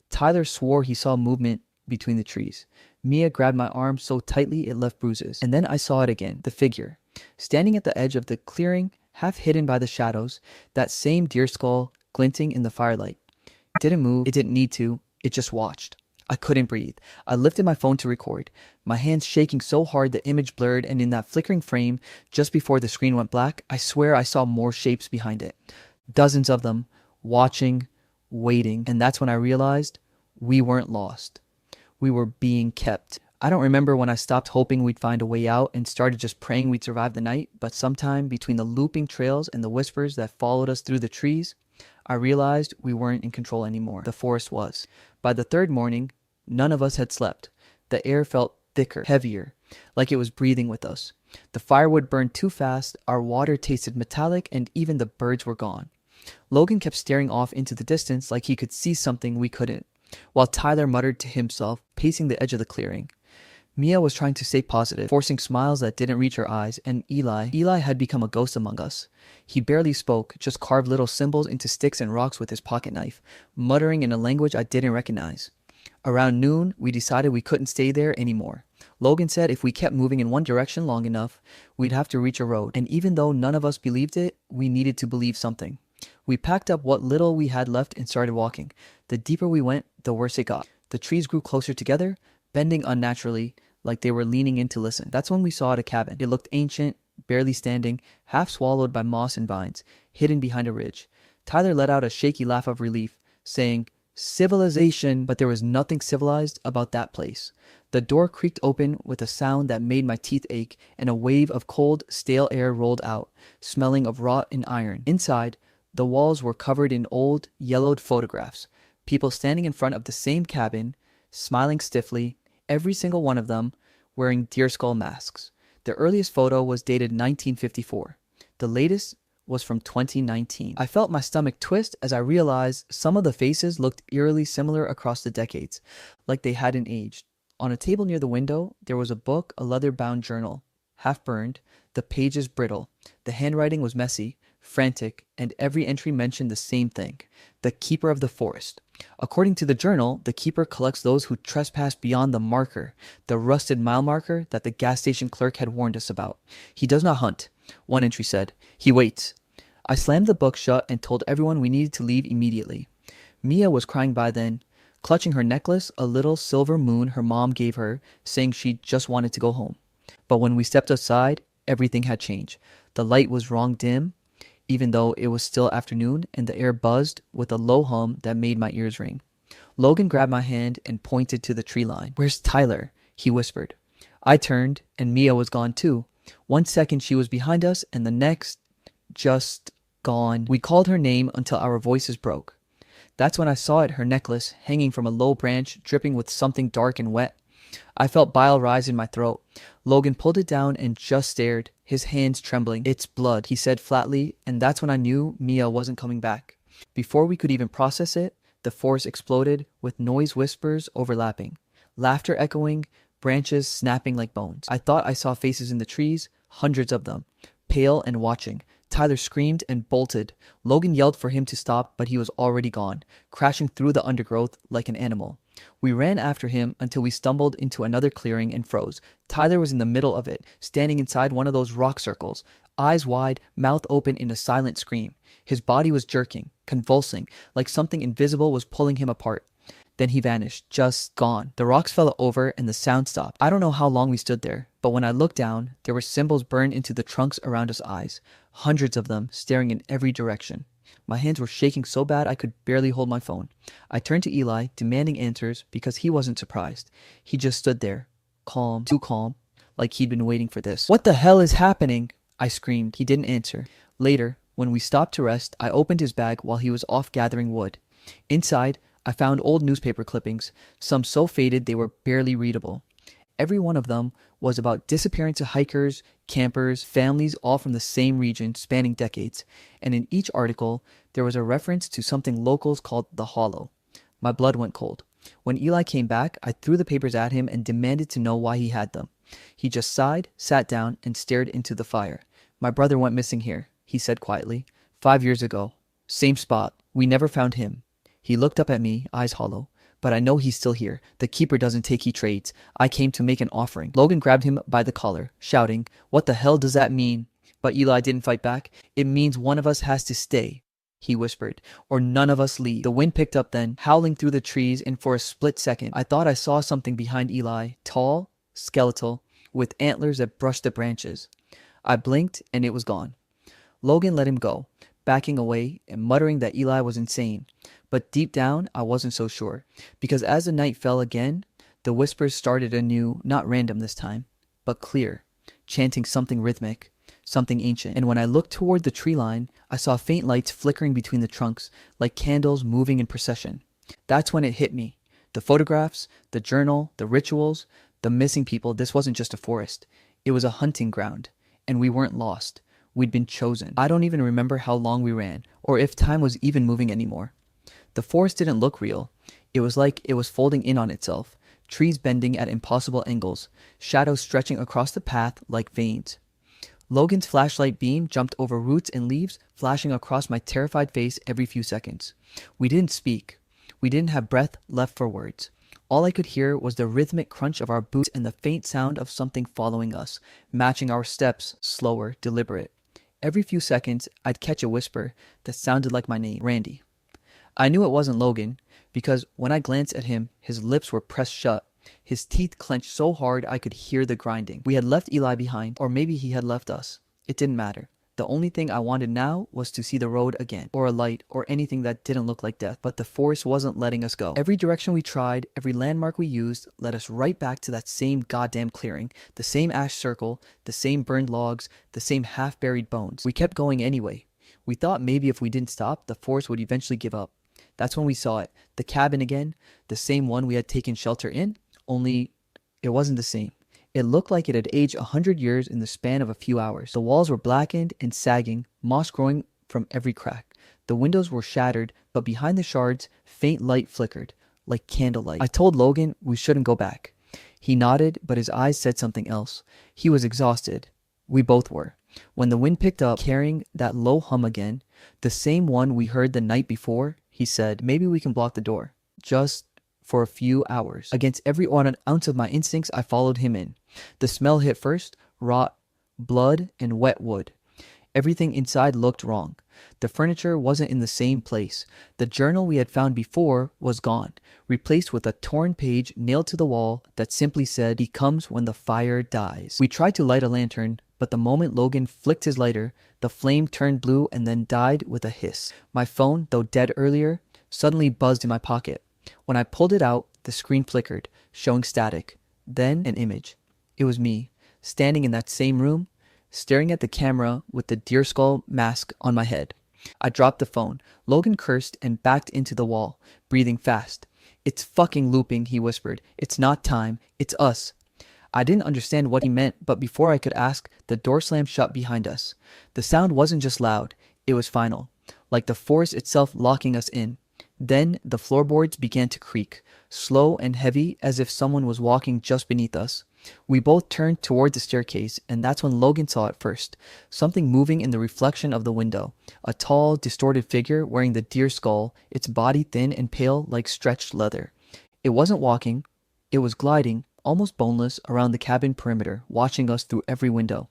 Tyler swore he saw movement between the trees. Mia grabbed my arm so tightly it left bruises. And then I saw it again, the figure. Standing at the edge of the clearing, half hidden by the shadows, that same deer skull glinting in the firelight. It didn't move, it didn't need to, it just watched. I couldn't breathe. I lifted my phone to record, my hands shaking so hard the image blurred, and in that flickering frame, just before the screen went black, I swear I saw more shapes behind it. Dozens of them, watching, waiting, and that's when I realized we weren't lost. We were being kept. I don't remember when I stopped hoping we'd find a way out and started just praying we'd survive the night, but sometime between the looping trails and the whispers that followed us through the trees, I realized we weren't in control anymore. The forest was. By the third morning, none of us had slept. The air felt thicker, heavier, like it was breathing with us. The firewood burned too fast, our water tasted metallic, and even the birds were gone. Logan kept staring off into the distance like he could see something we couldn't, while Tyler muttered to himself, pacing the edge of the clearing. Mia was trying to stay positive, forcing smiles that didn't reach her eyes, and Eli had become a ghost among us. He barely spoke, just carved little symbols into sticks and rocks with his pocket knife, muttering in a language I didn't recognize. Around noon, we decided we couldn't stay there anymore. Logan said if we kept moving in one direction long enough, we'd have to reach a road, and even though none of us believed it, we needed to believe something. We packed up what little we had left and started walking. The deeper we went, the worse it got. The trees grew closer together, bending unnaturally, like they were leaning in to listen. That's when we saw a cabin. It looked ancient, barely standing, half swallowed by moss and vines, hidden behind a ridge. Tyler let out a shaky laugh of relief, saying, "Civilization," but there was nothing civilized about that place. The door creaked open with a sound that made my teeth ache, and a wave of cold, stale air rolled out, smelling of rot and iron. Inside, the walls were covered in old, yellowed photographs. People standing in front of the same cabin, smiling stiffly, every single one of them wearing deer skull masks. The earliest photo was dated 1954. The latest was from 2019. I felt my stomach twist as I realized some of the faces looked eerily similar across the decades, like they hadn't aged. On a table near the window, there was a book, a leather-bound journal, half burned, the pages brittle. The handwriting was messy, frantic, and every entry mentioned the same thing: the keeper of the forest. According to the journal, the keeper collects those who trespass beyond the marker, the rusted mile marker that the gas station clerk had warned us about. He does not hunt, one entry said. He waits. I slammed the book shut and told everyone we needed to leave immediately. Mia was crying by then, clutching her necklace, a little silver moon her mom gave her, saying she just wanted to go home. But when we stepped outside, everything had changed. The light was wrong dim, even though it was still afternoon, and the air buzzed with a low hum that made my ears ring. Logan grabbed my hand and pointed to the tree line. "Where's Tyler?" he whispered. I turned, and Mia was gone too. 1 second she was behind us, and the next, just gone. We called her name until our voices broke. That's when I saw it, her necklace, hanging from a low branch, dripping with something dark and wet. I felt bile rise in my throat. Logan pulled it down and just stared, his hands trembling. "It's blood," he said flatly, and that's when I knew Mia wasn't coming back. Before we could even process it, the forest exploded with noise whispers overlapping. laughter echoing, branches snapping like bones. I thought I saw faces in the trees, hundreds of them, pale and watching. Tyler screamed and bolted. Logan yelled for him to stop, but he was already gone, crashing through the undergrowth like an animal. We ran after him until we stumbled into another clearing and froze. Tyler was in the middle of it, standing inside one of those rock circles, eyes wide, mouth open in a silent scream. His body was jerking, convulsing, like something invisible was pulling him apart. Then he vanished, just gone. The rocks fell over and the sound stopped. I don't know how long we stood there, but when I looked down, there were symbols burned into the trunks around his eyes, hundreds of them staring in every direction. My hands were shaking so bad I could barely hold my phone. I turned to Eli, demanding answers because he wasn't surprised. He just stood there, calm, too calm, like he'd been waiting for this. "What the hell is happening?" I screamed. He didn't answer. Later, when we stopped to rest, I opened his bag while he was off gathering wood. Inside, I found old newspaper clippings, some so faded they were barely readable. Every one of them was about disappearance of hikers, campers, families all from the same region spanning decades, and in each article there was a reference to something locals called the Hollow. My blood went cold. When Eli came back, I threw the papers at him and demanded to know why he had them. He just sighed, sat down, and stared into the fire. "My brother went missing here," he said quietly. 5 years ago. Same spot. We never found him." He looked up at me, eyes hollow. "But I know he's still here. The keeper doesn't take he trades. I came to make an offering." Logan grabbed him by the collar, shouting, "What the hell does that mean?" But Eli didn't fight back. "It means one of us has to stay," he whispered, "or none of us leave." The wind picked up then, howling through the trees, and for a split second, I thought I saw something behind Eli, tall, skeletal, with antlers that brushed the branches. I blinked, and it was gone. Logan let him go, backing away and muttering that Eli was insane. But deep down, I wasn't so sure, because as the night fell again, the whispers started anew, not random this time, but clear, chanting something rhythmic, something ancient. And when I looked toward the tree line, I saw faint lights flickering between the trunks, like candles moving in procession. That's when it hit me. The photographs, the journal, the rituals, the missing people. This wasn't just a forest. It was a hunting ground, and we weren't lost. We'd been chosen. I don't even remember how long we ran, or if time was even moving anymore. The forest didn't look real. It was like it was folding in on itself, trees bending at impossible angles, shadows stretching across the path like veins. Logan's flashlight beam jumped over roots and leaves, flashing across my terrified face every few seconds. We didn't speak. We didn't have breath left for words. All I could hear was the rhythmic crunch of our boots and the faint sound of something following us, matching our steps, slower, deliberate. Every few seconds, I'd catch a whisper that sounded like my name, Randy. I knew it wasn't Logan, because when I glanced at him, his lips were pressed shut. His teeth clenched so hard I could hear the grinding. We had left Eli behind, or maybe he had left us. It didn't matter. The only thing I wanted now was to see the road again, or a light, or anything that didn't look like death. But the forest wasn't letting us go. Every direction we tried, every landmark we used, led us right back to that same goddamn clearing, the same ash circle, the same burned logs, the same half-buried bones. We kept going anyway. We thought maybe if we didn't stop, the forest would eventually give up. That's when we saw it. The cabin again, the same one we had taken shelter in, only it wasn't the same. It looked like it had aged 100 years in the span of a few hours. The walls were blackened and sagging, moss growing from every crack. The windows were shattered, but behind the shards, faint light flickered, like candlelight. I told Logan we shouldn't go back. He nodded, but his eyes said something else. He was exhausted. We both were. When the wind picked up, carrying that low hum again, the same one we heard the night before, he said, "Maybe we can block the door. Just for a few hours." Against every ounce of my instincts, I followed him in. The smell hit first, rot, blood, and wet wood. Everything inside looked wrong. The furniture wasn't in the same place. The journal we had found before was gone, replaced with a torn page nailed to the wall that simply said, "He comes when the fire dies." We tried to light a lantern, but the moment Logan flicked his lighter, the flame turned blue and then died with a hiss. My phone, though dead earlier, suddenly buzzed in my pocket. When I pulled it out, the screen flickered, showing static. Then an image. It was me, standing in that same room, staring at the camera with the deer skull mask on my head. I dropped the phone. Logan cursed and backed into the wall, breathing fast. "It's fucking looping," he whispered. "It's not time. It's us." I didn't understand what he meant, but before I could ask, the door slammed shut behind us. The sound wasn't just loud, it was final, like the forest itself locking us in. Then the floorboards began to creak, slow and heavy as if someone was walking just beneath us. We both turned toward the staircase, and that's when Logan saw it first. Something moving in the reflection of the window. A tall, distorted figure wearing the deer skull, its body thin and pale like stretched leather. It wasn't walking, it was gliding, almost boneless, around the cabin perimeter, watching us through every window.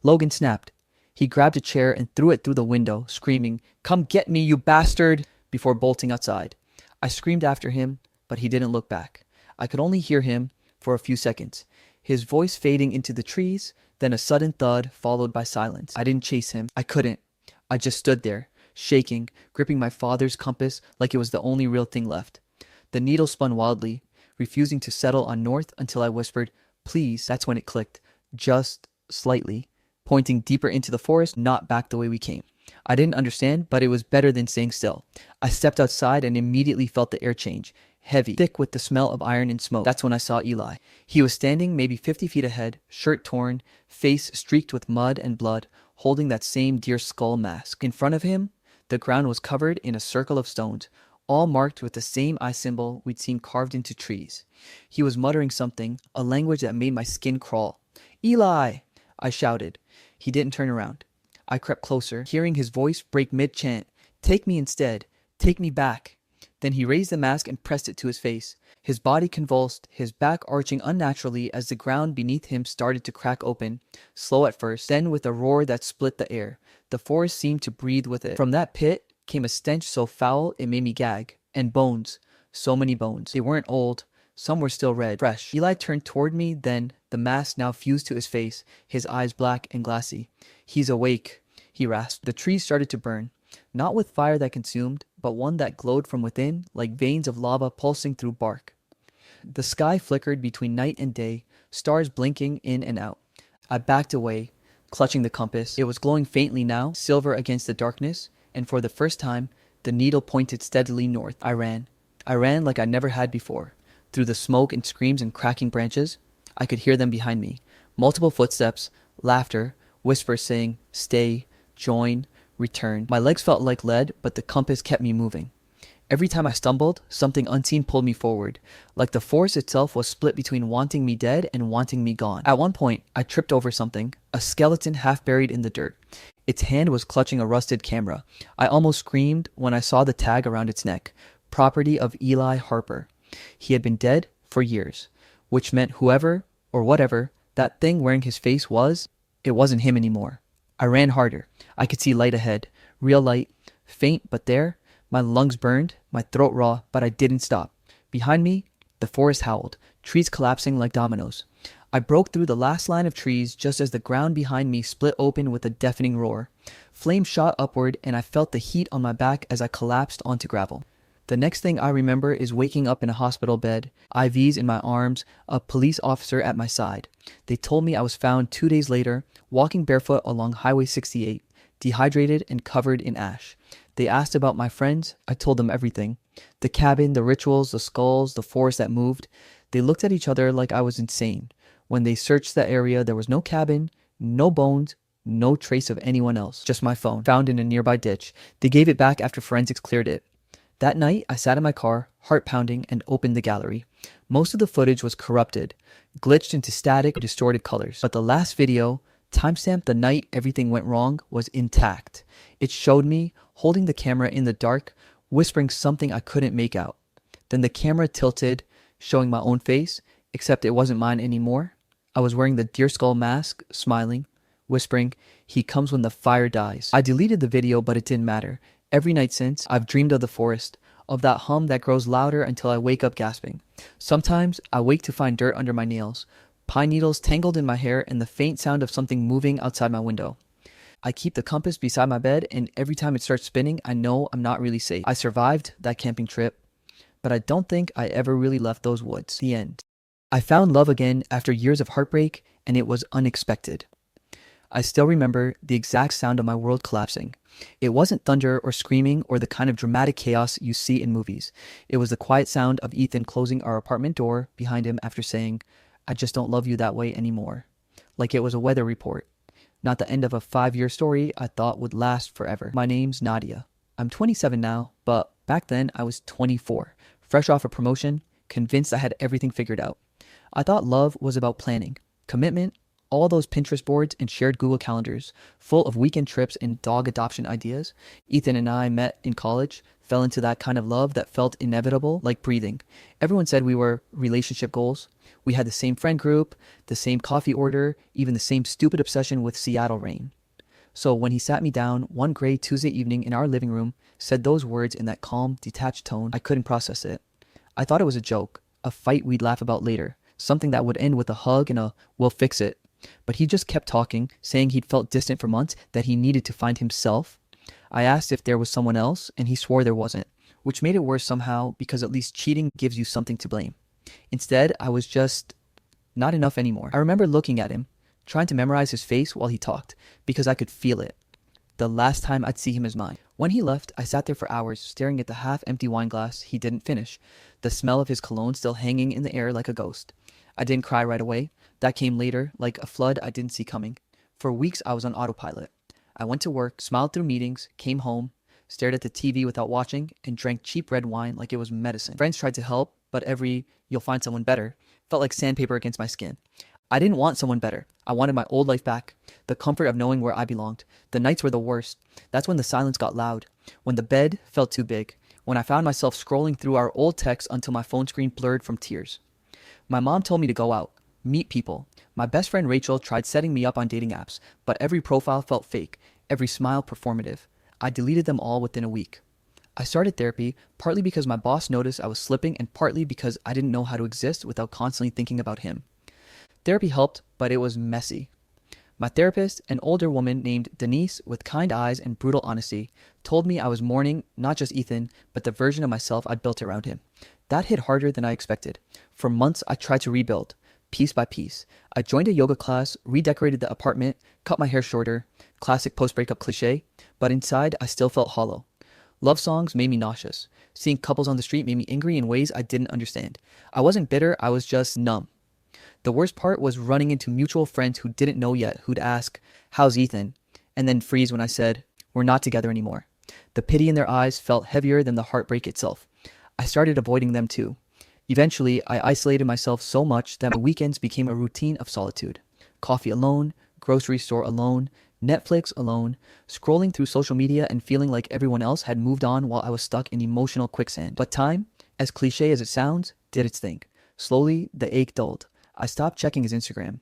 Logan snapped. He grabbed a chair and threw it through the window, screaming, "Come get me, you bastard!" before bolting outside. I screamed after him, but he didn't look back. I could only hear him for a few seconds, his voice fading into the trees, then a sudden thud followed by silence. I didn't chase him. I couldn't. I just stood there, shaking, gripping my father's compass like it was the only real thing left. The needle spun wildly, refusing to settle on north until I whispered, "Please." That's when it clicked, just slightly, pointing deeper into the forest, not back the way we came. I didn't understand, but it was better than staying still. I stepped outside and immediately felt the air change, heavy, thick with the smell of iron and smoke. That's when I saw Eli. He was standing maybe 50 feet ahead, shirt torn, face streaked with mud and blood, holding that same deer skull mask. In front of him, the ground was covered in a circle of stones, all marked with the same eye symbol we'd seen carved into trees. He was muttering something, a language that made my skin crawl. "Eli!" I shouted. He didn't turn around. I crept closer, hearing his voice break mid-chant. "Take me instead. Take me back." Then he raised the mask and pressed it to his face. His body convulsed, his back arching unnaturally as the ground beneath him started to crack open, slow at first, then with a roar that split the air. The forest seemed to breathe with it. From that pit came a stench so foul it made me gag. And bones. So many bones. They weren't old. Some were still red, fresh. Eli turned toward me then, the mask now fused to his face, his eyes black and glassy. "He's awake," he rasped. The trees started to burn, not with fire that consumed, but one that glowed from within, like veins of lava pulsing through bark. The sky flickered between night and day, stars blinking in and out. I backed away, clutching the compass. It was glowing faintly now, silver against the darkness, and for the first time, the needle pointed steadily north. I ran. I ran like I never had before. Through the smoke and screams and cracking branches, I could hear them behind me. Multiple footsteps, laughter, whispers saying, "Stay, join, return." My legs felt like lead, but the compass kept me moving. Every time I stumbled, something unseen pulled me forward, like the force itself was split between wanting me dead and wanting me gone. At one point, I tripped over something, a skeleton half buried in the dirt. Its hand was clutching a rusted camera. I almost screamed when I saw the tag around its neck, property of Eli Harper. He had been dead for years, which meant whoever or whatever that thing wearing his face was, it wasn't him anymore. I ran harder. I could see light ahead, real light, faint but there. My lungs burned, my throat raw, but I didn't stop. Behind me, the forest howled, trees collapsing like dominoes. I broke through the last line of trees just as the ground behind me split open with a deafening roar. Flames shot upward and I felt the heat on my back as I collapsed onto gravel. The next thing I remember is waking up in a hospital bed, IVs in my arms, a police officer at my side. They told me I was found 2 days later, walking barefoot along Highway 68, dehydrated and covered in ash. They asked about my friends. I told them everything. The cabin, the rituals, the skulls, the forest that moved. They looked at each other like I was insane. When they searched the area, there was no cabin, no bones, no trace of anyone else. Just my phone, found in a nearby ditch. They gave it back after forensics cleared it. That night, I sat in my car, heart pounding, and opened the gallery. Most of the footage was corrupted, glitched into static, distorted colors. But the last video, timestamped the night everything went wrong, was intact. It showed me holding the camera in the dark, whispering something I couldn't make out. Then the camera tilted, showing my own face, except it wasn't mine anymore. I was wearing the deer skull mask, smiling, whispering, "He comes when the fire dies." I deleted the video, but it didn't matter. Every night since, I've dreamed of the forest, of that hum that grows louder until I wake up gasping. Sometimes I wake to find dirt under my nails, pine needles tangled in my hair, and the faint sound of something moving outside my window. I keep the compass beside my bed, and every time it starts spinning, I know I'm not really safe. I survived that camping trip, but I don't think I ever really left those woods. The end. I found love again after years of heartbreak, and it was unexpected. I still remember the exact sound of my world collapsing. It wasn't thunder or screaming or the kind of dramatic chaos you see in movies. It was the quiet sound of Ethan closing our apartment door behind him after saying, "I just don't love you that way anymore." Like it was a weather report. Not the end of a 5-year story I thought would last forever. My name's Nadia. I'm 27 now, but Back then, I was 24, fresh off a promotion, convinced I had everything figured out. I thought love was about planning, commitment, all those Pinterest boards and shared Google calendars, full of weekend trips and dog adoption ideas. Ethan and I met in college, fell into that kind of love that felt inevitable, like breathing. Everyone said we were relationship goals. We had the same friend group, the same coffee order, even the same stupid obsession with Seattle rain. So when he sat me down one gray Tuesday evening in our living room, said those words in that calm, detached tone, I couldn't process it. I thought it was a joke, a fight we'd laugh about later, something that would end with a hug and a "we'll fix it." But he just kept talking, saying he'd felt distant for months, that he needed to find himself. I asked if there was someone else, and he swore there wasn't, which made it worse somehow because at least cheating gives you something to blame. Instead, I was just not enough anymore. I remember looking at him, trying to memorize his face while he talked, because I could feel it. The last time I'd see him as mine. When he left, I sat there for hours, staring at the half-empty wine glass he didn't finish, the smell of his cologne still hanging in the air like a ghost. I didn't cry right away. That came later, like a flood I didn't see coming. For weeks, I was on autopilot. I went to work, smiled through meetings, came home, stared at the TV without watching, and drank cheap red wine like it was medicine. Friends tried to help, but every "you'll find someone better" felt like sandpaper against my skin. I didn't want someone better. I wanted my old life back, the comfort of knowing where I belonged. The nights were the worst. That's when the silence got loud, when the bed felt too big, when I found myself scrolling through our old texts until my phone screen blurred from tears. My mom told me to go out, meet people. My best friend Rachel tried setting me up on dating apps, but every profile felt fake, every smile performative. I deleted them all within a week. I started therapy, partly because my boss noticed I was slipping and partly because I didn't know how to exist without constantly thinking about him. Therapy helped, but it was messy. My therapist, an older woman named Denise with kind eyes and brutal honesty, told me I was mourning not just Ethan, but the version of myself I'd built around him. That hit harder than I expected. For months, I tried to rebuild, piece by piece. I joined a yoga class, redecorated the apartment, cut my hair shorter, classic post-breakup cliche, but inside I still felt hollow. Love songs made me nauseous. Seeing couples on the street made me angry in ways I didn't understand. I wasn't bitter, I was just numb. The worst part was running into mutual friends who didn't know yet, who'd ask, "How's Ethan?" and then freeze when I said, "We're not together anymore." The pity in their eyes felt heavier than the heartbreak itself. I started avoiding them too. Eventually, I isolated myself so much that my weekends became a routine of solitude. Coffee alone, grocery store alone, Netflix alone, scrolling through social media and feeling like everyone else had moved on while I was stuck in emotional quicksand. But time, as cliche as it sounds, did its thing. Slowly, the ache dulled. I stopped checking his Instagram.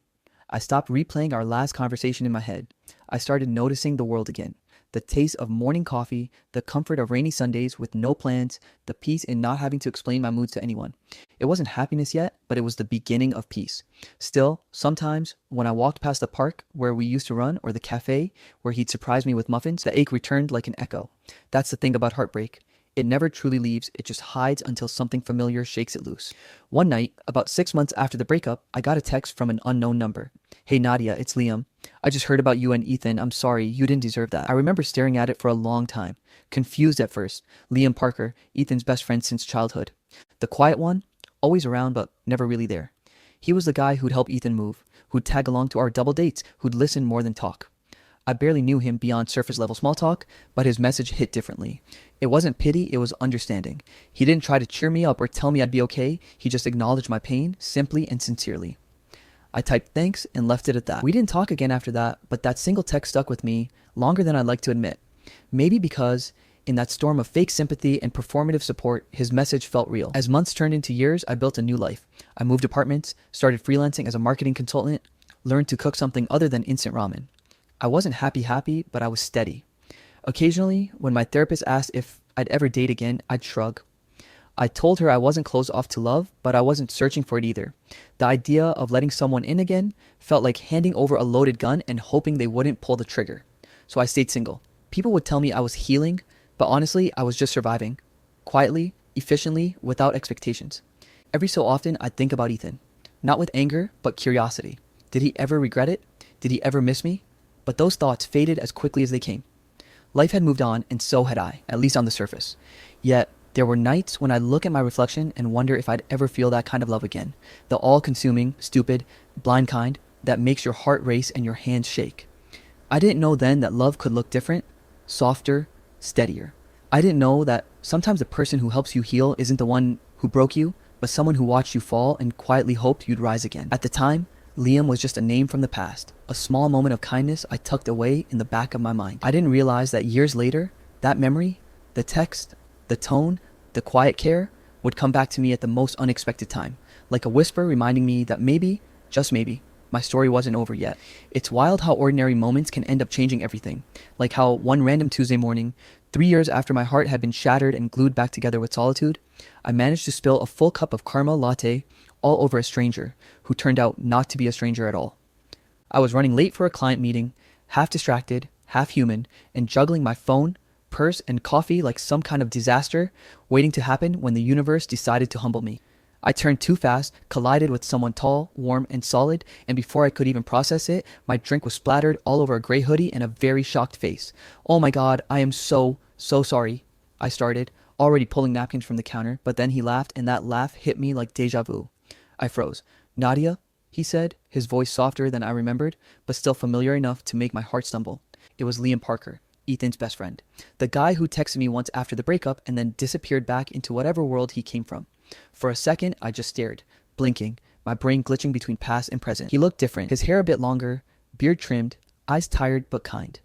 I stopped replaying our last conversation in my head. I started noticing the world again. The taste of morning coffee, the comfort of rainy Sundays with no plans, the peace in not having to explain my moods to anyone. It wasn't happiness yet, but it was the beginning of peace. Still, sometimes when I walked past the park where we used to run or the cafe where he'd surprise me with muffins, the ache returned like an echo. That's the thing about heartbreak. It never truly leaves, it just hides until something familiar shakes it loose. One night, about 6 months after the breakup, I got a text from an unknown number. "Hey Nadia, it's Liam. I just heard about you and Ethan. I'm sorry, you didn't deserve that." I remember staring at it for a long time, confused at first. Liam Parker, Ethan's best friend since childhood. The quiet one, always around but never really there. He was the guy who'd help Ethan move, who'd tag along to our double dates, who'd listen more than talk. I barely knew him beyond surface level small talk, but his message hit differently. It wasn't pity, it was understanding. He didn't try to cheer me up or tell me I'd be okay. He just acknowledged my pain, simply and sincerely. I typed thanks and left it at that. We didn't talk again after that, but that single text stuck with me longer than I'd like to admit. Maybe because in that storm of fake sympathy and performative support, his message felt real. As months turned into years, I built a new life. I moved apartments, started freelancing as a marketing consultant, learned to cook something other than instant ramen. I wasn't happy, but I was steady. Occasionally, when my therapist asked if I'd ever date again, I'd shrug. I told her I wasn't closed off to love, but I wasn't searching for it either. The idea of letting someone in again felt like handing over a loaded gun and hoping they wouldn't pull the trigger. So I stayed single. People would tell me I was healing, but honestly, I was just surviving. Quietly, efficiently, without expectations. Every so often, I'd think about Ethan. Not with anger, but curiosity. Did he ever regret it? Did he ever miss me? But those thoughts faded as quickly as they came. Life had moved on, and so had I, at least on the surface. Yet, there were nights when I'd look at my reflection and wonder if I'd ever feel that kind of love again. The all-consuming, stupid, blind kind that makes your heart race and your hands shake. I didn't know then that love could look different, softer, steadier. I didn't know that Sometimes the person who helps you heal isn't the one who broke you, but someone who watched you fall and quietly hoped you'd rise again. At the time, Liam was just a name from the past, a small moment of kindness I tucked away in the back of my mind. I didn't realize that years later, that memory, the text, the tone, the quiet care, would come back to me at the most unexpected time, like a whisper reminding me that maybe, just maybe, my story wasn't over yet. It's wild how ordinary moments can end up changing everything, like how one random Tuesday morning, 3 years after my heart had been shattered and glued back together with solitude, I managed to spill a full cup of caramel latte all over a stranger who turned out not to be a stranger at all. I was running late for a client meeting, half distracted, half human, and juggling my phone, purse, and coffee like some kind of disaster waiting to happen when the universe decided to humble me. I turned too fast, collided with someone tall, warm, and solid, and before I could even process it, my drink was splattered all over a gray hoodie and a very shocked face. "Oh my god, I am so sorry," I started, already pulling napkins from the counter, but then he laughed, and that laugh hit me like deja vu. I froze. "Nadia?" he said, his voice softer than I remembered, but still familiar enough to make my heart stumble. It was Liam Parker, Ethan's best friend. The guy who texted me once after the breakup and then disappeared back into whatever world he came from. For a second, I just stared, blinking, my brain glitching between past and present. He looked different, his hair a bit longer, beard trimmed, eyes tired but kind.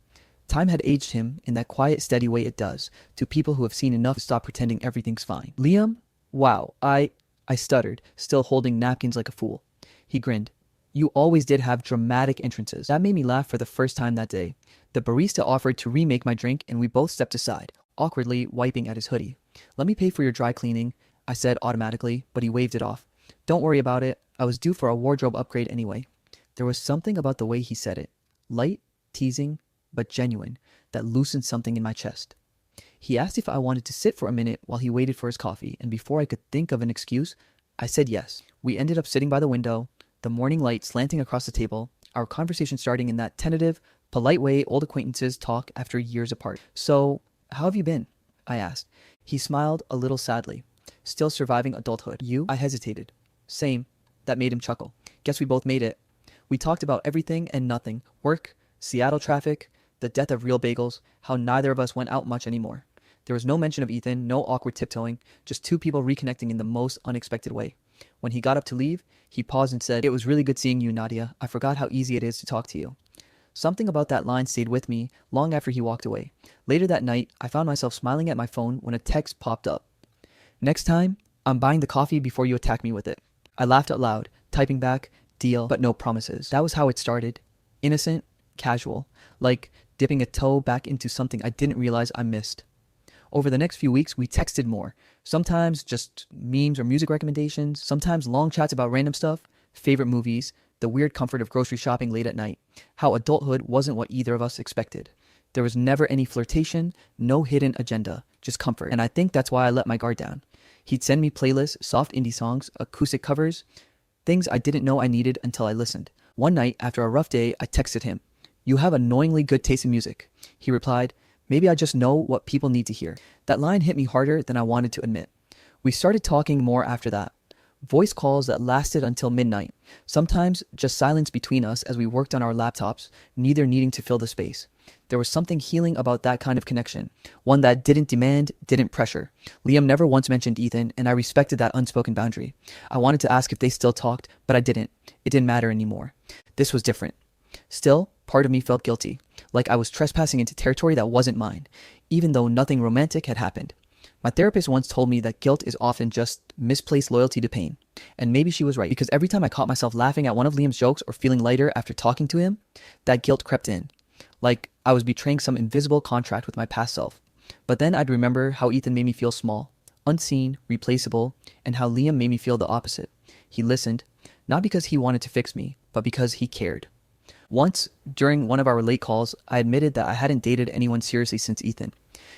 Time had aged him in that quiet, steady way it does, to people who have seen enough to stop pretending everything's fine. "Liam? Wow, I stuttered, still holding napkins like a fool. He grinned. "You always did have dramatic entrances." That made me laugh for the first time that day. The barista offered to remake my drink, and we both stepped aside, awkwardly wiping at his hoodie. "Let me pay for your dry cleaning," I said automatically, but he waved it off. "Don't worry about it. I was due for a wardrobe upgrade anyway." There was something about the way he said it, light, teasing, but genuine, that loosened something in my chest. He asked if I wanted to sit for a minute while he waited for his coffee, and before I could think of an excuse, I said yes. We ended up sitting by the window, the morning light slanting across the table, our conversation starting in that tentative, polite way old acquaintances talk after years apart. "So, how have you been?" I asked. He smiled a little sadly. "Still surviving adulthood." "You?" I hesitated. "Same." That made him chuckle. "Guess we both made it." We talked about everything and nothing. Work, Seattle traffic, the death of real bagels, how neither of us went out much anymore. There was no mention of Ethan, no awkward tiptoeing, just two people reconnecting in the most unexpected way. When he got up to leave, he paused and said, "It was really good seeing you, Nadia. I forgot how easy it is to talk to you." Something about that line stayed with me long after he walked away. Later that night, I found myself smiling at my phone when a text popped up. "Next time, I'm buying the coffee before you attack me with it." I laughed out loud, typing back, "Deal, but no promises." That was how it started. Innocent, casual, like dipping a toe back into something I didn't realize I missed. Over the next few weeks, we texted more. Sometimes just memes or music recommendations, sometimes long chats about random stuff, favorite movies, the weird comfort of grocery shopping late at night, how adulthood wasn't what either of us expected. There was never any flirtation, no hidden agenda, just comfort, and I think that's why I let my guard down. He'd send me playlists, soft indie songs, acoustic covers, things I didn't know I needed until I listened. One night, after a rough day, I texted him, "You have annoyingly good taste in music." He replied, "Maybe I just know what people need to hear." That line hit me harder than I wanted to admit. We started talking more after that. Voice calls that lasted until midnight. Sometimes just silence between us as we worked on our laptops, neither needing to fill the space. There was something healing about that kind of connection, one that didn't demand, didn't pressure. Liam never once mentioned Ethan, and I respected that unspoken boundary. I wanted to ask if they still talked, but I didn't. It didn't matter anymore. This was different. Still, part of me felt guilty, like I was trespassing into territory that wasn't mine, even though nothing romantic had happened. My therapist once told me that guilt is often just misplaced loyalty to pain. And maybe she was right, because every time I caught myself laughing at one of Liam's jokes or feeling lighter after talking to him, that guilt crept in, like I was betraying some invisible contract with my past self. But then I'd remember how Ethan made me feel small, unseen, replaceable, and how Liam made me feel the opposite. He listened, not because he wanted to fix me, but because he cared. Once, during one of our late calls, I admitted that I hadn't dated anyone seriously since Ethan.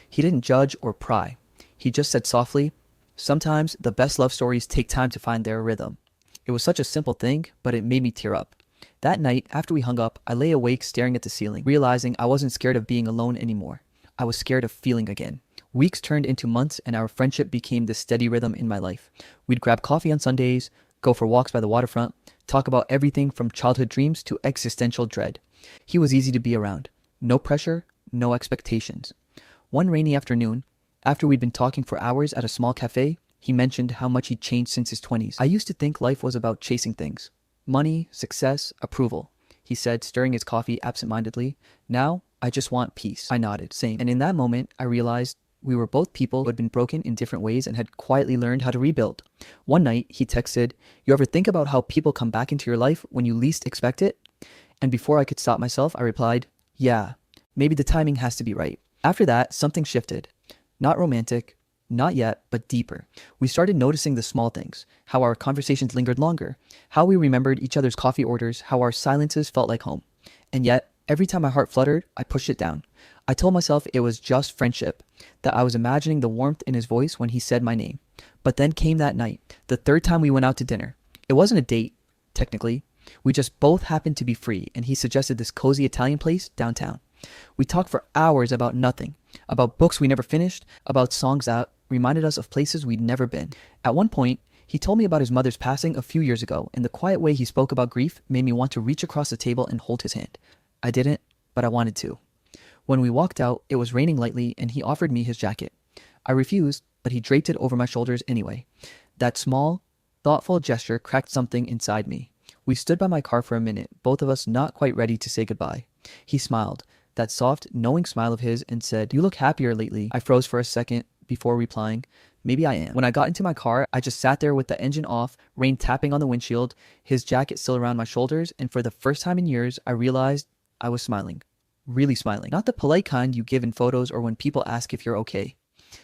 He didn't judge or pry. He just said softly, "Sometimes the best love stories take time to find their rhythm." It was such a simple thing, but it made me tear up. That night, after we hung up, I lay awake staring at the ceiling, realizing I wasn't scared of being alone anymore. I was scared of feeling again. Weeks turned into months, and our friendship became the steady rhythm in my life. We'd grab coffee on Sundays, go for walks by the waterfront, talk about everything from childhood dreams to existential dread. He was easy to be around. No pressure, no expectations. One rainy afternoon, After we'd been talking for hours at a small cafe, he mentioned how much he'd changed since his 20s. I used to think life was about chasing things. Money, success, approval, he said, stirring his coffee absentmindedly. Now, I just want peace. I nodded, same. And in that moment, I realized we were both people who had been broken in different ways and had quietly learned how to rebuild. One night, he texted, "You ever think about how people come back into your life when you least expect it?" And before I could stop myself, I replied, "Yeah, maybe the timing has to be right." After that, something shifted. Not romantic, not yet, but deeper. We started noticing the small things, how our conversations lingered longer, how we remembered each other's coffee orders, how our silences felt like home. And yet, every time my heart fluttered, I pushed it down. I told myself it was just friendship, that I was imagining the warmth in his voice when he said my name. But then came that night, the third time we went out to dinner. It wasn't a date, technically. We just both happened to be free, and he suggested this cozy Italian place downtown. We talked for hours about nothing, about books we never finished, about songs that reminded us of places we'd never been. At one point, he told me about his mother's passing a few years ago, and the quiet way he spoke about grief made me want to reach across the table and hold his hand. I didn't, but I wanted to. When we walked out, it was raining lightly, and he offered me his jacket. I refused, but he draped it over my shoulders anyway. That small, thoughtful gesture cracked something inside me. We stood by my car for a minute, both of us not quite ready to say goodbye. He smiled, that soft, knowing smile of his, and said, "You look happier lately." I froze for a second before replying, "Maybe I am." When I got into my car, I just sat there with the engine off, rain tapping on the windshield, his jacket still around my shoulders, and for the first time in years, I realized I was smiling. Really smiling. Not the polite kind you give in photos or when people ask if you're okay.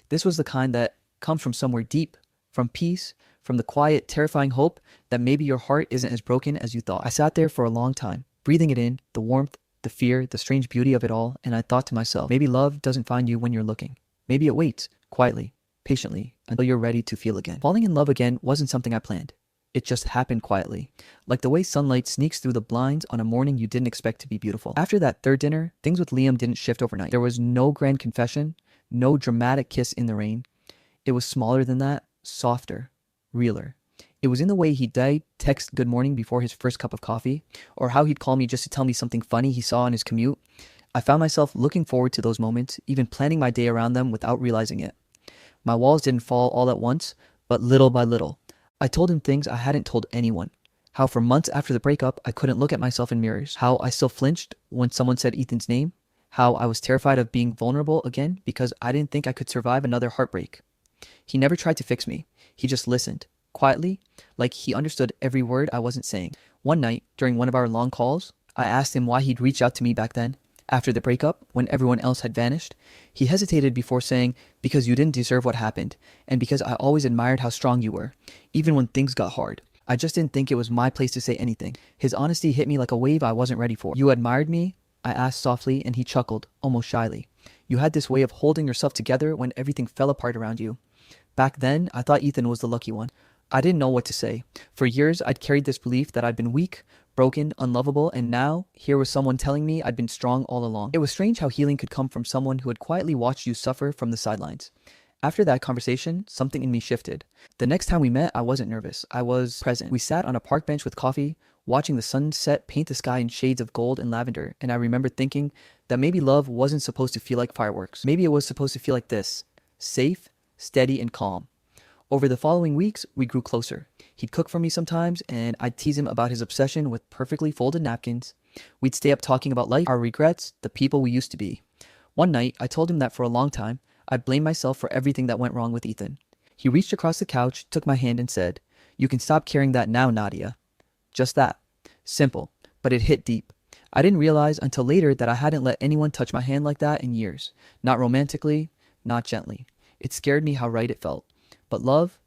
This was the kind that comes from somewhere deep, from peace, from the quiet, terrifying hope that maybe your heart isn't as broken as you thought. I sat there for a long time, breathing it in, the warmth, the fear, the strange beauty of it all, and I thought to myself, maybe love doesn't find you when you're looking. Maybe it waits, quietly, patiently, until you're ready to feel again. Falling in love again wasn't something I planned. It just happened quietly, like the way sunlight sneaks through the blinds on a morning you didn't expect to be beautiful. After that third dinner, things with Liam didn't shift overnight. There was no grand confession, no dramatic kiss in the rain. It was smaller than that, softer, realer. It was in the way he'd text good morning before his first cup of coffee, or how he'd call me just to tell me something funny he saw on his commute. I found myself looking forward to those moments, even planning my day around them without realizing it. My walls didn't fall all at once, but little by little. I told him things I hadn't told anyone. How for months after the breakup, I couldn't look at myself in mirrors. How I still flinched when someone said Ethan's name. How I was terrified of being vulnerable again because I didn't think I could survive another heartbreak. He never tried to fix me. He just listened, quietly, like he understood every word I wasn't saying. One night, during one of our long calls, I asked him why he'd reached out to me back then, after the breakup, when everyone else had vanished. He hesitated before saying, "Because you didn't deserve what happened, and because I always admired how strong you were, even when things got hard. I just didn't think it was my place to say anything." His honesty hit me like a wave I wasn't ready for. "You admired me?" I asked softly, and he chuckled, almost shyly. "You had this way of holding yourself together when everything fell apart around you." Back then, I thought Ethan was the lucky one. I didn't know what to say. For years, I'd carried this belief that I'd been weak, broken, unlovable, and now, here was someone telling me I'd been strong all along. It was strange how healing could come from someone who had quietly watched you suffer from the sidelines. After that conversation, something in me shifted. The next time we met, I wasn't nervous. I was present. We sat on a park bench with coffee, watching the sunset paint the sky in shades of gold and lavender, and I remember thinking that maybe love wasn't supposed to feel like fireworks. Maybe it was supposed to feel like this, safe, steady, and calm. Over the following weeks, we grew closer. He'd cook for me sometimes, and I'd tease him about his obsession with perfectly folded napkins. We'd stay up talking about life, our regrets, the people we used to be. One night, I told him that for a long time, I blamed myself for everything that went wrong with Ethan. He reached across the couch, took my hand, and said, "You can stop carrying that now, Nadia." Just that. Simple, but it hit deep. I didn't realize until later that I hadn't let anyone touch my hand like that in years. Not romantically, not gently. It scared me how right it felt. But love,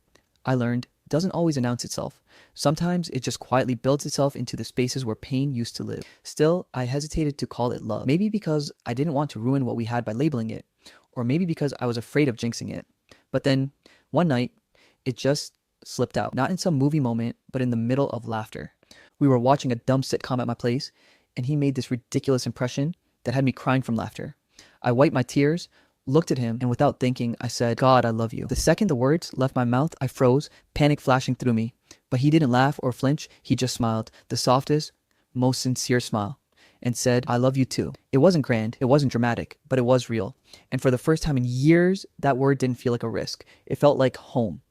I learned, doesn't always announce itself. Sometimes it just quietly builds itself into the spaces where pain used to live. Still, I hesitated to call it love. Maybe because I didn't want to ruin what we had by labeling it, or maybe because I was afraid of jinxing it. But then, one night, it just slipped out. Not in some movie moment, but in the middle of laughter. We were watching a dumb sitcom at my place, and he made this ridiculous impression that had me crying from laughter. I wiped my tears, looked at him, and without thinking, I said, "God, I love you." The second the words left my mouth, I froze, panic flashing through me. But he didn't laugh or flinch, he just smiled, the softest, most sincere smile. and said, I love you too. It wasn't grand, it wasn't dramatic, but it was real. And for the first time in years, that word didn't feel like a risk. It felt like home.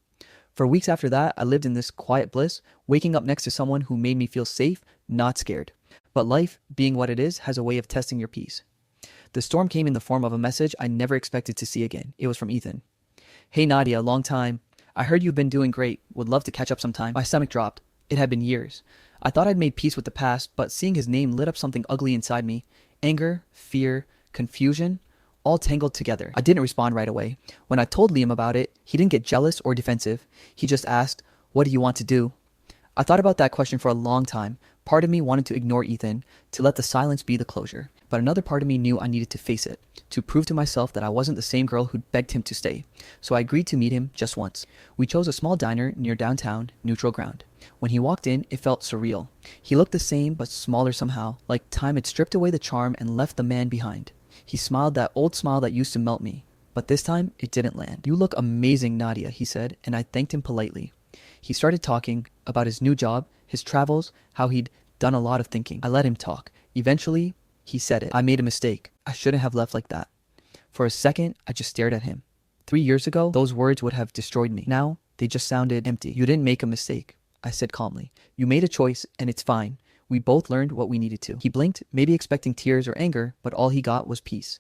For weeks after that, I lived in this quiet bliss, waking up next to someone who made me feel safe, not scared. But life, being what it is, has a way of testing your peace. The storm came in the form of a message I never expected to see again. It was from Ethan. Hey Nadia, long time. I heard you've been doing great. Would love to catch up sometime. My stomach dropped. It had been years. I thought I'd made peace with the past, but seeing his name lit up something ugly inside me. Anger, fear, confusion, all tangled together. I didn't respond right away. When I told Liam about it, he didn't get jealous or defensive. He just asked, what do you want to do? I thought about that question for a long time. Part of me wanted to ignore Ethan, to let the silence be the closure. But another part of me knew I needed to face it, to prove to myself that I wasn't the same girl who'd begged him to stay. So I agreed to meet him just once. We chose a small diner near downtown, neutral ground. When he walked in, it felt surreal. He looked the same, but smaller somehow, like time had stripped away the charm and left the man behind. He smiled that old smile that used to melt me. But this time, it didn't land. You look amazing, Nadia, he said, and I thanked him politely. He started talking about his new job, his travels, how he'd done a lot of thinking. I let him talk. Eventually, he said it. I made a mistake. I shouldn't have left like that. For a second, I just stared at him. 3 years ago, those words would have destroyed me. Now, they just sounded empty. You didn't make a mistake, I said calmly. You made a choice, and it's fine. We both learned what we needed to. He blinked, maybe expecting tears or anger, but all he got was peace.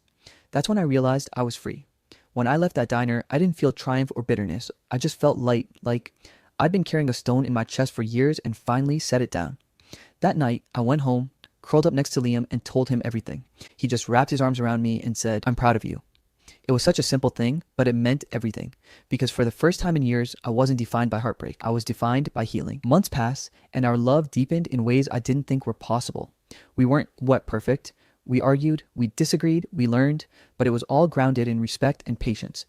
That's when I realized I was free. When I left that diner, I didn't feel triumph or bitterness. I just felt light, like I'd been carrying a stone in my chest for years and finally set it down. That night, I went home, curled up next to Liam, and told him everything. He just wrapped his arms around me and said, I'm proud of you. It was such a simple thing, but it meant everything. Because for the first time in years, I wasn't defined by heartbreak. I was defined by healing. Months passed, and our love deepened in ways I didn't think were possible. We weren't perfect. We argued, we disagreed, we learned, but it was all grounded in respect and patience.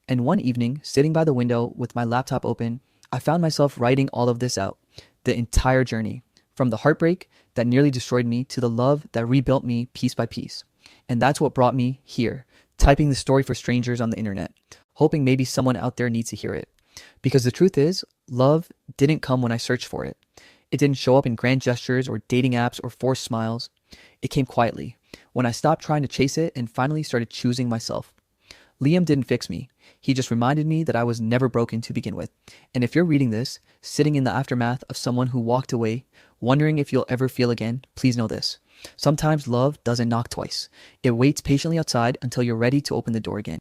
And one evening, sitting by the window with my laptop open, I found myself writing all of this out. The entire journey. From the heartbreak that nearly destroyed me to the love that rebuilt me piece by piece. And that's what brought me here, typing the story for strangers on the internet, hoping maybe someone out there needs to hear it. Because the truth is, love didn't come when I searched for it. It didn't show up in grand gestures or dating apps or forced smiles. It came quietly, when I stopped trying to chase it and finally started choosing myself. Liam didn't fix me. He just reminded me that I was never broken to begin with. And if you're reading this, sitting in the aftermath of someone who walked away, wondering if you'll ever feel again, please know this. Sometimes love doesn't knock twice. It waits patiently outside until you're ready to open the door again.